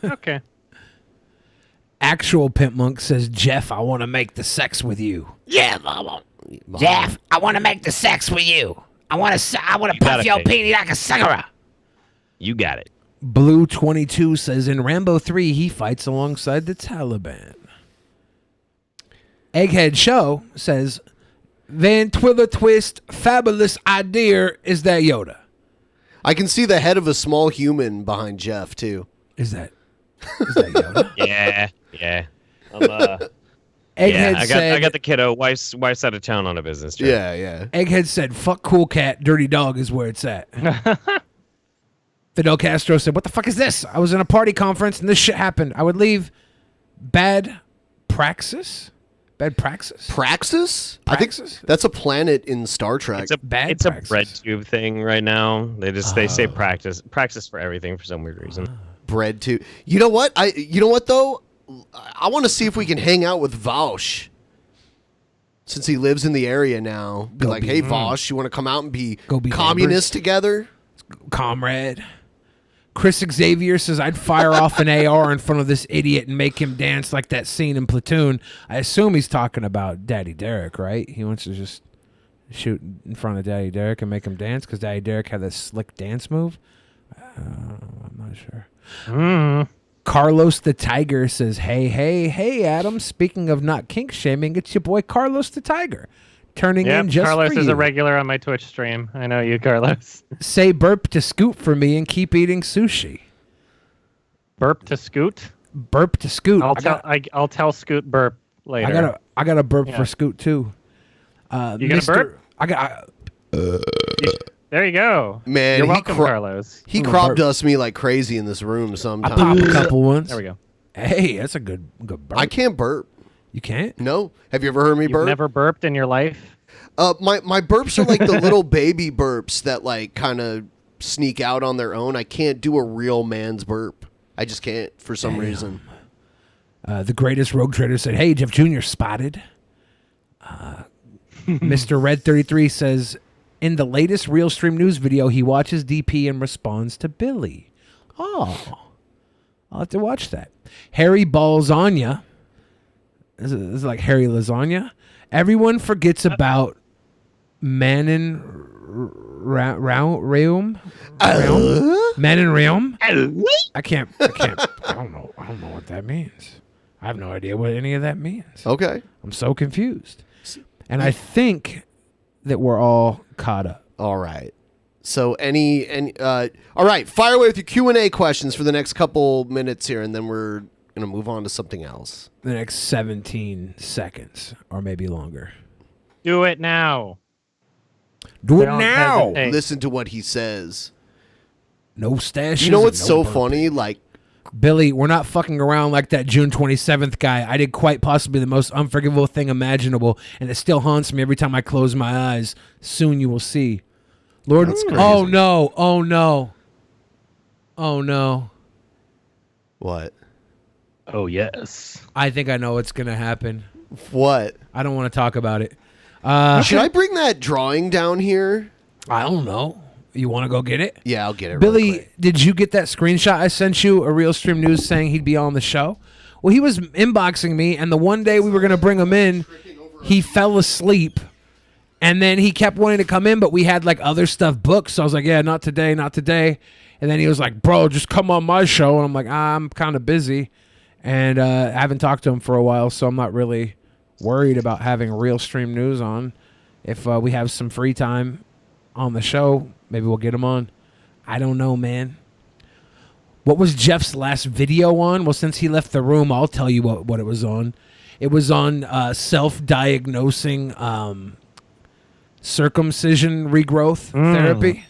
Okay. Actual Pimp Monk says, Jeff, I want to make the sex with you. Yeah, Mama. Jeff, I want to make the sex with you. I want to got puff it, your baby. peenie like a cigarette. You got it. Blue 22 says, in Rambo 3, he fights alongside the Taliban. Egghead Show says, Van Twiller Twist, fabulous idea. Is that Yoda? I can see the head of a small human behind Jeff, too. Is that Yoda? Yeah. Egghead I said, got the kiddo. Wife's out of town on a business trip. Yeah. Egghead said, fuck Cool Cat, Dirty Dog is where it's at. Fidel Castro said, "What the fuck is this? I was in a party conference and this shit happened. I would leave bad praxis." Bad praxis? Praxis? I think that's a planet in Star Trek. It's a bread tube thing right now. They say praxis for everything for some weird reason. Bread tube. You know what? Though? I want to see if we can hang out with Vaush. Since he lives in the area now. Be like, hey Vaush, you want to come out and be communists together? Comrade. Chris Xavier says, I'd fire off an AR in front of this idiot and make him dance like that scene in Platoon. I assume he's talking about Daddy Derek, right? He wants to just shoot in front of Daddy Derek and make him dance because Daddy Derek had this slick dance move. I'm not sure. Carlos the Tiger says, hey, Adam. Speaking of not kink shaming, it's your boy Carlos the Tiger. Turning in just Carlos for you. is a regular on my Twitch stream. I know you, Carlos. Say burp to Scoot for me and keep eating sushi. Burp to Scoot? Burp to Scoot. I'll tell Scoot burp later. I got a burp for Scoot too. You got a burp? There you go. Man, you're welcome, Carlos. He crop dusts me like crazy in this room sometimes. I pop a couple ones. There we go. Hey, that's a good burp. I can't burp. You can't? No. Have you ever heard me burp? You've never burped in your life? My burps are like the little baby burps that like kind of sneak out on their own. I can't do a real man's burp. I just can't for some reason. The greatest rogue trader said, hey, Jeff Jr. spotted. Mr. Red 33 says, in the latest Real Stream News video, he watches DP and responds to Billy. Oh, I'll have to watch that. Harry Balzania. This is like Harry Lasagna. Everyone forgets about Manon Realm. Manon Realm. I can't. I don't know what that means. I have no idea what any of that means. Okay. I'm so confused. And I think that we're all caught up. All right. So all right, fire away with your Q&A questions for the next couple minutes here, and then we're going to move on to something else. The next 17 seconds, or maybe longer. Do it now. Do it now. Listen to what he says. No stashes. You know what's no so burping. funny? Like, Billy, we're not fucking around like that June 27th guy. I did quite possibly the most unforgivable thing imaginable, and it still haunts me every time I close my eyes. Soon you will see. Lord, oh no, oh no. Oh no. What? Oh yes. I think I know what's going to happen. What? I don't want to talk about it. Should I bring that drawing down here? I don't know. You want to go get it? Yeah, I'll get it. Billy, really quick. did you get that screenshot I sent you? A Real Stream News saying he'd be on the show? Well, he was inboxing me, and the one day we were going to bring him in, he fell asleep, and then he kept wanting to come in, but we had like other stuff booked, so I was like, yeah, not today, not today. And then he was like, bro, just come on my show. And I'm like, I'm kind of busy, and I haven't talked to him for a while, so I'm not really worried about having Real Stream News on. If we have some free time on the show, maybe we'll get him on. I don't know, man. What was Jeff's last video on? Well, since he left the room, I'll tell you what it was on. It was on self-diagnosing circumcision regrowth therapy.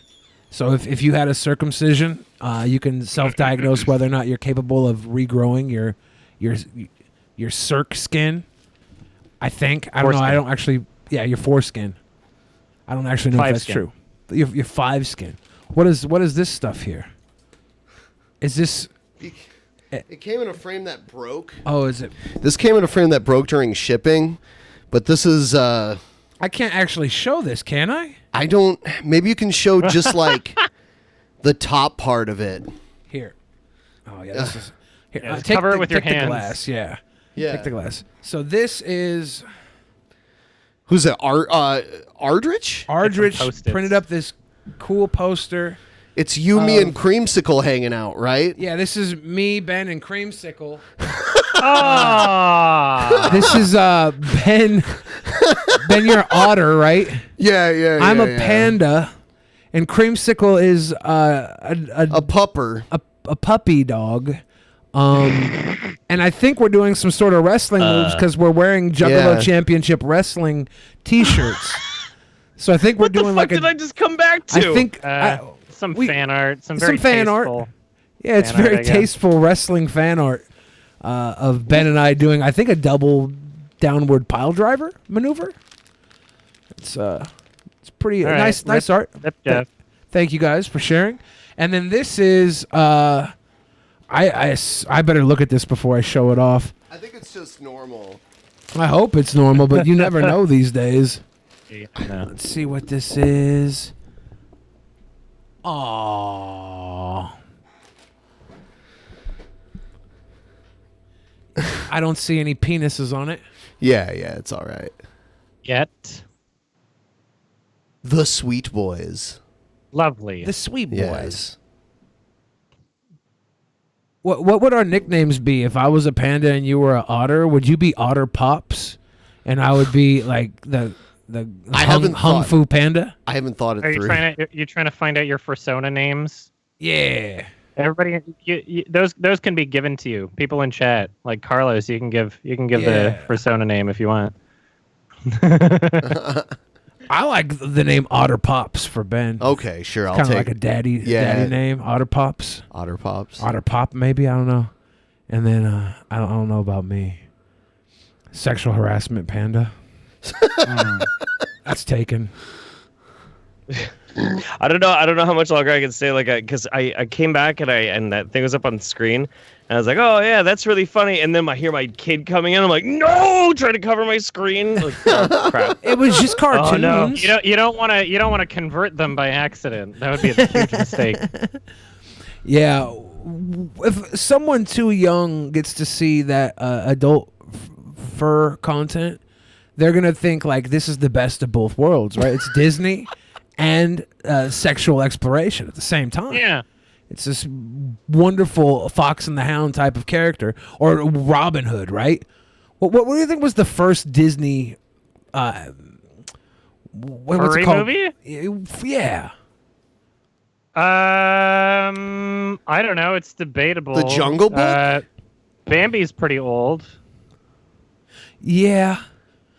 So if you had a circumcision, you can self-diagnose whether or not you're capable of regrowing your circ skin. I think. I don't know. I don't actually... Yeah, your foreskin. I don't actually know if that's true. Your five skin. What is this stuff here? Is this? It came in a frame that broke. Oh, is it? This came in a frame that broke during shipping, but this is. I can't actually show this, can I? I don't. Maybe you can show just like the top part of it. Here. Oh yeah. This is. Here, yeah, cover it with your hands. The glass. Yeah. Yeah. Take the glass. So this is. Who's that? Ardrich? Ardrich printed up this cool poster. It's you, me, and Creamsicle hanging out, right? Yeah, this is me, Ben, and Creamsicle. This is Ben. Ben, you're an otter, right? Yeah. I'm a panda, and Creamsicle is a pupper, a puppy dog. And I think we're doing some sort of wrestling moves because we're wearing Juggalo Championship Wrestling T-shirts. So I think we're doing like did I just come back to? I think some fan art, some very fan art. tasteful. Yeah, it's fan art, very I guess. tasteful wrestling fan art of Ben and I doing, I think, a double downward pile driver maneuver. It's pretty All right, nice art. Rip Jeff. Thank you guys for sharing. And then this is I better look at this before I show it off. I think it's just normal. I hope it's normal, but you never know these days. Yeah, Let's see what this is. Aww. I don't see any penises on it. Yeah, it's all right. Yet. The Sweet Boys. Lovely. The Sweet Boys. Yes. What would our nicknames be if I was a panda and you were an otter? Would you be Otter Pops, and I would be like the Hung Fu Panda? I haven't thought it Are through. you trying to find out your persona names? Yeah. Everybody, those can be given to you. People in chat, like Carlos, you can give the persona name if you want. I like the name Otter Pops for Ben. Okay, sure. I'll Kind of take like a daddy name, Otter Pops. Otter Pops. Otter Pop, maybe, I don't know. And then I don't know about me. Sexual harassment panda. That's taken. I don't know how much longer I can stay, because I came back and that thing was up on the screen, and I was like, oh yeah, that's really funny, and then I hear my kid coming in, I'm like, no, trying to cover my screen. Like, oh, crap. It was just cartoons. Oh no, you don't want to convert them by accident. That would be a huge mistake. Yeah, if someone too young gets to see that adult fur content, they're gonna think like this is the best of both worlds, right? It's Disney and sexual exploration at the same time. Yeah. It's this wonderful Fox and the Hound type of character, or Robin Hood, right? What do you think was the first Disney? What's Furry it called? movie? Yeah. I don't know. It's debatable. The Jungle Book? Bambi's pretty old. Yeah.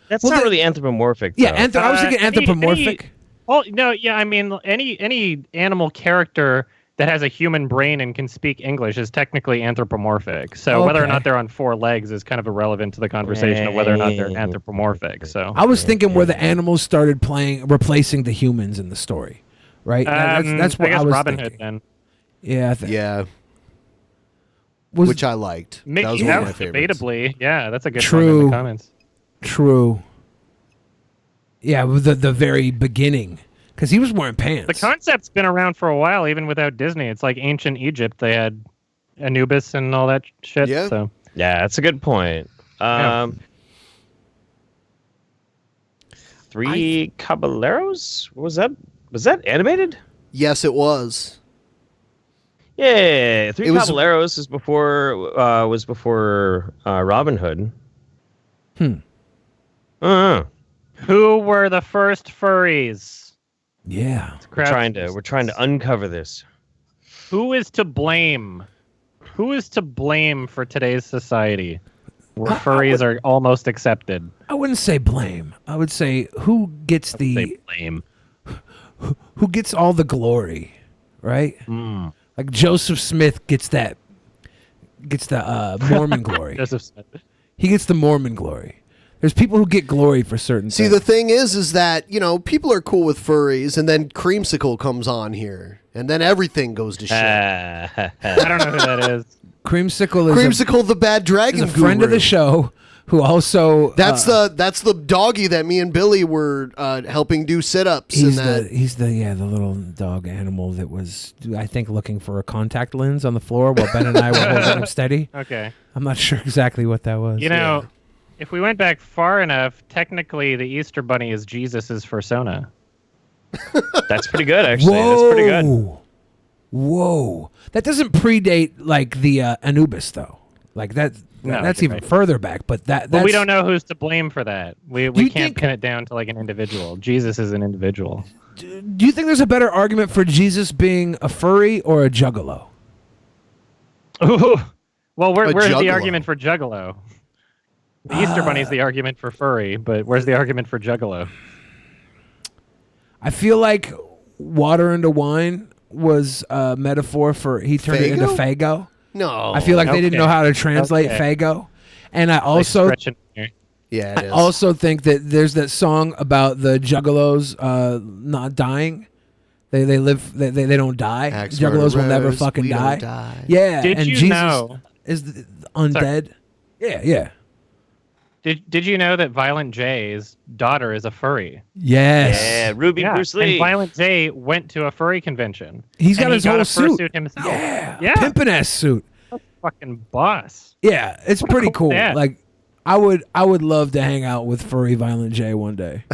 That's not really anthropomorphic. Yeah, though. I was thinking anthropomorphic. Well, no, yeah, I mean, any animal character that has a human brain and can speak English is technically anthropomorphic. So whether or Okay. not they're on four legs is kind of irrelevant to the conversation of whether or not they're anthropomorphic. So I was thinking where the animals started replacing the humans in the story, right? That's what I guess was Robin thinking. Hood then. Yeah, Yeah. Was- Which I liked. That was one of my favorites. Debatably, yeah, that's a good one True. in the comments. True. Yeah, with the very beginning, because he was wearing pants. The concept's been around for a while, even without Disney. It's like ancient Egypt. They had Anubis and all that shit. Yeah. So Yeah, that's a good point. Three Caballeros? What was that? Was that animated? Yes, it was. Yeah, Three It was- Caballeros was before Robin Hood. who were the first furries? Yeah. We're trying to uncover this. Who is to blame? Who is to blame for today's society, where furries are almost accepted? I wouldn't say blame. I would say who gets blame. Who gets all the glory, right? Like Joseph Smith gets the Mormon glory. Joseph Smith. He gets the Mormon glory. There's people who get glory for certain See, things. the thing is that, people are cool with furries, and then Creamsicle comes on here, and then everything goes to shit. I don't know who that is. Creamsicle is Creamsicle, the bad dragon is a friend of guru. the show who also That's the doggy that me and Billy were helping do sit-ups. he's and the little dog animal that was, I think, looking for a contact lens on the floor while Ben and I were holding him steady. Okay. I'm not sure exactly what that was. You know, if we went back far enough, technically the Easter Bunny is Jesus's persona. That's pretty good, actually. That's pretty good. Whoa. That doesn't predate like the Anubis though. Like that's even right. further back, but But we don't know who's to blame for that. We can't pin it down to like an individual. Jesus is an individual. Do you think there's a better argument for Jesus being a furry or a juggalo? Ooh. Well, where's the juggalo. argument for juggalo? The Easter Bunny's the argument for furry, but where's the argument for juggalo? I feel like water into wine was a metaphor for he turned it into Fago. No. I feel like they didn't know how to translate Fago. And I also Yeah, it is. also think that there's that song about the juggalos not dying. They live. They don't die. Juggalos will never fucking die. Yeah. Did and you Jesus know is the undead? Yeah. Did you know that Violent J's daughter is a furry? Yes. Yeah, Ruby Bruce Lee. And Violent J went to a furry convention. He's got and his he got whole a suit. fursuit himself. Yeah. Pimpin' ass suit. Fucking boss. Yeah, it's What a pretty cool cool. dad. Like, I would love to hang out with furry Violent J one day.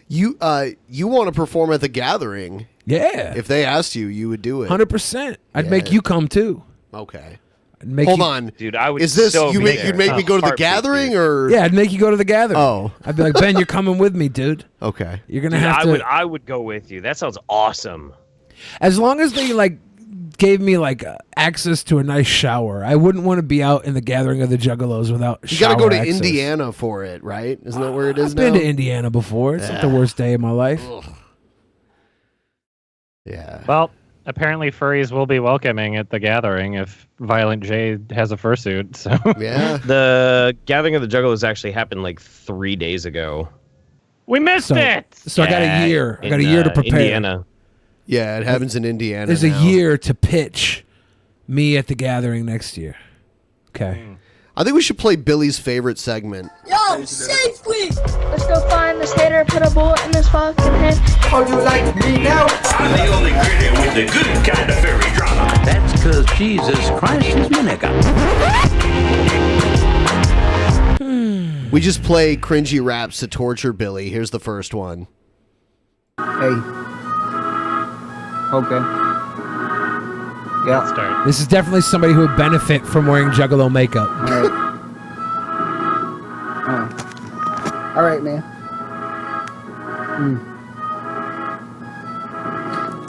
You want to perform at the gathering? Yeah. If they asked you, you would do it. 100%. I'd make you come too. Okay. I'd make Hold you- on, dude. I would. Is this so you be make there. you'd make me go to the Heartbeat, gathering dude. or? Yeah, I'd make you go to the gathering. Oh. I'd be like, Ben, you're coming with me, dude. Okay. You're gonna Dude, have to. I would go with you. That sounds awesome. As long as they like gave me like access to a nice shower, I wouldn't want to be out in the gathering of the Juggalos without. You got to go to access. Indiana for it, right? Isn't that where it is I've now? been to Indiana before. It's not the worst day of my life. Yeah. Well, apparently furries will be welcoming at the gathering if Violent J has a fursuit. So yeah, the gathering of the Juggalos actually happened like 3 days ago. We missed it. So I got a year. I got a in, year to prepare. Indiana. Yeah, it happens in Indiana. There's now. a year to pitch me at the gathering next year. Okay. I think we should play Billy's favorite segment. Yo, safely! Let's go find this hater, put a bullet in his fucking head. How do you like me now? I'm the only critic with the good kind of fairy drama. That's because Jesus Christ is my nigga. We just play cringy raps to torture Billy. Here's the first one. Hey. Okay. Yeah. Start. This is definitely somebody who would benefit from wearing Juggalo makeup. All right, man.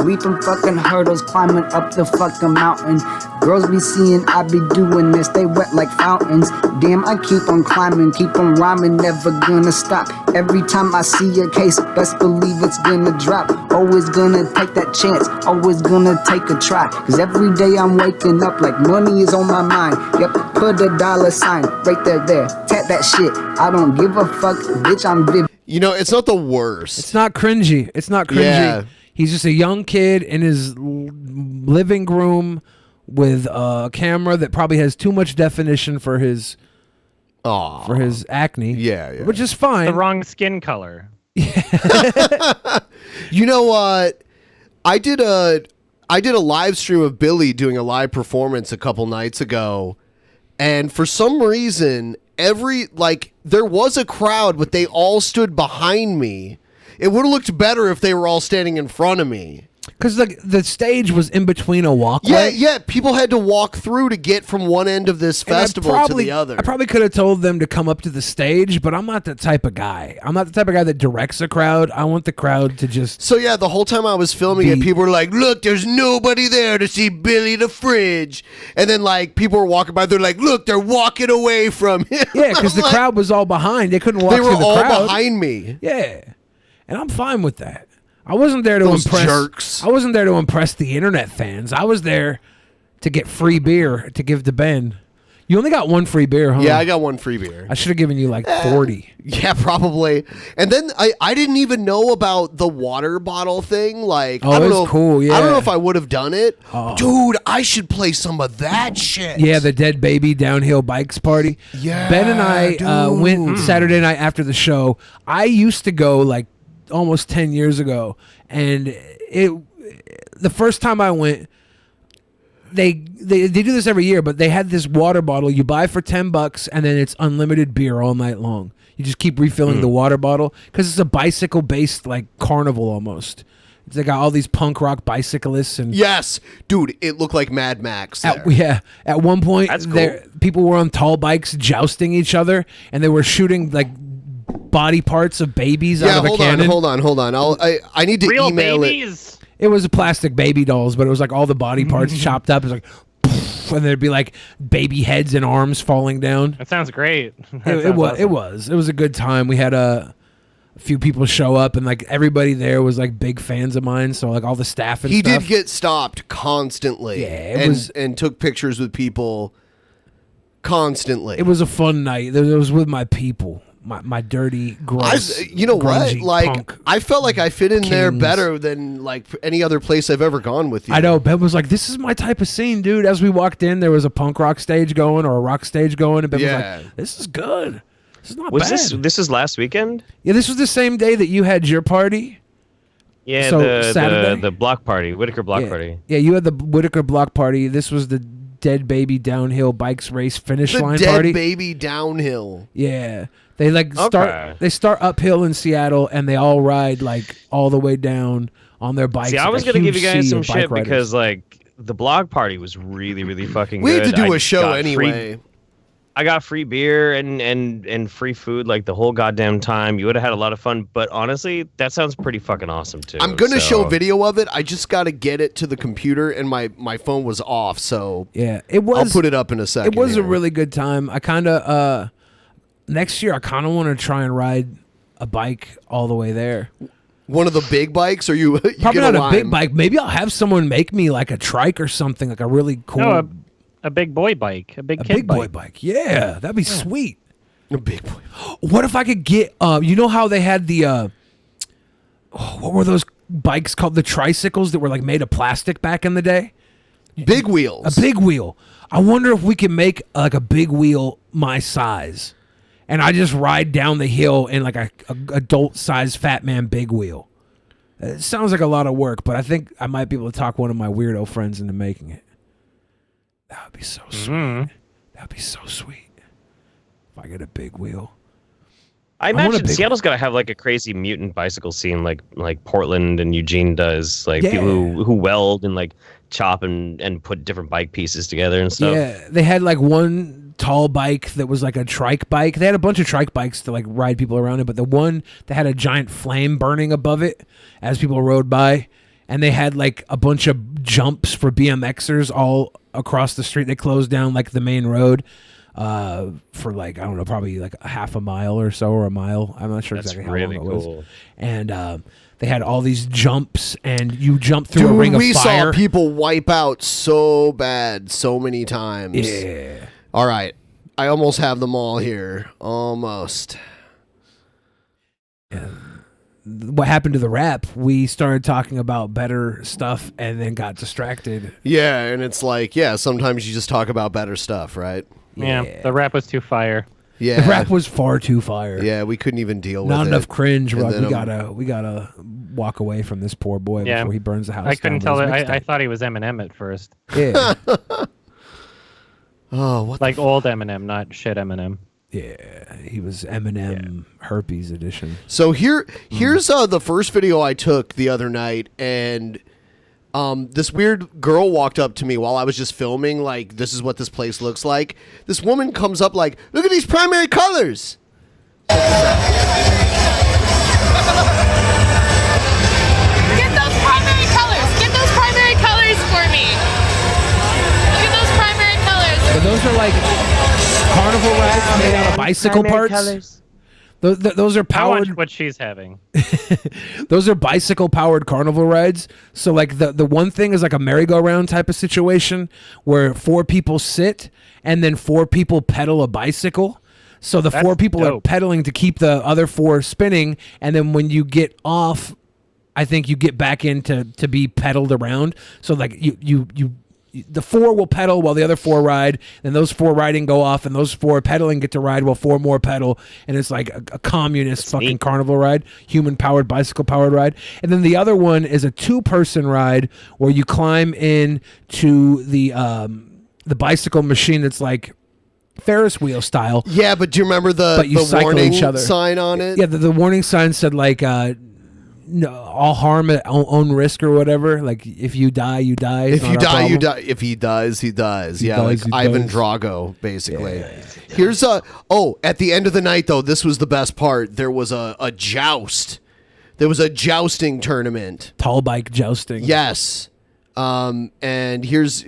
Leaping fucking hurdles, climbing up the fucking mountain. Girls be seeing I be doing this, they wet like fountains. Damn, I keep on climbing, keep on rhyming, never gonna stop. Every time I see a case, best believe it's gonna drop. Always gonna take that chance, always gonna take a try. Cause every day I'm waking up like money is on my mind. Yep, put a dollar sign right there, tap that shit. I don't give a fuck, bitch, I'm vivid. You know, it's not the worst. It's not cringy. It's not cringy. Yeah. He's just a young kid in his living room with a camera that probably has too much definition for his acne. Yeah. Which is fine. The wrong skin color. You know what? I did a live stream of Billy doing a live performance a couple nights ago, and for some reason, there was a crowd, but they all stood behind me. It would have looked better if they were all standing in front of me. Because the stage was in between a walkway. Yeah. People had to walk through to get from one end of this And I festival to the other. I probably could have told them to come up to the stage, but I'm not that type of guy. I'm not the type of guy that directs a crowd. I want the crowd to just... So yeah, the whole time I was filming it, people were like, look, there's nobody there to see Billy the Fridge. And then like people were walking by, they're like, look, they're walking away from him. Yeah, because the crowd was all behind. They couldn't walk They through were the all crowd. behind me. Yeah. And I'm fine with that. I wasn't there to Those impress jerks. I wasn't there to impress the internet fans. I was there to get free beer to give to Ben. You only got one free beer, huh? Yeah, I got one free beer. I should have given you like 40. Yeah, probably. And then I didn't even know about the water bottle thing. Like, Oh, I don't it's know. cool, yeah. I don't know if I would have done it. Oh. Dude, I should play some of that shit. Yeah, the Dead Baby Downhill Bikes Party. Yeah, Ben and I went Saturday night after the show. I used to go like almost 10 years ago, and the first time I went, they do this every year, but they had this water bottle you buy for $10, and then it's unlimited beer all night long. You just keep refilling the water bottle because it's a bicycle based like carnival almost. They got all these punk rock bicyclists and Yes, dude, it looked like Mad Max. at one point That's cool. people were on tall bikes jousting each other, and they were shooting like body parts of babies out of a cannon. Hold on. I need to Real email babies. It was plastic baby dolls, but it was like all the body parts chopped up. It was like, and there'd be like baby heads and arms falling down. That sounds great. It was a good time. We had a a few people show up, and like everybody there was like big fans of mine. So like all the staff and He stuff. did get stopped constantly. Yeah, and took pictures with people constantly. It was a fun night. It was with my people, my dirty, gross. You know what? grungy Like punk I felt like I fit in there kings. better than like any other place I've ever gone with you. I know. Ben was like, "This is my type of scene, dude." As we walked in, there was a punk rock stage going or a rock stage going, and Ben was like, "This is good. This is not Was bad." this is last weekend? Yeah, this was the same day that you had your party. Yeah, So, Saturday? the block party, Whitaker block party. Yeah, you had the Whitaker block party. This was the Dead Baby Downhill Bikes Race finish The line Dead party. Baby Downhill. Yeah. They like Okay. start uphill in Seattle, and they all ride like all the way down on their bikes. See, I like was a gonna give you huge guys sea some of bike shit riders. because like the block party was really, really fucking We good. had to do I a show got anyway. I got free beer and free food like the whole goddamn time. You would have had a lot of fun, but honestly, that sounds pretty fucking awesome too. I'm gonna show so- video of it. I just got to get it to the computer, and my phone was off. So Yeah, it was. I'll put it up in a second. It was a here. really good time. I kind of next year I kind of want to try and ride a bike all the way there. One of the big bikes, or you Probably get not a big Lime? bike. Maybe I'll have someone make me like a trike or something, like a really cool. No, a big boy bike, a big a kid big bike. boy bike. Yeah, that'd be sweet. A big boy. What if I could get? You know how they had the what were those bikes called? The tricycles that were like made of plastic back in the day. Big wheels. A big wheel. I wonder if we can make like a big wheel my size, and I just ride down the hill in like a adult size fat man big wheel. It sounds like a lot of work, but I think I might be able to talk one of my weirdo friends into making it. That would be so sweet. That would be so sweet. If I get a big wheel. I want a imagine big Seattle's got to have like a crazy mutant bicycle scene, like Portland and Eugene does. Like Yeah. people who weld and like chop and put different bike pieces together and stuff. Yeah, they had like one tall bike that was like a trike bike. They had a bunch of trike bikes to like ride people around it, but the one that had a giant flame burning above it as people rode by, and they had like a bunch of jumps for BMXers all across the street. They closed down like the main road for like, I don't know, probably like a half a mile or so, or a mile. I'm not sure That's exactly how really long it was. cool. And they had all these jumps, and you jump through a Dude, ring of we fire. saw people wipe out so bad so many times. Yeah. All right. I almost have them all here. Almost. What happened to the rap? We started talking about better stuff and then got distracted. Yeah, and it's like, yeah, sometimes you just talk about better stuff, right? Yeah, the rap was too fire. Yeah. The rap was far too fire. Yeah, we couldn't even deal with it. Not enough cringe. And Rob. then, We gotta walk away from this poor boy Yeah, before he burns the house. I couldn't down tell with it. his I mixtape. thought he was Eminem at first. Yeah. Oh, what? Like old Eminem, not shit Eminem. Yeah, he was Eminem herpes edition. So here's the first video I took the other night, and this weird girl walked up to me while I was just filming, like, this is what this place looks like. This woman comes up like, look at these primary colors. Get those primary colors. Get those primary colors for me. Look at those primary colors. But those are like carnival rides made out of bicycle parts. Those are I powered. watch what she's having. Those are bicycle powered carnival rides. So like the one thing is like a merry-go-round type of situation where 4 people sit and then 4 people pedal a bicycle. So the That's 4 people are dope. pedaling to keep the other 4 spinning, and then when you get off, I think you get back into to be pedaled around. So like you the 4 will pedal while the other 4 ride, and those 4 riding go off, and those 4 pedaling get to ride while 4 more pedal, and it's like a communist fucking carnival ride, human powered bicycle powered ride. And then the other one is a 2-person ride where you climb in to the bicycle machine that's like Ferris wheel style. Yeah, but do you remember But you the cycle warning each other. sign on it? Yeah, the warning sign said like no, all harm at own risk or whatever. Like if you die, you die. It's If you not our die, you problem. die. If he does, he does. He Yeah, dies, like he Ivan dies. Drago, basically. Here's at the end of the night though, this was the best part. There was a joust. There was a jousting tournament. Tall bike jousting. Yes. And here's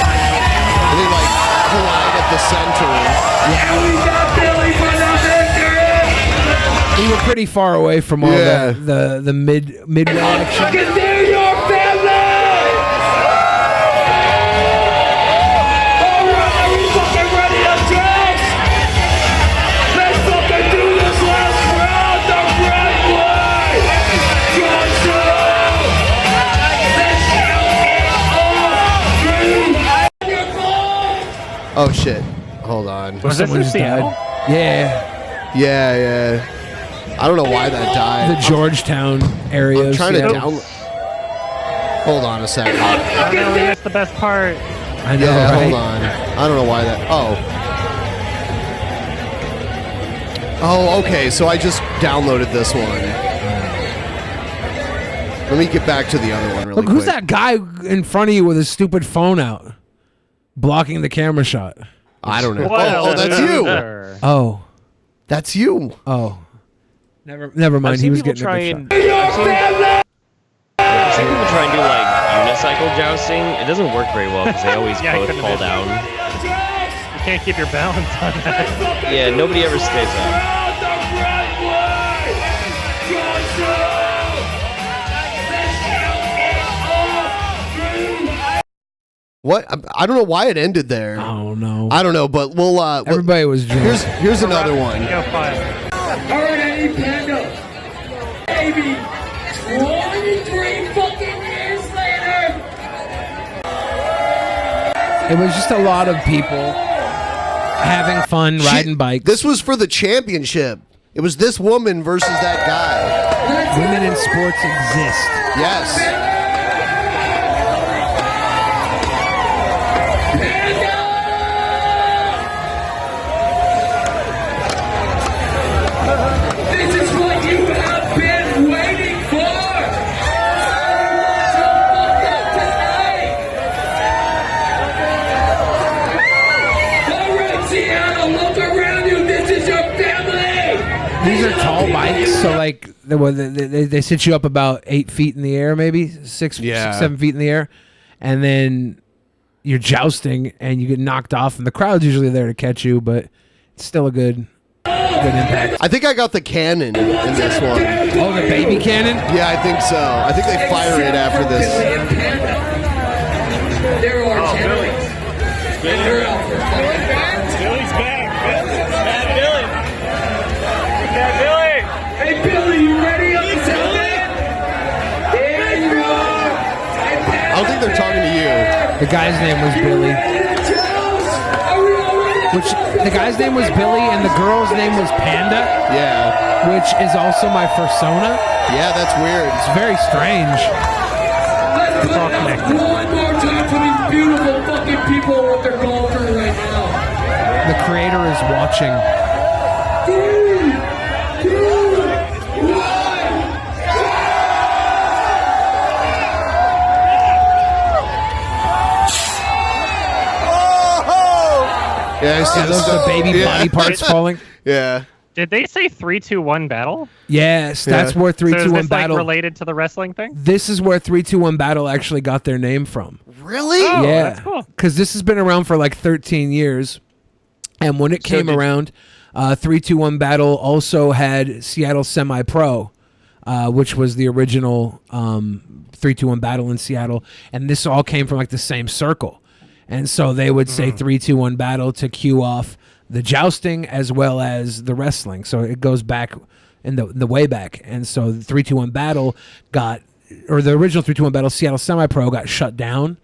I think like center. We were pretty far away from all the midway action. Oh shit! Hold on. Was this in Seattle? Yeah. I don't know why that died. The Georgetown area. I'm trying to download. Hold on a second. Oh no, we missed the best part. I know. Yeah, right? hold on. I don't know why that. Oh, okay. So I just downloaded this one. Let me get back to the other one really Look, who's quick. that guy in front of you with his stupid phone out, blocking the camera shot? I don't know. What Oh, that's you. loser. Oh, That's you. oh. Never mind. I've he seen was people getting try a and good shot. I've seen people try and do like unicycle jousting. It doesn't work very well because they always Yeah, I both couldn't fall imagine. down. You can't keep your balance on that. Yeah, nobody ever stays up. What? I don't know why it ended there. Oh no. I don't know, but we'll. Everybody was drunk. Here's another one. Go file. Alright, I need Panda. Baby, 23 fucking years later. It was just a lot of people having fun, riding bikes. This was for the championship. It was this woman versus that guy. Women in sports exist. Yes. This is what you have been waiting for. So fuck up tonight. All right, Seattle, look around you. This is your family. These are tall bikes, so like they sit you up about 8 feet in the air, maybe 7 feet in the air, and then you're jousting and you get knocked off, and the crowd's usually there to catch you, but it's still a good impact. I think I got the cannon in this one. Oh, the baby cannon? Yeah, I think so. I think they fire it after this. There are generals. And they're out for fun. Billy's back. Bad Billy. Bad Billy. Hey, Billy, you ready up to something? There you are. I don't think they're talking to you. The guy's name was Billy. Which the guy's name was Billy and the girl's name was Panda. Yeah. Which is also my persona. Yeah, that's weird. It's very strange. Let's put it up one more time for these beautiful fucking people with their golfer right now. The creator is watching. 3, 2, 1. Yeah, I see those are the baby body parts falling. Yeah. Did they say 3, 2, 1 battle? Yes, that's where 3, So 2, 1 is this battle. like related to the wrestling thing? This is where 3, 2, 1 battle actually got their name from. Really? Oh, Yeah, that's cool. because this has been around for like 13 years, and when it came around, 3, 2, 1 battle also had Seattle Semi Pro, which was the original 3, 2, 1 battle in Seattle, and this all came from like the same circle, and so they would say 3, 2, 1 battle to cue off the jousting as well as the wrestling. So it goes back in the way back, and so the 3, 2, 1 battle got, or the original 3, 2, 1 battle, Seattle Semi Pro got shut down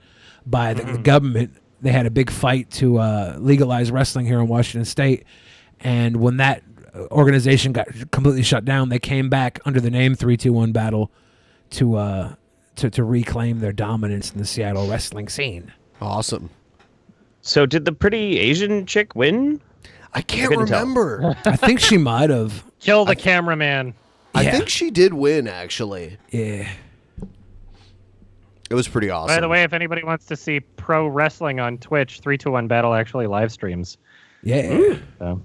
by the government. They had a big fight to legalize wrestling here in Washington State, and when that organization got completely shut down, they came back under the name 3, 2, 1 battle to reclaim their dominance in the Seattle wrestling scene. Awesome. So did the pretty Asian chick win? I can't couldn't tell. remember. I think she might have. Kill the cameraman. I think she did win, actually. Yeah. It was pretty awesome. By the way, if anybody wants to see pro wrestling on Twitch, 3, 2, 1 battle actually live streams. Yeah. So,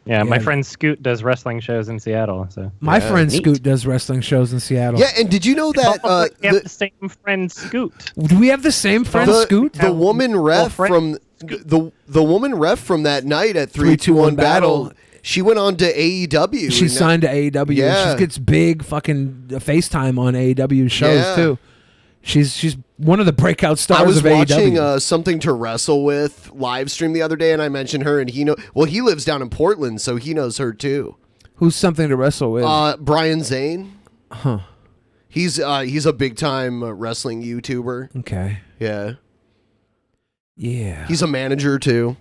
yeah, my friend Scoot does wrestling shows in Seattle. So My friend Scoot does wrestling shows in Seattle. Yeah, and did you know that we have the same friend Scoot? Do we have the same friend Scoot? The woman ref from the woman ref from that night at 3-2-1 battle. She went on to AEW. She signed to AEW. Yeah. She gets big fucking FaceTime on AEW shows Yeah. too. She's one of the breakout stars I was of watching AEW. Something to Wrestle With live stream the other day, and I mentioned her, and he lives down in Portland, so he knows her too. Who's Something to Wrestle With? Brian Zane. Huh. He's a big time wrestling YouTuber. Okay. Yeah. Yeah. He's a manager too.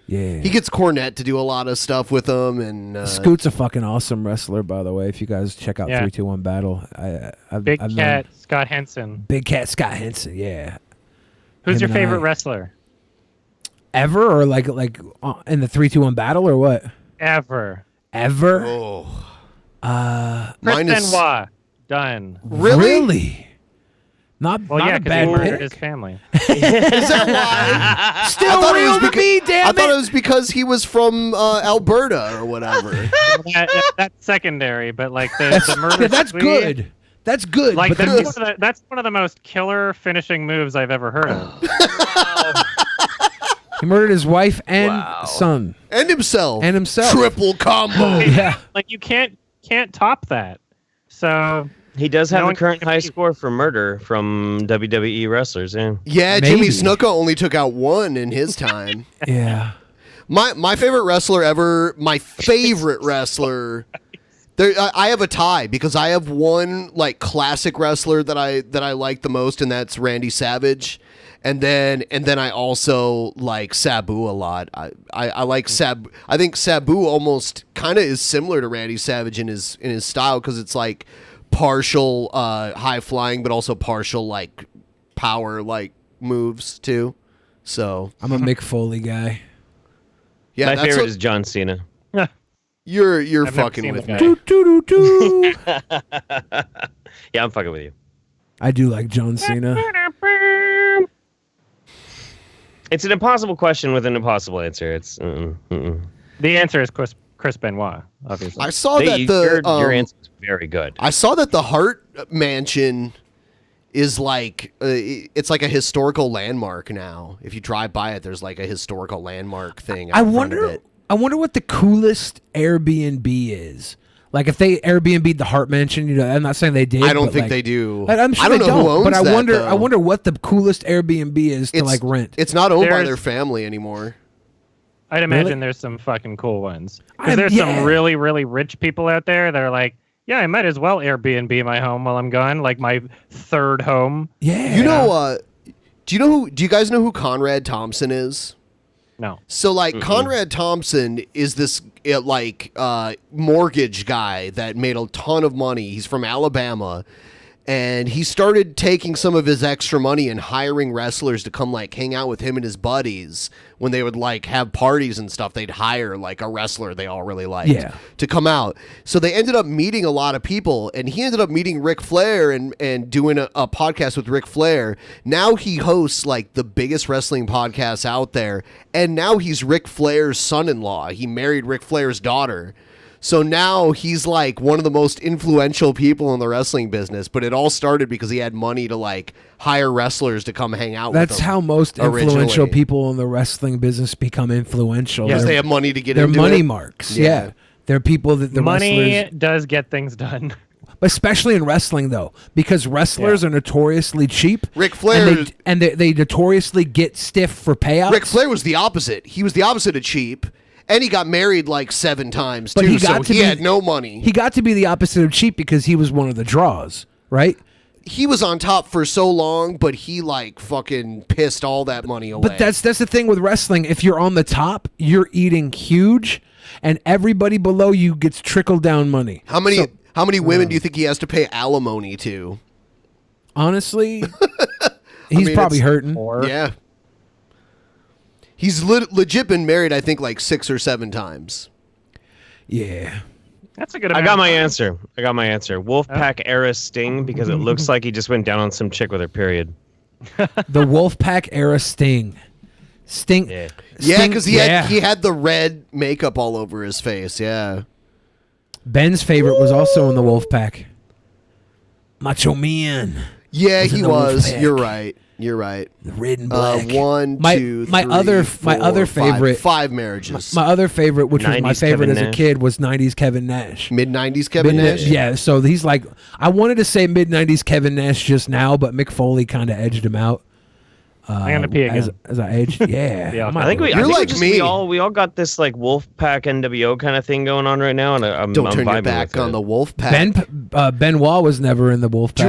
Yeah. He gets Cornette to do a lot of stuff with him, and Scoot's a fucking awesome wrestler, by the way. If you guys check out Yeah. 3-2-1 Battle, I've Big known- Cat Scott Henson. Big Cat Scott Henson. Yeah. Who's Him your and favorite I. wrestler? Ever or like in the 3-2-1 Battle or what? Ever. Ever? Oh. Chris Mine is- Benoit. Done. Really? Not, Well, not yeah, a because bad he murdered pick. his family. Is that why? Still I thought it real was to because- me, damn I thought it. it was because he was from Alberta or whatever. That's secondary, but like the murder. Yeah, that's spree, good. That's good. Like but then that's one of the most killer finishing moves I've ever heard of. he murdered his wife and son. And himself. And himself. Triple combo. Yeah. Like you can't top that. So He does have No the one current can high compete. score for murder from WWE wrestlers. Yeah. Yeah, Maybe. Jimmy Snuka only took out one in his time. Yeah. My favorite wrestler ever, my favorite wrestler. I have a tie because I have one like classic wrestler that I like the most, and that's Randy Savage. And then I also like Sabu a lot. I like Sabu. I think Sabu almost kind of is similar to Randy Savage in his style because it's like partial high flying, but also partial like power like moves too. So I'm a Mick Foley guy. yeah, My that's favorite what- is John Cena. You're I've never fucking seen with the me. guy. Doo, doo, doo, doo. Yeah, I'm fucking with you. I do like John Cena. It's an impossible question with an impossible answer. It's The answer is Chris Benoit, obviously. I saw that your answer is very good. I saw that the Hart Mansion is like it's like a historical landmark now. If you drive by it, there's like a historical landmark thing. Out I front of wonder. it. I wonder what the coolest Airbnb is. Like if they Airbnb'd the Hart Mansion, you know, I'm not saying they did. I don't but, think like, they do. I'm sure I don't they know who don't. But owns I that, wonder. though. I wonder what the coolest Airbnb is to like rent. It's not owned by There's- their family anymore. I'd imagine Really? there's some fucking cool ones. I'm- Because there's yeah. some really, really rich people out there that are like, yeah, I might as well Airbnb my home while I'm gone, like my third home. Yeah. You know, do you guys know who Conrad Thompson is? No. So like Conrad Thompson is this mortgage guy that made a ton of money. He's from Alabama. And he started taking some of his extra money and hiring wrestlers to come like hang out with him and his buddies when they would like have parties and stuff. They'd hire like a wrestler they all really liked to come out. So they ended up meeting a lot of people, and he ended up meeting Ric Flair and doing a podcast with Ric Flair. Now he hosts like the biggest wrestling podcasts out there, and now he's Ric Flair's son-in-law. He married Ric Flair's daughter. So now he's like one of the most influential people in the wrestling business, but it all started because he had money to like hire wrestlers to come hang out with him. That's how most influential originally. people in the wrestling business become influential. Because They're- they have money to get They're into money it. marks. Yeah. They're people that the Money wrestlers, does get things done. especially in wrestling though, because wrestlers are notoriously cheap. Ric Flair and they notoriously get stiff for payouts. Ric Flair was the opposite. He was the opposite of cheap. And he got married like 7 times, But too, he so got to he be- had no money. He got to be the opposite of cheap because he was one of the draws, right? He was on top for so long, but he like fucking pissed all that money away. But that's the thing with wrestling. If you're on the top, you're eating huge, and everybody below you gets trickle down money. How many women do you think he has to pay alimony to? Honestly, he's probably hurting. Yeah. He's legit been married, I think, like 6 or 7 times. Yeah. That's a good I amount. got my answer. Wolfpack era Sting because it looks like he just went down on some chick with her period. The Wolfpack era Sting. Sting. Yeah. Yeah, because he had the red makeup all over his face. Yeah. Ben's favorite was also in the Wolfpack. Macho Man. Yeah, Was in he the was. Wolfpack. You're right. You're right. Red and black. One, my, two, my three, other four, my other five- favorite five marriages. My other favorite, which was my 90s favorite Kevin as a Nash. kid, was 90s Kevin Nash. Mid 90s Kevin Nash. Yeah, so he's like, I wanted to say mid 90s Kevin Nash just now, but Mick Foley kind of edged him out. I'm gonna pee again. As I aged. Yeah, Yeah, I think You're like just, me. We all got this like Wolfpack NWO kind of thing going on right now, and I'm Don't I'm turn your vibing back with on it. the wolf pack. Benoit was never in the Wolfpack. Do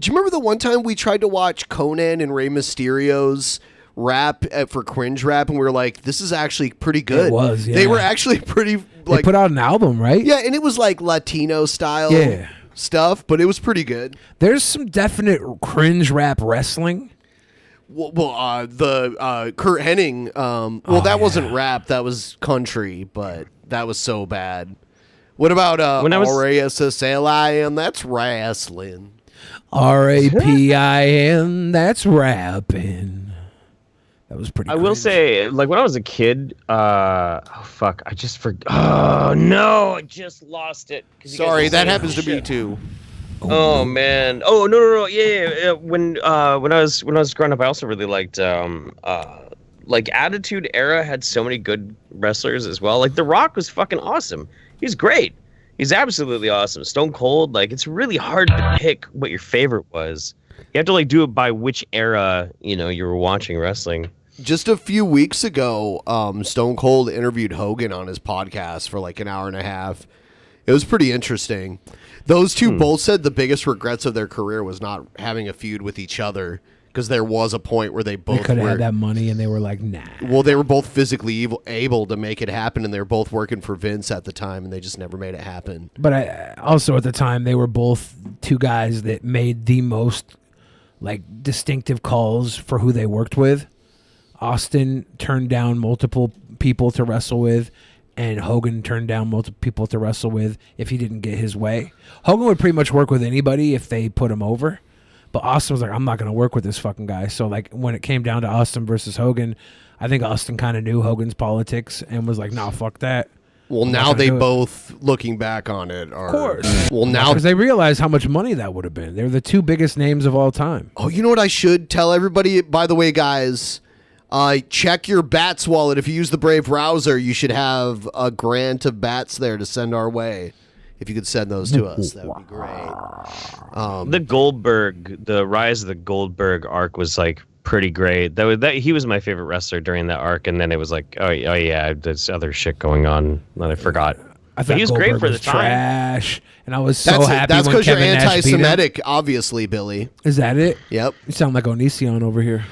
you remember the one time we tried to watch Conan and Rey Mysterio's rap for cringe rap, and we were like, "This is actually pretty good." It was. Yeah. They were actually pretty They like put out an album, right? yeah, and it was like Latino style stuff, but it was pretty good. There's some definite cringe rap wrestling. Well, the Kurt Hennig. That wasn't rap; that was country, but that was so bad. What about RASSLIN? That's wrestling. RAPIN, that's rapping. That was pretty. I will say, like when I was a kid, I just forgot. Oh no, I just lost it. Sorry, that happens to me too. Oh man! Oh no! Yeah. When I was growing up, I also really liked like Attitude Era had so many good wrestlers as well. Like The Rock was fucking awesome. He's great. He's absolutely awesome. Stone Cold. Like it's really hard to pick what your favorite was. You have to like do it by which era you were watching wrestling. Just a few weeks ago, Stone Cold interviewed Hogan on his podcast for like an hour and a half. It was pretty interesting. Those two both said the biggest regrets of their career was not having a feud with each other, because there was a point where they both could have were, had that money, and they were like, nah. Well, they were both physically able to make it happen, and they were both working for Vince at the time, and they just never made it happen. But also at the time, they were both two guys that made the most like distinctive calls for who they worked with. Austin turned down multiple people to wrestle with, and Hogan turned down multiple people to wrestle with if he didn't get his way. Hogan would pretty much work with anybody if they put him over. But Austin was like, I'm not going to work with this fucking guy. So like when it came down to Austin versus Hogan, I think Austin kind of knew Hogan's politics and was like, nah, fuck that. Well, now they both, looking back on it, are... Of course. Well, now... Because they realized how much money that would have been. They're the two biggest names of all time. Oh, you know what I should tell everybody? By the way, guys, check your Bats wallet. If you use the Brave Rouser, you should have a grant of bats there to send our way. If you could send those to us, that would be great. The Rise of the Goldberg arc was like pretty great. He was my favorite wrestler during that arc, and then it was like, oh yeah, there's other shit going on that I forgot. I thought he was Goldberg great for the was time. trash, and I was so happy. That's when because you're Kevin Nash beat him. anti-Semitic, obviously, Billy. Is that it? Yep. You sound like Onision over here.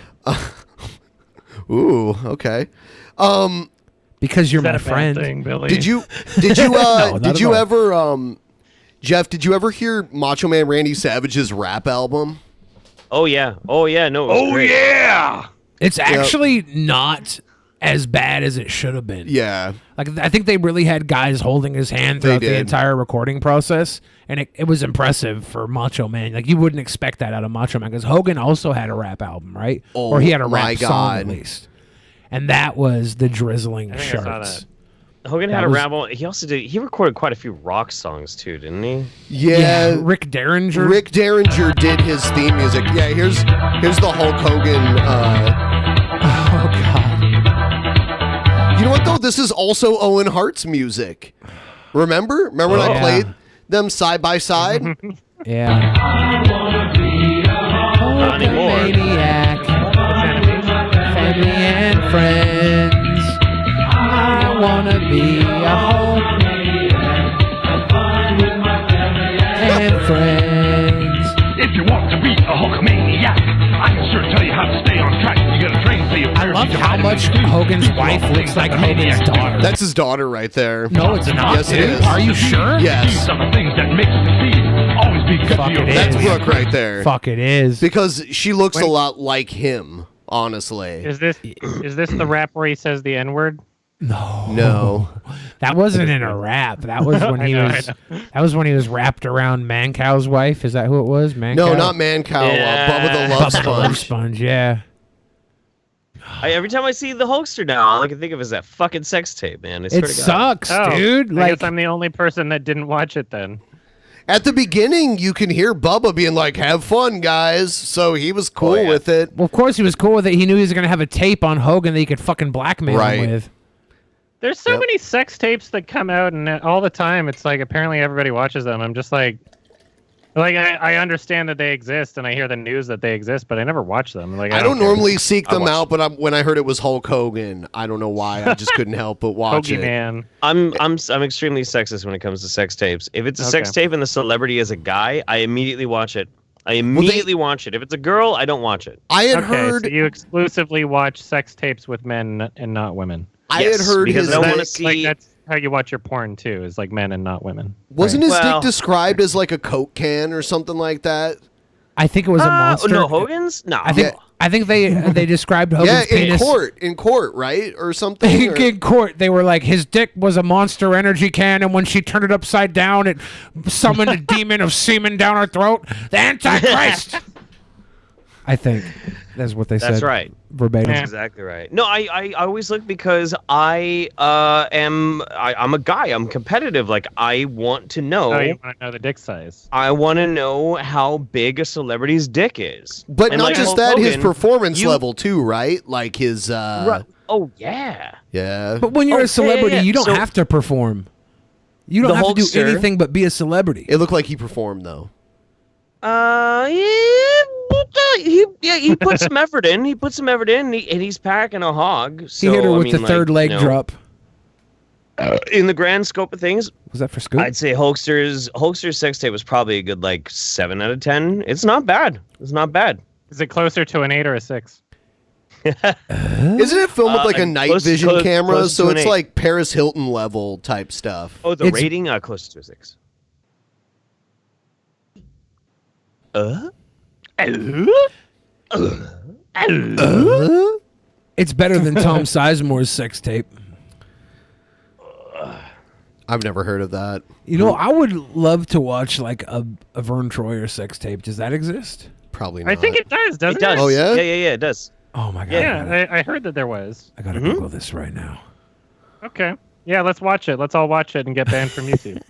Ooh, okay. Because you're Is that my a bad friend. thing, Billy? Did you No, not did at you all. ever Jeff, did you ever hear Macho Man Randy Savage's rap album? Oh yeah, no. It was great. yeah. It's actually not as bad as it should have been. Yeah. Like I think they really had guys holding his hand They throughout the did. entire recording process, and it was impressive for Macho Man. Like you wouldn't expect that out of Macho Man, because Hogan also had a rap album, right? Oh, or he had a my rap song God. at least, and that was the Drizzling I think I saw Sharks. that. Hogan That had a was- rap album. He also did. He recorded quite a few rock songs too, didn't he? Yeah. Rick Derringer. Rick Derringer did his theme music. Yeah, here's the Hulk Hogan. Oh God! You know what though? This is also Owen Hart's music. Remember when I Yeah. played them side by side? Yeah. Not anymore. Maniac, family and friends. I wanna be a Hulk and friends. If you want to be a Hulkamaniac, I can sure tell you how to stay on track. You gotta train for your I love how much Hogan's wife looks like Hogan's daughter. That's his daughter right there. No, it's not. Yes, it dude. is. Are you sure? Yes. These are the things that make you succeed. Always be good Fuck to your it That's is. Brooke right there. Fuck it is. Because she looks a lot like him, honestly. Is this the rap where he says the N-word? No. That wasn't in a rap. That was when he I know, was. I That was when he was wrapped around Mancow's wife. Is that who it was? Mancow? No, not Mancow. Bubba the Love Bubba the Love Sponge. Sponge. Yeah. Every time I see the Hulkster now, all I can think of is that fucking sex tape, man. I swear It to God. sucks, dude. I Like guess I'm the only person that didn't watch it then. At the beginning, you can hear Bubba being like, "Have fun, guys." So he was cool with it. Well, of course he was cool with it. He knew he was going to have a tape on Hogan that he could fucking blackmail him with. There's so many sex tapes that come out, and all the time it's like apparently everybody watches them. I'm just like I understand that they exist, and I hear the news that they exist, but I never watch them. Like I don't normally seek them out, but when I heard it was Hulk Hogan, I don't know why. I just couldn't help but watch it. Man. I'm extremely sexist when it comes to sex tapes. If it's a sex tape and the celebrity is a guy, I immediately watch it. Watch it. If it's a girl, I don't watch it. I had heard so you exclusively watch sex tapes with men and not women. I had heard because his I want to dick- see. Like that's how you watch your porn too, is like men and not women. Wasn't his dick described as like a Coke can or something like that? I think it was a monster. No, Hogan's? No. I think they described Hogan's penis. in court, right, or something. or- In court, they were like, his dick was a Monster Energy can, and when she turned it upside down, it summoned a demon of semen down her throat. The Antichrist. I think that's what they said. That's right. Verbatim. That's exactly right. No, I always look because I'm a guy. I'm competitive. Like I want to know. Oh, you want to know the dick size? I want to know how big a celebrity's dick is. But And not like just Hulk that, his Hogan, performance level too, right? Like his. Oh yeah. Yeah. But when you're a celebrity, you don't So- have to perform. You don't The have to do Hulkster- anything but be a celebrity. It looked like he performed though. He put some effort in. He put some effort in, and he's packing a hog. So, He hit her I with mean, the third leg drop. In the grand scope of things, was that for Scoop? I'd say Hulkster's sex tape was probably a good 7 out of 10. It's not bad. It's not bad. Is it closer to an 8 or a 6? Isn't it filmed with a night vision camera? close So to an it's 8. like Paris Hilton level type stuff. Oh, the rating close to a 6. It's better than Tom Sizemore's sex tape. I've never heard of that. You know, I would love to watch like a Vern Troyer sex tape. Does that exist? Probably not. I think it does, doesn't it? It does. Oh, yeah? Yeah, it does. Oh my god. Yeah, I heard that there was. I gotta Google this right now. Okay. Yeah, let's watch it. Let's all watch it and get banned from YouTube.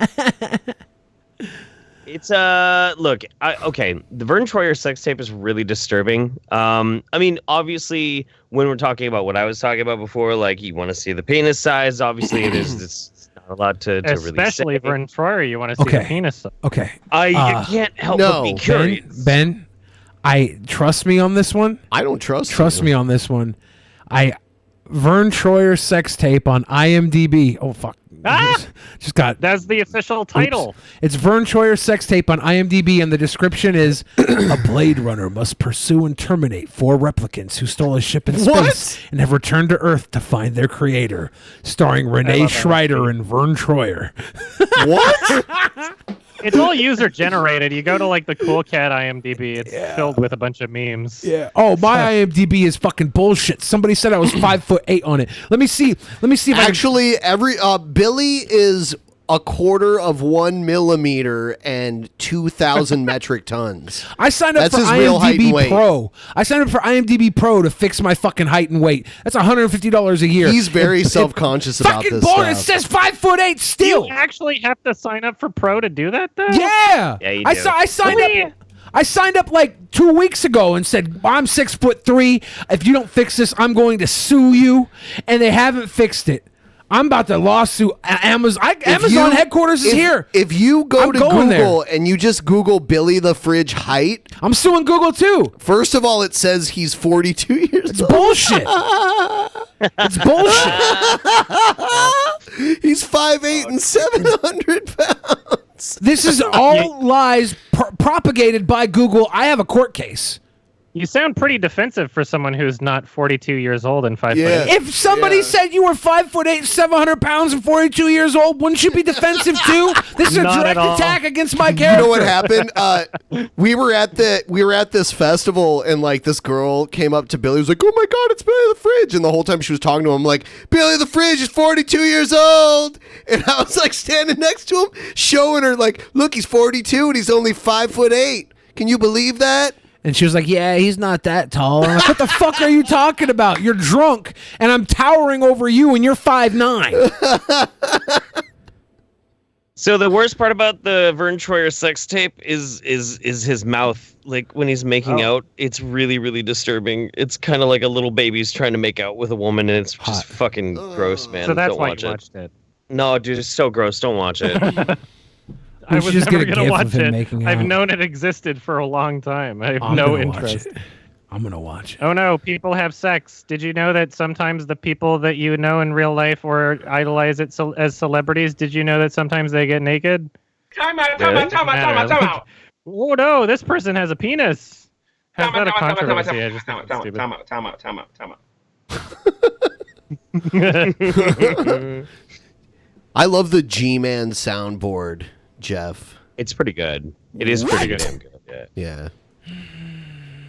It's look, the Vern Troyer sex tape is really disturbing. I mean, obviously, when we're talking about what I was talking about before, like you want to see the penis size. Obviously, it's not a lot to really say. Especially Vern Troyer, you want to see the penis size. Okay. You can't help but be curious. Ben, I trust me on this one. I don't trust me on this one. Vern Troyer sex tape on IMDb. Oh fuck. Just got. That's the official title. Oops. It's Vern Troyer sex tape on IMDb, and the description is: a Blade Runner must pursue and terminate 4 replicants who stole a ship in space and have returned to Earth to find their creator. Starring Renee Schreider and Vern Troyer. What? It's all user generated. You go to the Cool Cat IMDb. It's filled with a bunch of memes. Yeah. Oh, my IMDb is fucking bullshit. Somebody said I was 5'8" on it. Let me see. If Actually, Billy is 1/4 millimeter and 2,000 metric tons. I signed up That's for his real height and IMDb weight. Pro. I signed up for IMDb Pro to fix my fucking height and weight. That's $150 a year. He's very self-conscious about fucking this bonus stuff. says 5'8" still. You actually have to sign up for Pro to do that, though? Yeah. you I do. signed up. I signed up 2 weeks ago and said, I'm 6'3". If you don't fix this, I'm going to sue you. And they haven't fixed it. I'm about to lawsuit Amazon. Amazon headquarters is here. If you go to going Google and you just Google Billy the Fridge height, I'm suing Google too. First of all, it says he's 42 years old. It's bullshit. It's bullshit. He's 5'8" and 700 pounds. This is all lies propagated by Google. I have a court case. You sound pretty defensive for someone who's not 42 years old and 5'8". If somebody said you were 5'8", 700 pounds, and 42 years old, wouldn't you be defensive too? This is a Not at direct all. attack against my character. You know what happened? We were at this festival, and this girl came up to Billy. Was like, "Oh my God, it's Billy the Fridge!" And the whole time she was talking to him, like, "Billy the Fridge is 42 years old." And I was standing next to him, showing her, "Look, he's 42 and he's only 5'8". Can you believe that? And she was like, yeah, he's not that tall. I'm like, what the fuck are you talking about? You're drunk, and I'm towering over you, and you're 5'9". So the worst part about the Vern Troyer sex tape is his mouth. Like when he's making out, it's really, really disturbing. It's kind of like a little baby's trying to make out with a woman, and it's just fucking gross, man. So that's Don't why watch you it. watched it. No, dude, it's so gross. Don't watch it. I was just never get a gonna gif watch of him it. making I've out. known it existed for a long time. I have I'm no gonna watch interest. it. I'm gonna watch it. Oh no, people have sex. Did you know that sometimes the people that you know in real life or idolize it as celebrities, did you know that sometimes they get naked? Time out, Really? time out. Oh no, this person has a penis. How's Time that a out, time out, time out, controversy? I just think it's stupid. time out. I love the G-Man soundboard, Jeff. It's pretty good. It is pretty good. Yeah.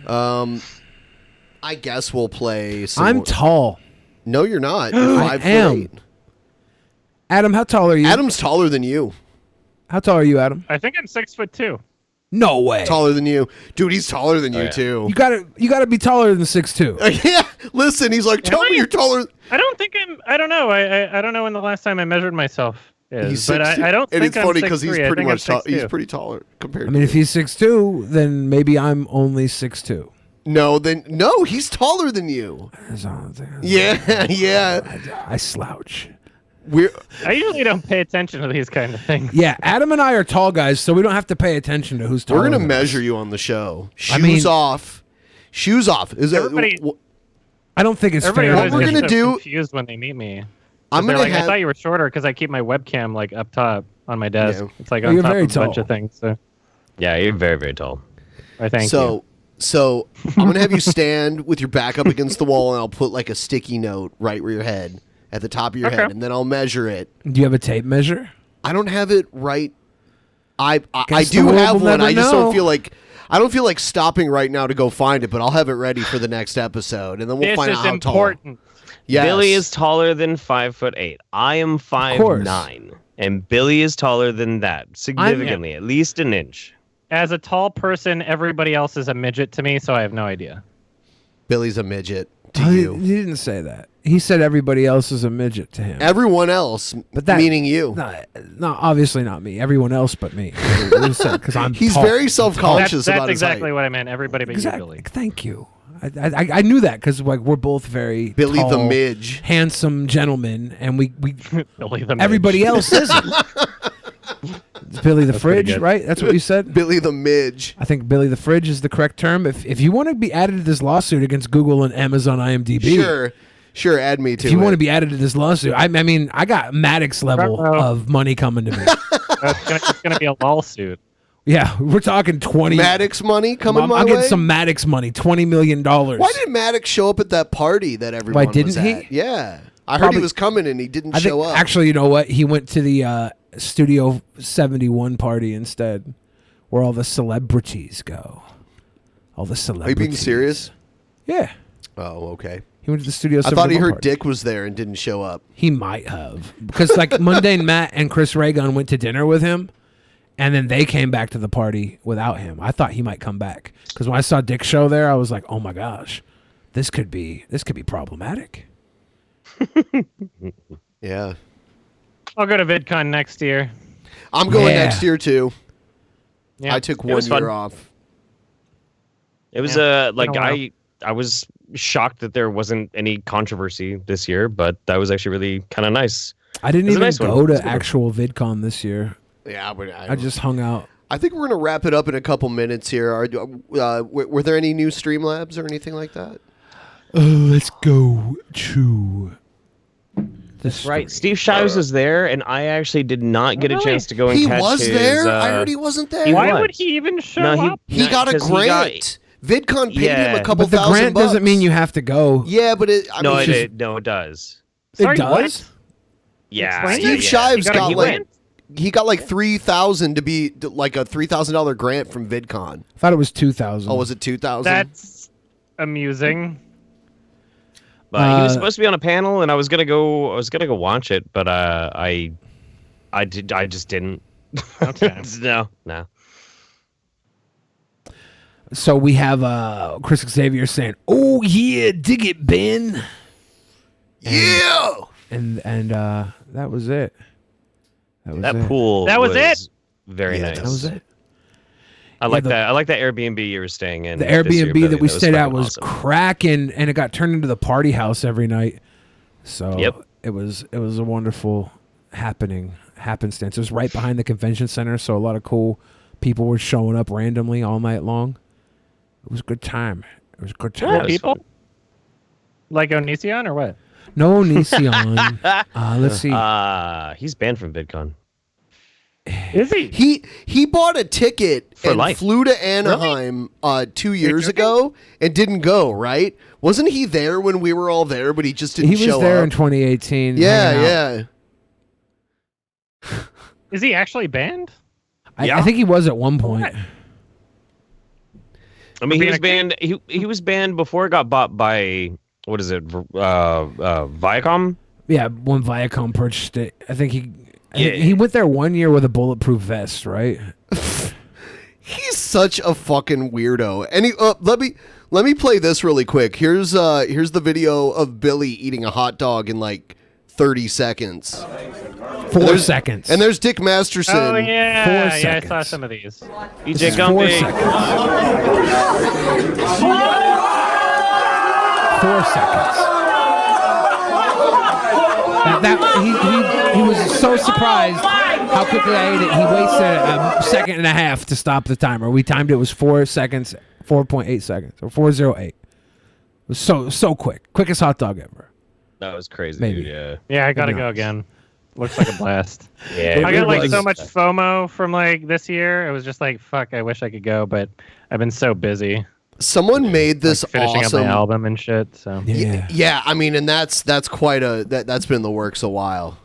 I guess we'll play some I'm more- tall. No, you're not. You're I 5'8". am. Adam, how tall are you? Adam's taller than you. How tall are you, Adam? I think I'm 6'2". No way. Taller than you. Dude, he's taller than you, too. You gotta be taller than 6'2". Yeah, listen, he's like, tell me you're taller. I don't think I don't know. I don't know when the last time I measured myself is. He's But 6'2". I don't and think it's I'm funny because 6'3". he's I pretty think much I'm tall. He's 6'2". pretty taller compared I mean, to if he's 6'2", then maybe I'm only 6'2". No, he's taller than you. Yeah, yeah. I slouch. I usually don't pay attention to these kind of things. Yeah, Adam and I are tall guys, so we don't have to pay attention to who's taller. We're gonna than us. measure you on the show. I mean- Shoes off. Shoes off. Is that Everybody- I don't think it's Everybody fair. always What we're gets gonna so do- confused when they meet me. I'm They're gonna like, I have- thought you were shorter because I keep my webcam like up top on my desk. Yeah. It's like Well, on you're top very of a bunch tall. of things. So Yeah, you're very, very tall. I thank so, you. So I'm gonna have you stand with your back up against the wall, and I'll put like a sticky note right where your head, at the top of your head, and then I'll measure it. Do you have a tape measure? I don't have it right. I Guess do the world have will one. never I just know. don't feel like stopping right now to go find it, but I'll have it ready for the next episode, and then we'll This find is out how important. tall. Yes. Billy is taller than 5'8". I am 5'9", and Billy is taller than that significantly, at least an inch. As a tall person, everybody else is a midget to me, so I have no idea. Billy's a midget to Oh, you. He didn't say that. He said everybody else is a midget to him. Everyone else, But that, meaning you. No, obviously not me. Everyone else but me. Because I'm He's tall. very self-conscious That's about his exactly height. what I meant. Everybody but Exactly. you, Billy. Thank you. I knew that because like we're both very Billy the tall, Midge. handsome gentlemen, and we Billy the everybody Midge. else isn't. It's Billy the That's pretty Fridge, good. right? That's what you said. Billy the Midge. I think Billy the Fridge is the correct term. If you want to be added to this lawsuit against Google and Amazon IMDb, Sure, add me to if you it. want to be added to this lawsuit, I mean, I got Maddox level of money coming to me. It's gonna be a lawsuit. Yeah, we're talking 20. Maddox money coming my I'll way? get some Maddox money, $20 million. Why did Maddox show up at that party that everyone was didn't he? at? Yeah. I heard Probably- he was coming and he didn't I think, show up. Actually, you know what? He went to the Studio 71 party instead, where all the celebrities go. All the Are celebrities. you being serious? Yeah. Oh, okay. He went to the Studio I 71 thought he heard party. Dick was there and didn't show up. He might have. Because like Mundane Matt and Chris Raygun went to dinner with him, and then they came back to the party without him. I thought he might come back. Because when I saw Dick show there, I was like, oh my gosh, this could be problematic. Yeah. I'll go to VidCon next year. I'm going Yeah. next year too. Yeah. I took It one was fun. year off. It was Been a while. I was shocked that there wasn't any controversy this year, but that was actually really kind of nice. I didn't It was a even nice one. go It was to a good one. actual VidCon this year. Yeah, but I just hung out. I think we're gonna wrap it up in a couple minutes here. Were there any new Streamlabs or anything like that? Let's go to That's right. Steve Shives was there, and I actually did not get a chance to go and He catch was his, there? I heard he wasn't there. Why was. would he even show No, up? He got a 'cause he got- grant. VidCon paid him a Yeah. couple But the $1,000. grant doesn't mean you have to go. Yeah, but it. I No, mean, it does. Sorry, it does? what? Yeah. Explain yeah, Steve it. yeah. Shives He got a got grant? he got like $3,000 to be like a $3,000 grant from VidCon. I thought it was 2,000. Oh, was it 2,000? That's amusing. But he was Uh, supposed to be on a panel, and I was gonna go watch it, but I just didn't. Okay. No. So we have Chris Xavier saying, "Oh yeah, dig it, Ben." Yeah. And that was it. That it. pool. That was it? Very nice. That was it. I like that. I like that Airbnb you were staying in. The this year, Airbnb Billy. that we stayed at fucking was awesome. cracking, and it got turned into the party house every night. So Yep. it was a wonderful happenstance. It was right behind the convention center, so a lot of cool people were showing up randomly all night long. It was a good time. It was a good time. Cool people? Like Onision or what? No Onision. Let's see. He's banned from VidCon. Is he? He bought a ticket For and life. flew to Anaheim 2 years ago and didn't go, right? Wasn't he there when we were all there, but he just didn't show up? He was there in 2018. Yeah, hanging out. yeah. Is he actually banned? I think he was at one point. I mean, he was banned. He was banned before it got bought by what is it? Viacom. Yeah, when Viacom purchased it, I think he Yeah. he went there 1 year with a bulletproof vest, right? He's such a fucking weirdo. And let me play this really quick. Here's the video of Billy eating a hot dog in like 30 seconds. 4 seconds. And there's Dick Masterson. Oh yeah, 4 yeah. I seconds. saw some of these. EJ 4 Gumpy. seconds. 4 seconds. He was so surprised how quickly I ate it. He wasted a second and a half to stop the timer. We timed it was 4 seconds, 4.8 seconds, or 4:08. It was so quick, quickest hot dog ever. That was crazy, Maybe. dude. Yeah. Yeah, I gotta Maybe go not. again. Looks like a blast. Yeah. I got like was. so much FOMO from like this year. It was just like, fuck, I wish I could go, but I've been so busy. Someone made this Finishing awesome up my album and shit. So Yeah, I mean, and that's quite that's been in the works a while.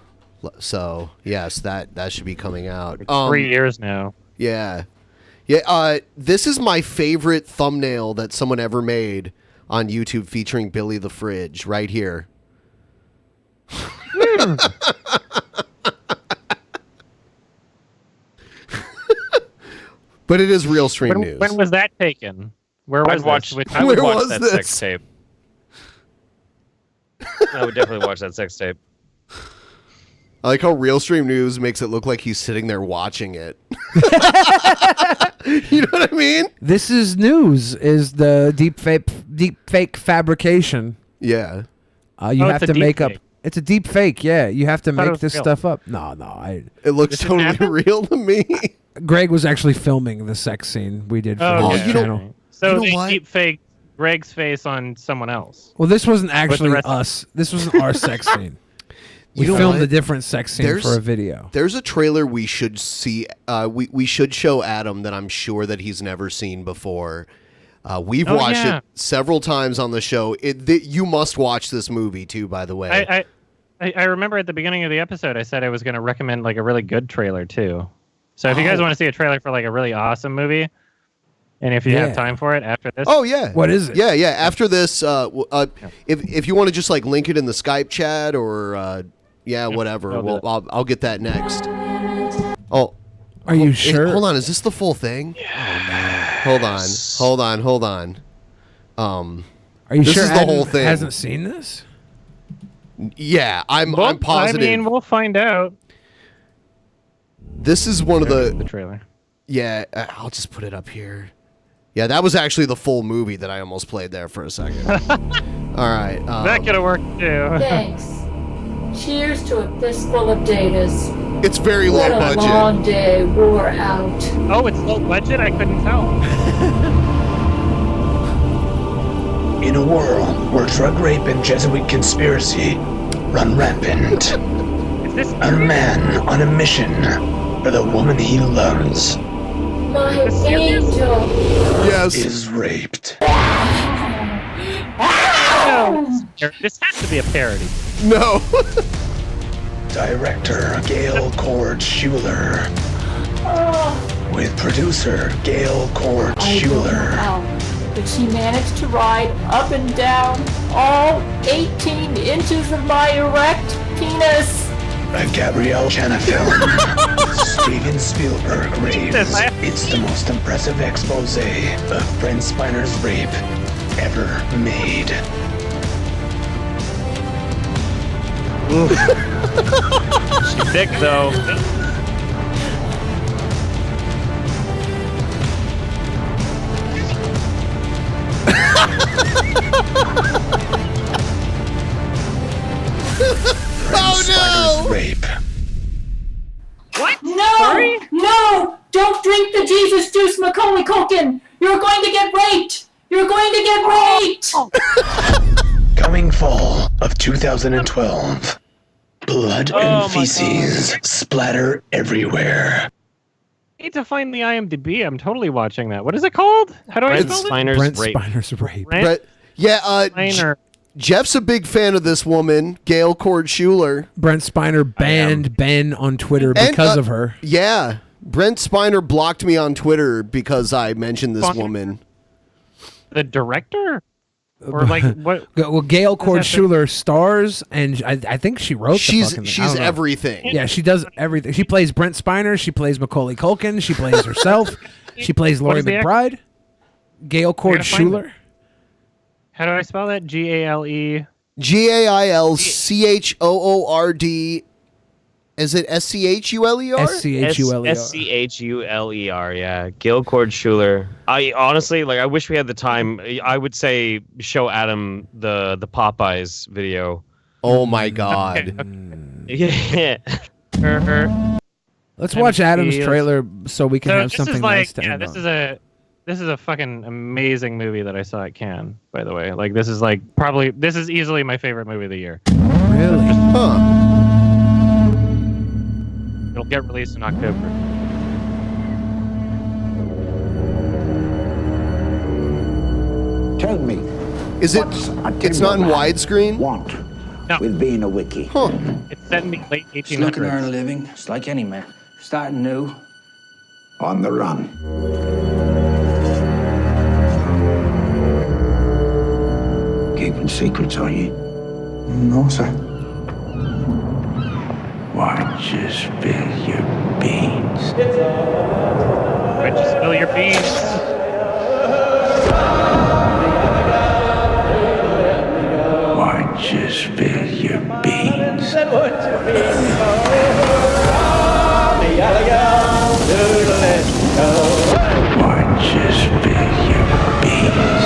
So yes, that should be coming out. 3 years now. Yeah, yeah. This is my favorite thumbnail that someone ever made on YouTube featuring Billy the Fridge. Right here. But it is real stream news. When was that taken? Where was I would Where watch was that this? sex tape. I would definitely watch that sex tape. I like how Real Stream News makes it look like he's sitting there watching it. You know what I mean? This is news. Is the deep fake fabrication? Yeah. You Oh, have it's a to make deep up. fake. It's a deep fake. Yeah, you have to thought it make was this real. stuff up. No. It looks This didn't totally happen? real to me. Greg was actually filming the sex scene we did for Oh, his okay. channel. So You know they what? deep fake Greg's face on someone else. Well, this wasn't the actually rest of- us. This wasn't our sex scene. We You know filmed what? a different sex scene for a video. There's a trailer we should see. We should show Adam that I'm sure that he's never seen before. We've watched yeah. it several times on the show. You must watch this movie too, by the way. I remember at the beginning of the episode I said I was going to recommend like a really good trailer too. So if you guys want to see a trailer for like a really awesome movie, and if you Yeah. have time for it after this, Oh yeah. What is it? Yeah, yeah. After this, if you want to just like link it in the Skype chat or whatever. I'll do Well, it. I'll get that next. Oh, Are you sure? Hold on. Is this the full thing? Hold on. Are you this sure is the Adam whole thing. hasn't seen this? Yeah, I'm Well, positive. I mean, we'll find out. This is one of The the. trailer. Yeah, I'll just put it up here. Yeah, that was actually the full movie that I almost played there for a second. All right. That could have worked too. Thanks. Cheers to a fistful of datas. It's very low What a budget. long day wore out. Oh, it's low budget? I couldn't tell. In a world where drug rape and Jesuit conspiracy run rampant, Is this a man on a mission for the woman he loves My angel. Yes. is raped. No. This has to be a parody. No. Director Gail Cord Schuler with producer Gail Cord I don't know Schuler. how, but she managed to ride up and down all 18 inches of my erect penis. A Gabrielle Chana film. Steven Spielberg raves. It's the most impressive expose of Brent Spiner's rape ever made. She's thick though. broken. You're going to get raped. You're going to get raped. Coming fall of 2012. Blood and feces splatter everywhere. I need to find the IMDb. I'm totally watching that. What is it called? How do I spell it? Brent Spiner's Rape. Jeff's a big fan of this woman, Gail Cord Schuler. Brent Spiner banned Ben on Twitter because of her. Yeah. Brent Spiner blocked me on Twitter because I mentioned this woman. The director? Or like what? Well, Gail Cord Schuler stars, and I think she wrote. She's everything. Yeah, she does everything. She plays Brent Spiner. She plays Macaulay Culkin. She plays herself. She plays Laurie McBride. Gail Cord Schuler. How do I spell that? Gale. GAILCHOORD. Is it SCHULER? SCHULER, yeah. Gail Cord Schuler. I honestly, I wish we had the time. I would say show Adam the Popeyes video. Oh my God. Yeah. Let's watch Adam's trailer so we can have something nice to end on. This is a fucking amazing movie that I saw at Cannes, by the way. This is easily my favorite movie of the year. Really? Huh. It'll get released in October. Tell me. It's not in widescreen? With being a wiki. Huh. It's set in the late 1800s. Just looking to earn a living, just like any man. Starting new. On the run. Keeping secrets, are you? No, sir. Why don't you spill your beans? Why'd you spill your beans? Why don't you spill your beans? Why don't you spill your beans?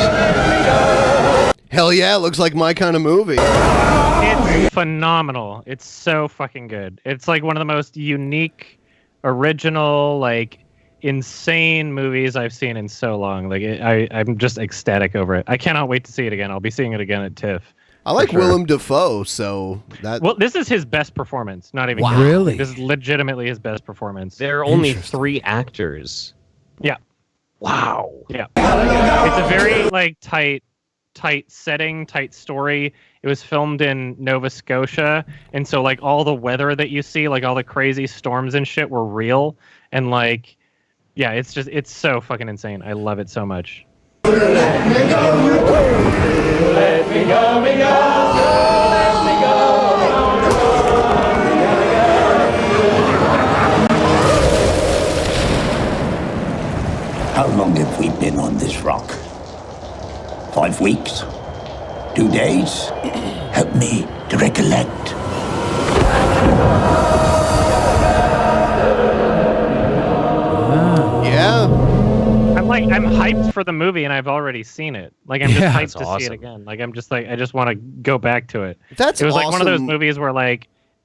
Hell yeah, it looks like my kind of movie. It's phenomenal. It's so fucking good. It's like one of the most unique, original, insane movies I've seen in so long. I'm just ecstatic over it. I cannot wait to see it again. I'll be seeing it again at TIFF. I like Willem Dafoe, so that. Well, this is his best performance. Not even. Wow. kidding. Really? This is legitimately his best performance. There are only 3 actors. Yeah. Wow. Yeah. It's a very tight setting, tight story. It was filmed in Nova Scotia, and so all the weather that you see, all the crazy storms and shit were real. And yeah, it's so fucking insane. I love it so much. Let me go, let me go, let me go. How long have we been on this rock? 5 weeks? 2 days? Help me to recollect. Yeah. I'm hyped for the movie, and I've already seen it. I'm just hyped to see it awesome. again. I'm just I just want to go back to it. That's It was one of those awesome. movies where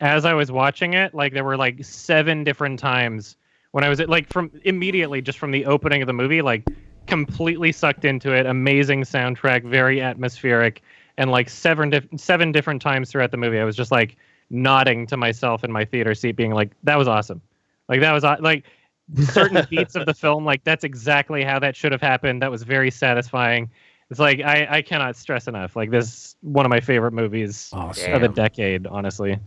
as I was watching it, there were 7 different times when I was from immediately just from the opening of the movie, completely sucked into it. Amazing soundtrack, very atmospheric, and 7 different times throughout the movie, I was just nodding to myself in my theater seat, being that was awesome. That was certain beats of the film, that's exactly how that should have happened. That was very satisfying. It's I cannot stress enough. This is one of my favorite movies of the decade, honestly.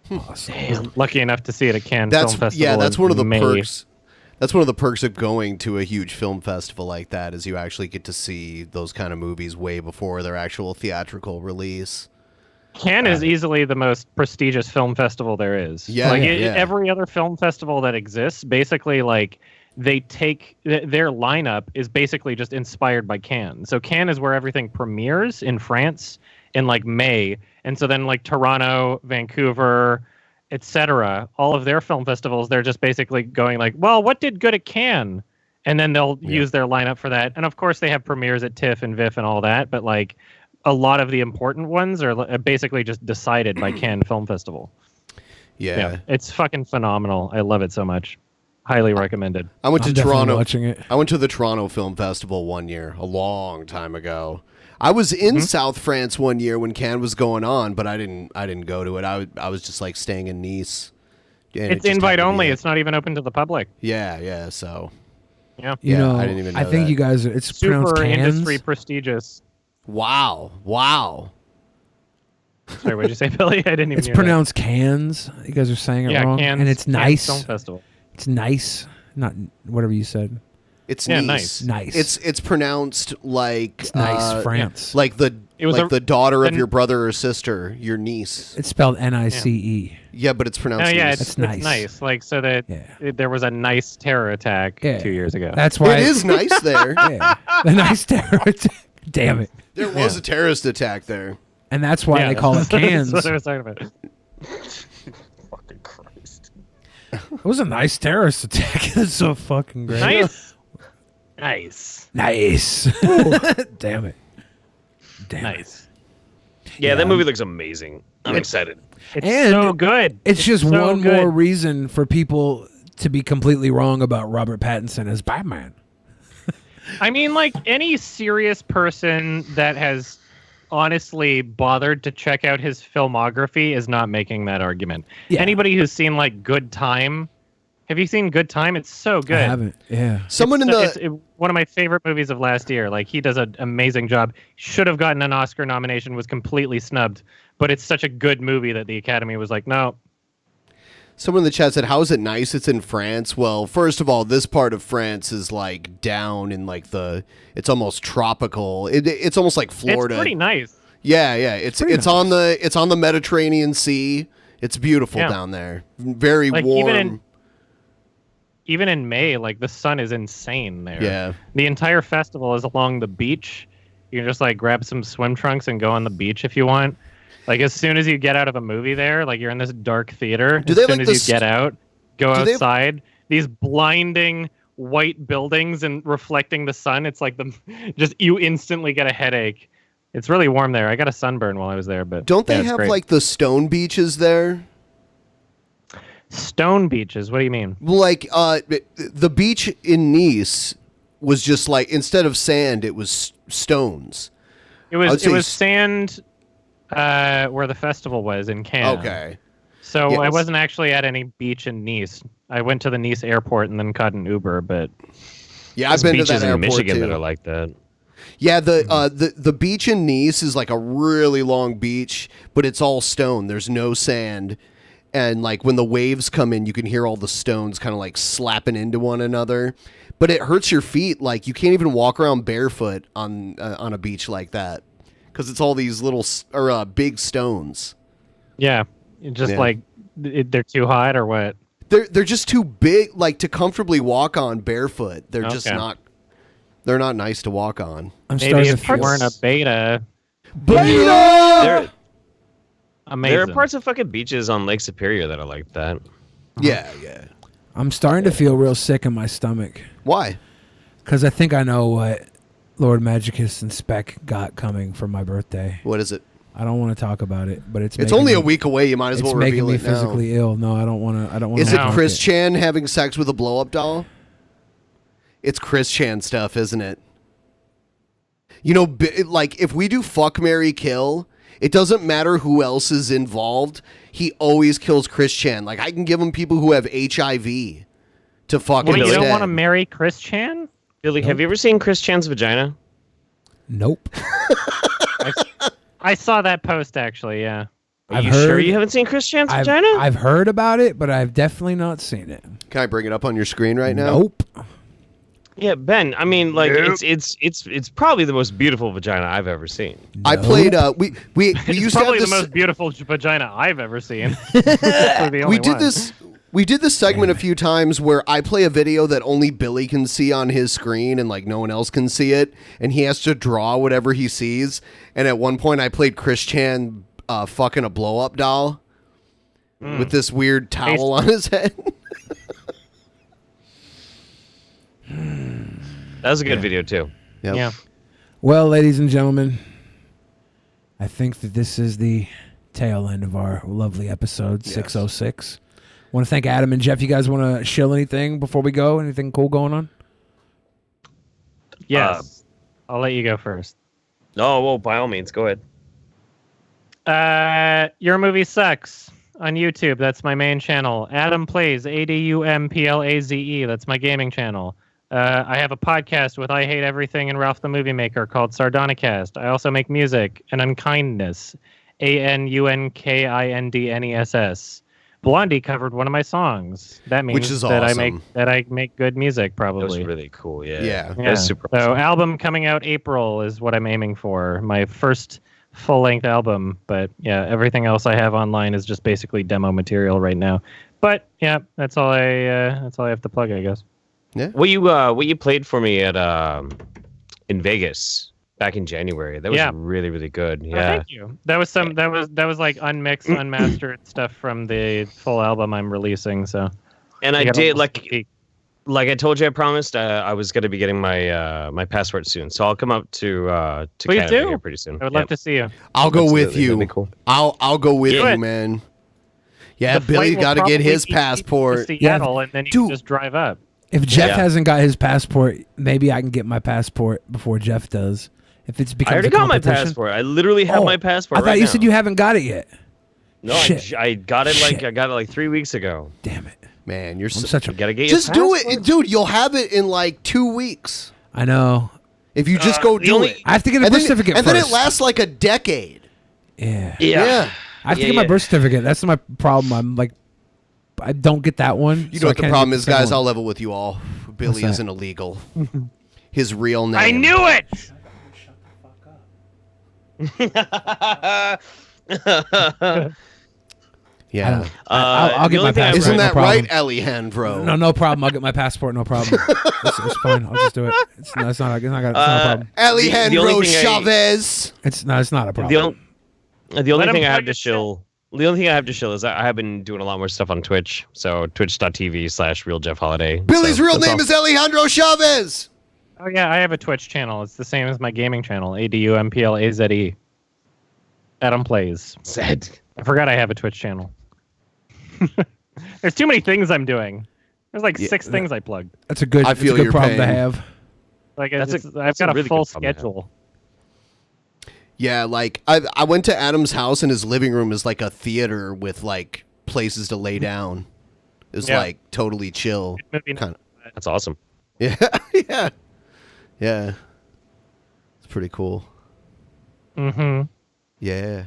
Awesome. Lucky enough to see it at Cannes Film Festival. Yeah, that's one of the in May. perks. That's one of the perks of going to a huge film festival like that, is you actually get to see those kind of movies way before their actual theatrical release. Cannes is easily the most prestigious film festival there is. Yeah, every other film festival that exists, basically, they take their lineup is basically just inspired by Cannes. So Cannes is where everything premieres in France in May, and so then Toronto, Vancouver, etc. All of their film festivals, they're just basically going well, what did good at Cannes? And then they'll use their lineup for that. And of course, they have premieres at TIFF and VIFF and all that, but a lot of the important ones are basically just decided by Cannes Film Festival. Yeah. It's fucking phenomenal. I love it so much. Highly recommended. I went to I'm definitely Toronto. watching it. I went to the Toronto Film Festival one year, a long time ago. I was in South France one year when Cannes was going on, but I didn't go to it. I was just like staying in Nice. And It's invite only. It's not even open to the public. Yeah. So Yeah. You know, I didn't even know I think that. you guys are. It's pronounced Super cans. industry prestigious. Wow. Sorry, what did you say, Billy? I didn't even It's hear pronounced cans. You guys are saying it Yeah, wrong, Cannes- and it's Cannes nice. Film Festival. It's nice, not whatever you said. It's nice. Nice. It's pronounced like It's nice, France. like the It was the daughter of an- your brother or sister, your niece. It's spelled N-I-C-E. Yeah, but it's pronounced. Oh yeah, nice. it's nice. Like so that there was a nice terror attack 2 years ago. That's why it is nice there. Yeah, the nice terror attack. Damn it. There was a terrorist attack there. And that's why they call it cans. That's what I was talking about. Fucking Christ. It was a nice terrorist attack. It's so fucking great. Nice. Damn it. Nice. Yeah, that movie looks amazing. I'm excited. It's And so good. It's just so one good. more reason for people to be completely wrong about Robert Pattinson as Batman. I mean, like any serious person that has honestly bothered to check out his filmography is not making that argument. Yeah. Anybody who's seen like Good Time, have you seen Good Time? It's so good. I haven't. Yeah. It's one of my favorite movies of last year. Like he does an amazing job. Should have gotten an Oscar nomination, was completely snubbed. But it's such a good movie that the Academy was like, no. Someone in the chat said, "How is it nice? It's in France." Well, first of all, this part of France is like down in like it's almost tropical. It's almost like Florida. It's pretty nice. Yeah. It's Pretty on the Mediterranean Sea. It's beautiful Yeah. down there. Very Like warm. even in May, like the sun is insane there. Yeah. The entire festival is along the beach. You can just like grab some swim trunks and go on the beach if you want. Like as soon as you get out of a movie there, like you're in this dark theater. Do as they soon like as you get out, go Do they- outside. These blinding white buildings and reflecting the sun. It's like you instantly get a headache. It's really warm there. I got a sunburn while I was there, but Don't they yeah, it's have great. like the stone beaches there? stone beaches? What do you mean? Like the beach in Nice was just like, instead of sand, it was stones. It was sand where the festival was in Cannes. Okay. So Yes. I wasn't actually at any beach in Nice. I went to the Nice airport and then caught an Uber, but Yeah, I've been to that in airport Michigan too. that are like that. Yeah, the beach in Nice is like a really long beach, but it's all stone. There's no sand. And like when the waves come in, you can hear all the stones kind of like slapping into one another. But it hurts your feet. Like you can't even walk around barefoot on a beach like that because it's all these little big stones. yeah, just like they're too hot or what? They're just too big, like to comfortably walk on barefoot. They're just Okay. not. They're not nice to walk on. Maybe if you weren't a beta. Beta! Amazing. There are parts of fucking beaches on Lake Superior that are like that. Yeah. I'm starting to feel real sick in my stomach. Why? Because I think I know what Lord Magicus and Spec got coming for my birthday. What is it? I don't want to talk about it, but it's It's making only a me- week away. You might as well It's making reveal me it now. physically ill. No, I don't want to. I don't want. Is it Chris Chan having sex with a blow-up doll? It's Chris Chan stuff, isn't it? You know, like if we do fuck, marry, kill, it doesn't matter who else is involved. He always kills Chris Chan. Like I can give him people who have HIV to fuck. Well, you instead. don't want to marry Chris Chan? Billy, have you ever seen Chris Chan's vagina? Nope. I saw that post actually. Yeah. Are you sure you haven't seen Chris Chan's vagina? I've heard about it, but I've definitely not seen it. Can I bring it up on your screen right now? Nope. Yeah, Ben. I mean, like it's probably the most beautiful vagina I've ever seen. I played. We It's used to have probably this. the most beautiful vagina I've ever seen. The We only did one. this. We did this segment a few times where I play a video that only Billy can see on his screen and like no one else can see it, and he has to draw whatever he sees. And at one point, I played Chris Chan fucking a blow up doll with this weird towel on his head. That was a good video too. Yep. Yeah. Well, ladies and gentlemen, I think that this is the tail end of our lovely episode 606. Want to thank Adam and Jeff. You guys want to shill anything before we go? Anything cool going on? Yes. I'll let you go first. Oh, well, by all means, go ahead. Your Movie Sucks on YouTube. That's my main channel. Adam Plays, ADUMPLAZE. That's my gaming channel. I have a podcast with I Hate Everything and Ralph the Movie Maker called Sardonicast. I also make music and Unkindness, ANUNKINDNESS. Blondie covered one of my songs. That means Which is that awesome. I make good music, probably. That was really cool. Yeah. Yeah. That was super So awesome. album coming out April is what I'm aiming for. My first full-length album. But yeah, everything else I have online is just basically demo material right now. But yeah, that's all I have to plug, I guess. Yeah. What you played for me at in Vegas back in January. That was really, really good. Oh, Yeah. thank you. That was like unmixed, unmastered stuff from the full album I'm releasing. So, And I got a did little sneak peek. like I told you, I promised I was going to be getting my my passport soon. So I'll come up to Please Canada do. here pretty soon. I would love to see you. I'll go with Absolutely. you. That'd be cool. I'll go with Do you, it. man. Yeah, The Billy flight will got to get probably his be passport. to Seattle, and then you can just drive up. If Jeff Yeah. hasn't got his passport, maybe I can get my passport before Jeff does. If it's becomes I already a got my competition. passport. I literally have my passport. I thought right you now. said you haven't got it yet. No, Shit. I got it Shit. I got it like 3 weeks ago. Damn it, Man, you're I'm such a. You gotta get Just your do passport. it, dude. You'll have it in like 2 weeks I know. if you just go the do only- it. I have to get a And birth then, certificate and then it first. lasts like a decade. Yeah. Yeah. I have to get my birth certificate. That's my problem. I'm like, I don't get that one. You so know I what the can't problem get is, second guys? one. I'll level with you all. Billy that? isn't illegal. His real name. I knew it. Yeah. I'll the get my only thing I- passport. Isn't no that problem. right, Alejandro? No problem. I'll get my passport. No problem. it's fine. I'll just do it. It's not a problem. Alejandro the only thing Chavez. It's not a problem. The only Let thing him I have plug to his shill. The only thing I have to shill is I have been doing a lot more stuff on Twitch. So twitch.tv/RealJeffHoliday. Billy's So real that's name all. is Alejandro Chavez. Oh yeah, I have a Twitch channel. It's the same as my gaming channel, ADUMPLAZE. Adam Plays. Zed. I forgot I have a Twitch channel. There's too many things I'm doing. There's like 6 things I plugged. That's a good. I it's feel a good your problem to pain. have. Like That's I've a got a really full good problem to have. schedule. Yeah, like I went to Adam's house and his living room is like a theater with like places to lay down. It was Yeah. like totally chill. Movie Kind of. That's awesome. Yeah, yeah. It's pretty cool. Mm-hmm. Yeah.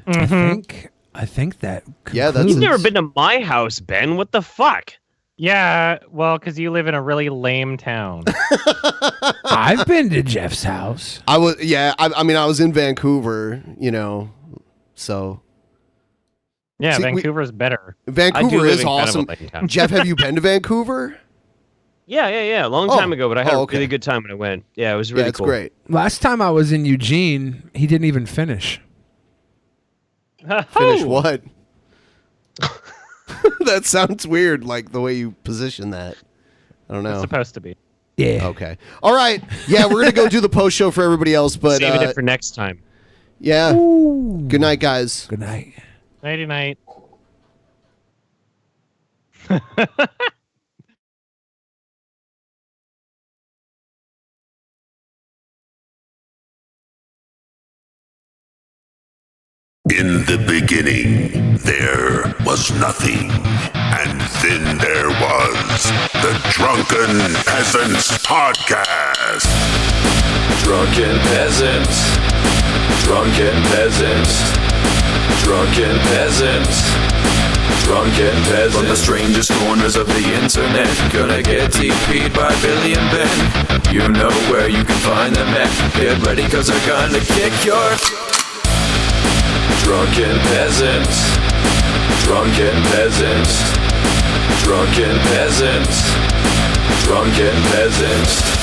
I think that. Yeah, that's- You've concludes- never been to my house, Ben. What the fuck? Yeah, well, because you live in a really lame town. I've been to Jeff's house. I was. Yeah. I mean, I was in Vancouver. You know, so Yeah, See, we- Vancouver's better. Vancouver live is in kind of a awesome. lame town. Jeff, have you been to Vancouver? Yeah. A long Oh. time ago, but I had Oh, a okay. really good time when I went. Yeah, it was really Yeah, it's cool. great. Last time I was in Eugene, he didn't even finish. Finish what? That sounds weird, like the way you position that. I don't know. It's supposed to be. Yeah. Okay. All right. Yeah, we're gonna go do the post show for everybody else, but Saving it for next time. yeah. Good night, guys. Good night. Nighty night. In the beginning, there was nothing. And then there was the Drunken Peasants Podcast. Drunken peasants, drunken peasants, drunken peasants, drunken peasants. From the strangest corners of the internet, gonna get TP'd by Billy and Ben. You know where you can find them at. Get ready, cause they're gonna kick your drunken peasants, drunken peasants, drunken peasants, drunken peasants.